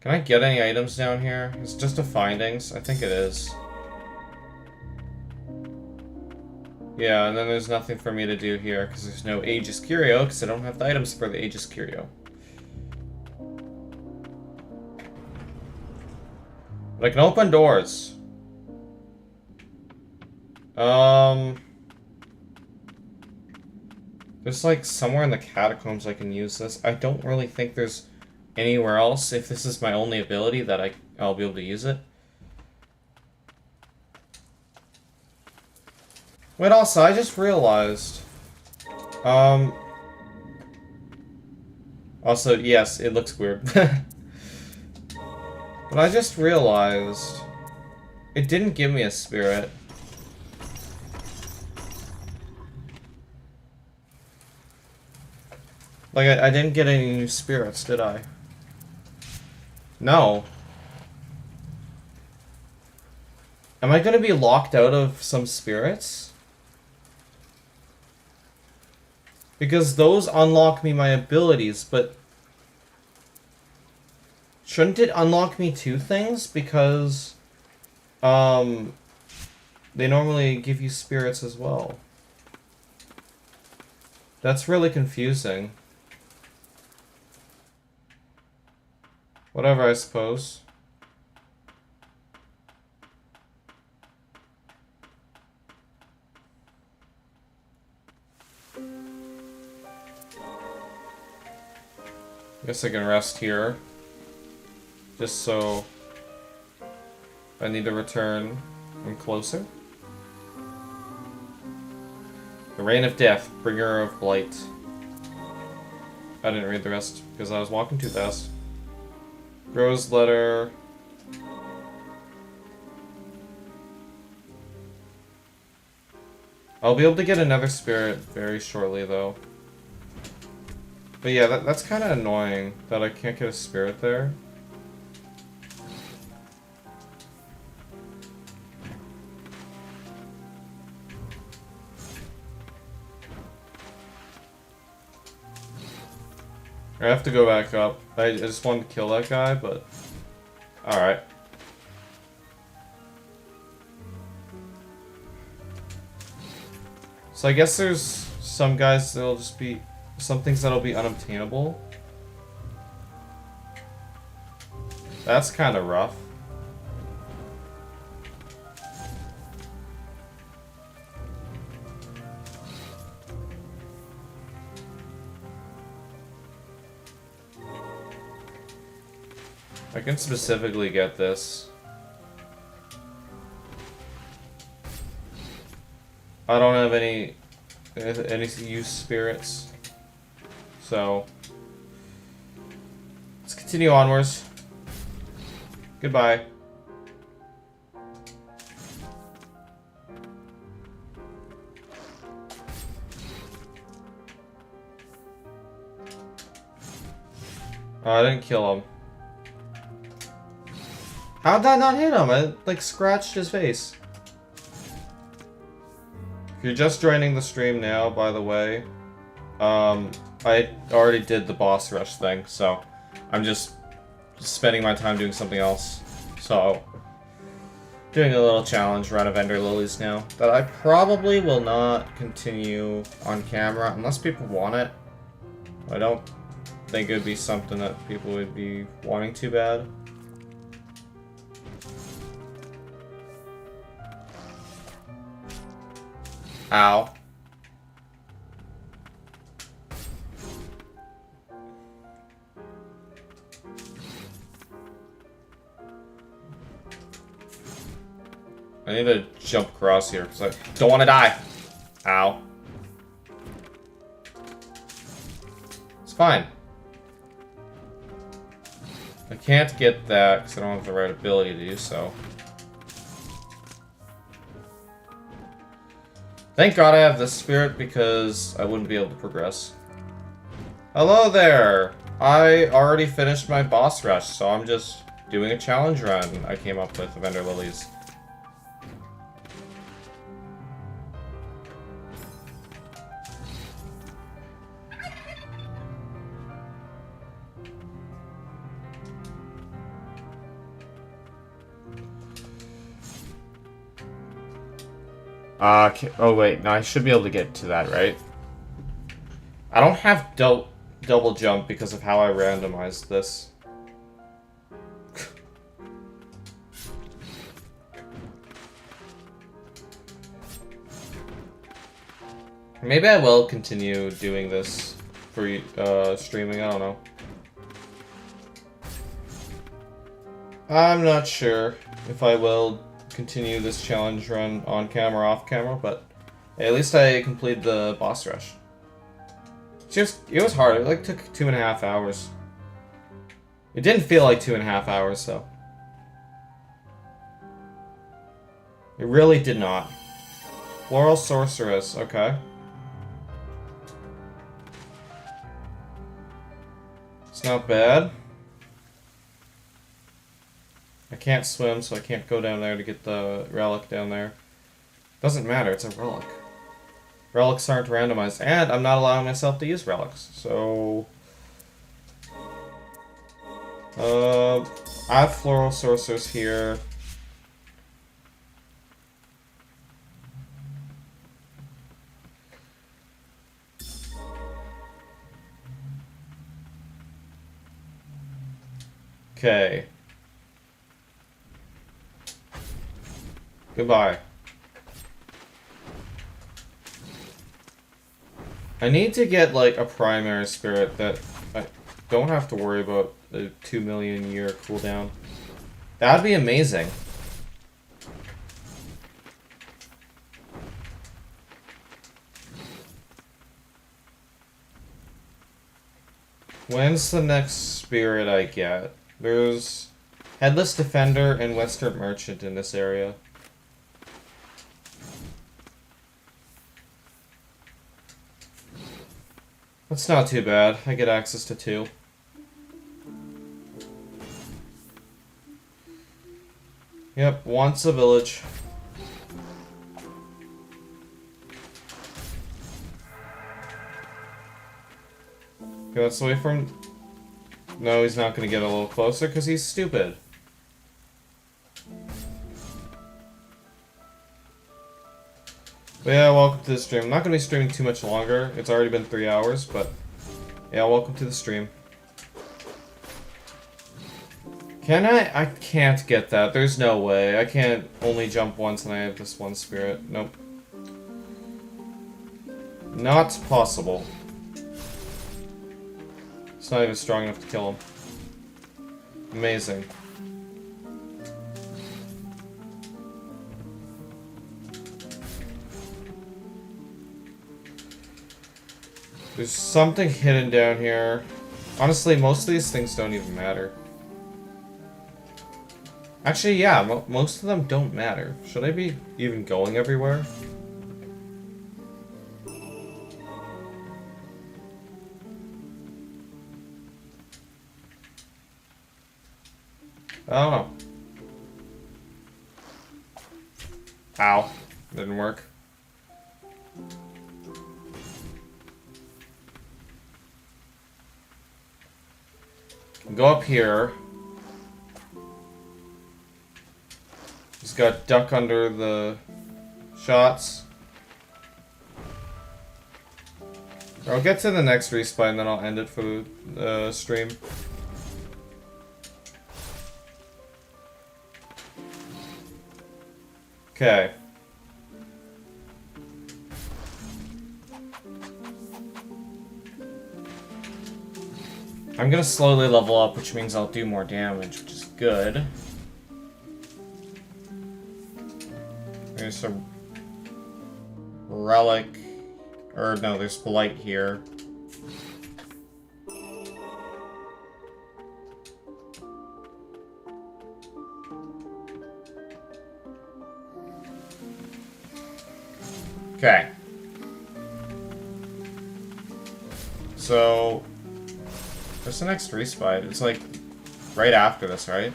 Can I get any items down here? It's just a findings. I think it is. Yeah, and then there's nothing for me to do here, because there's no Aegis Curio, because I don't have the items for the Aegis Curio. But I can open doors. There's like somewhere in the catacombs I can use this. I don't really think there's anywhere else, if this is my only ability, that I'll be able to use it. Wait, also, I just realized... Also, yes, it looks weird. But I just realized... It didn't give me a spirit. Like, I didn't get any new spirits, did I? No. Am I gonna be locked out of some spirits? Because those unlock me my abilities, but... Shouldn't it unlock me two things? Because... They normally give you spirits as well. That's really confusing. Whatever, I suppose. Guess I can rest here. Just so... if I need to return, I'm closer. The Rain of Death, Bringer of Blight. I didn't read the rest because I was walking too fast. Rose Letter. I'll be able to get another spirit very shortly, though. But yeah, that's kind of annoying that I can't get a spirit there. I have to go back up. I just wanted to kill that guy, but... Alright. So I guess there's some guys that'll just be... some things that'll be unobtainable. That's kind of rough. I can specifically get this. I don't have any use spirits, so let's continue onwards. Goodbye. Oh, I didn't kill him. How'd that not hit him? I, like, scratched his face. If you're just joining the stream now, by the way, I already did the boss rush thing, so I'm just spending my time doing something else. So, doing a little challenge run of Ender Lilies now, that I probably will not continue on camera, unless people want it. I don't think it would be something that people would be wanting too bad. Ow. I need to jump across here because I don't want to die. Ow. It's fine. I can't get that because I don't have the right ability to do so. Thank God I have this spirit because I wouldn't be able to progress. Hello there! I already finished my boss rush, so I'm just doing a challenge run I came up with Vendor Lilies. Oh wait, no, I should be able to get to that, right? I don't have double jump because of how I randomized this. Maybe I will continue doing this for streaming, I don't know. I'm not sure if I will continue this challenge run on camera, off camera, but at least I completed the boss rush. It was hard. It like took 2.5 hours. It didn't feel like 2.5 hours though. It really did not. Floral Sorceress, okay. It's not bad. I can't swim, so I can't go down there to get the relic down there. Doesn't matter, it's a relic. Relics aren't randomized, and I'm not allowing myself to use relics, so... I have Floral Sorcerers here. Okay. Goodbye. I need to get, like, a primary spirit that I don't have to worry about the 2 million year cooldown. That'd be amazing. When's the next spirit I get? There's Headless Defender and Western Merchant in this area. That's not too bad. I get access to 2. Yep, once a village. Okay, let's wait for him. No, he's not gonna get a little closer because he's stupid. But yeah, welcome to the stream. I'm not going to be streaming too much longer. It's already been 3 hours, but yeah, welcome to the stream. Can I? I can't get that. There's no way. I can't only jump once and I have this one spirit. Nope. Not possible. It's not even strong enough to kill him. Amazing. There's something hidden down here. Honestly, most of these things don't even matter. Actually, yeah, most of them don't matter. Should I be even going everywhere? I don't know. Ow. Didn't work. Go up here. Just got duck under the shots. I'll get to the next respawn, then I'll end it for the stream. Okay. I'm gonna slowly level up, which means I'll do more damage, which is good. There's a relic, or no, there's blight here. Okay. So, what's the next respite? It's like right after this, right?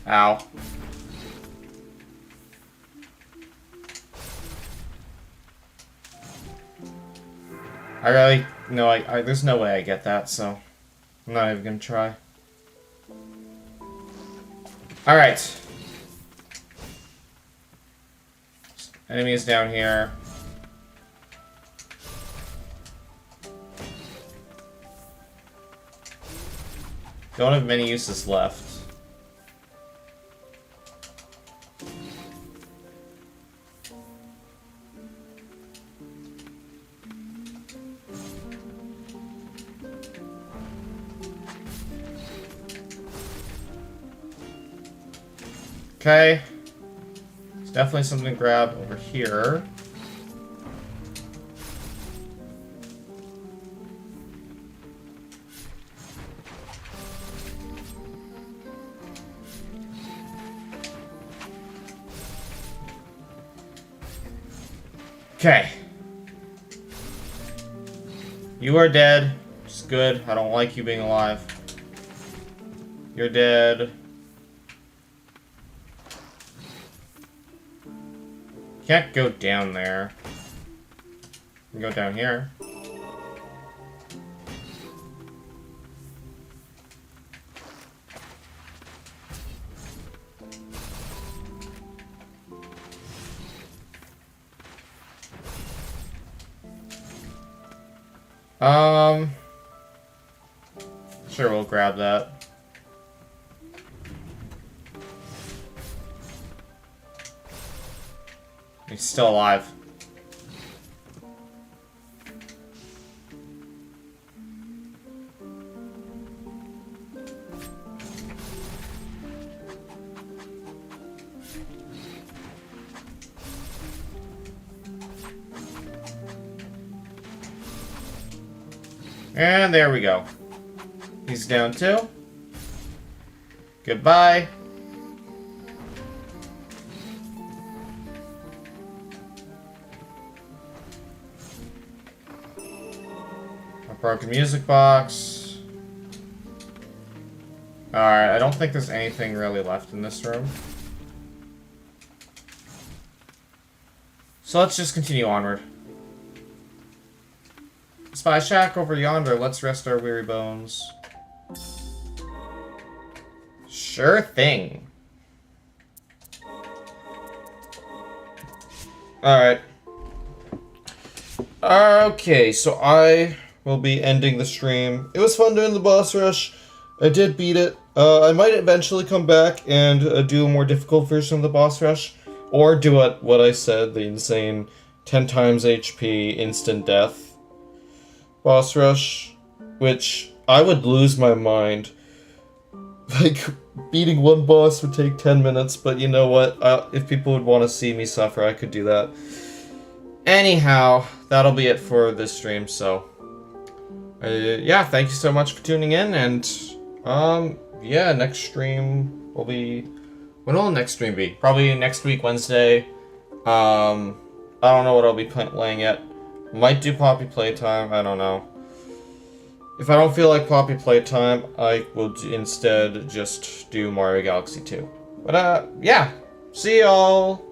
Ow. I really, no, I there's no way I get that, so I'm not even gonna try. Alright. Enemy is down here. Don't have many uses left. Okay. There's definitely something to grab over here. Okay. You are dead. It's good. I don't like you being alive. You're dead. Can't go down there. You can go down here. Sure, we'll grab that. He's still alive. And there we go. He's down too. Goodbye. A broken music box. Alright, I don't think there's anything really left in this room. So let's just continue onward. Spy shack over yonder. Let's rest our weary bones. Sure thing. Alright. Okay, so I will be ending the stream. It was fun doing the boss rush. I did beat it. I might eventually come back and do a more difficult version of the boss rush. Or do what I said, the insane 10 times HP instant death boss rush, which I would lose my mind. Like, beating one boss would take 10 minutes, but you know what? If people would want to see me suffer, I could do that. Anyhow, that'll be it for this stream, so... yeah, thank you so much for tuning in, and... yeah, next stream will be... When will the next stream be? Probably next week, Wednesday. I don't know what I'll be playing yet. Might do Poppy Playtime, I don't know. If I don't feel like Poppy Playtime, I will instead just do Mario Galaxy 2. But, yeah. See y'all!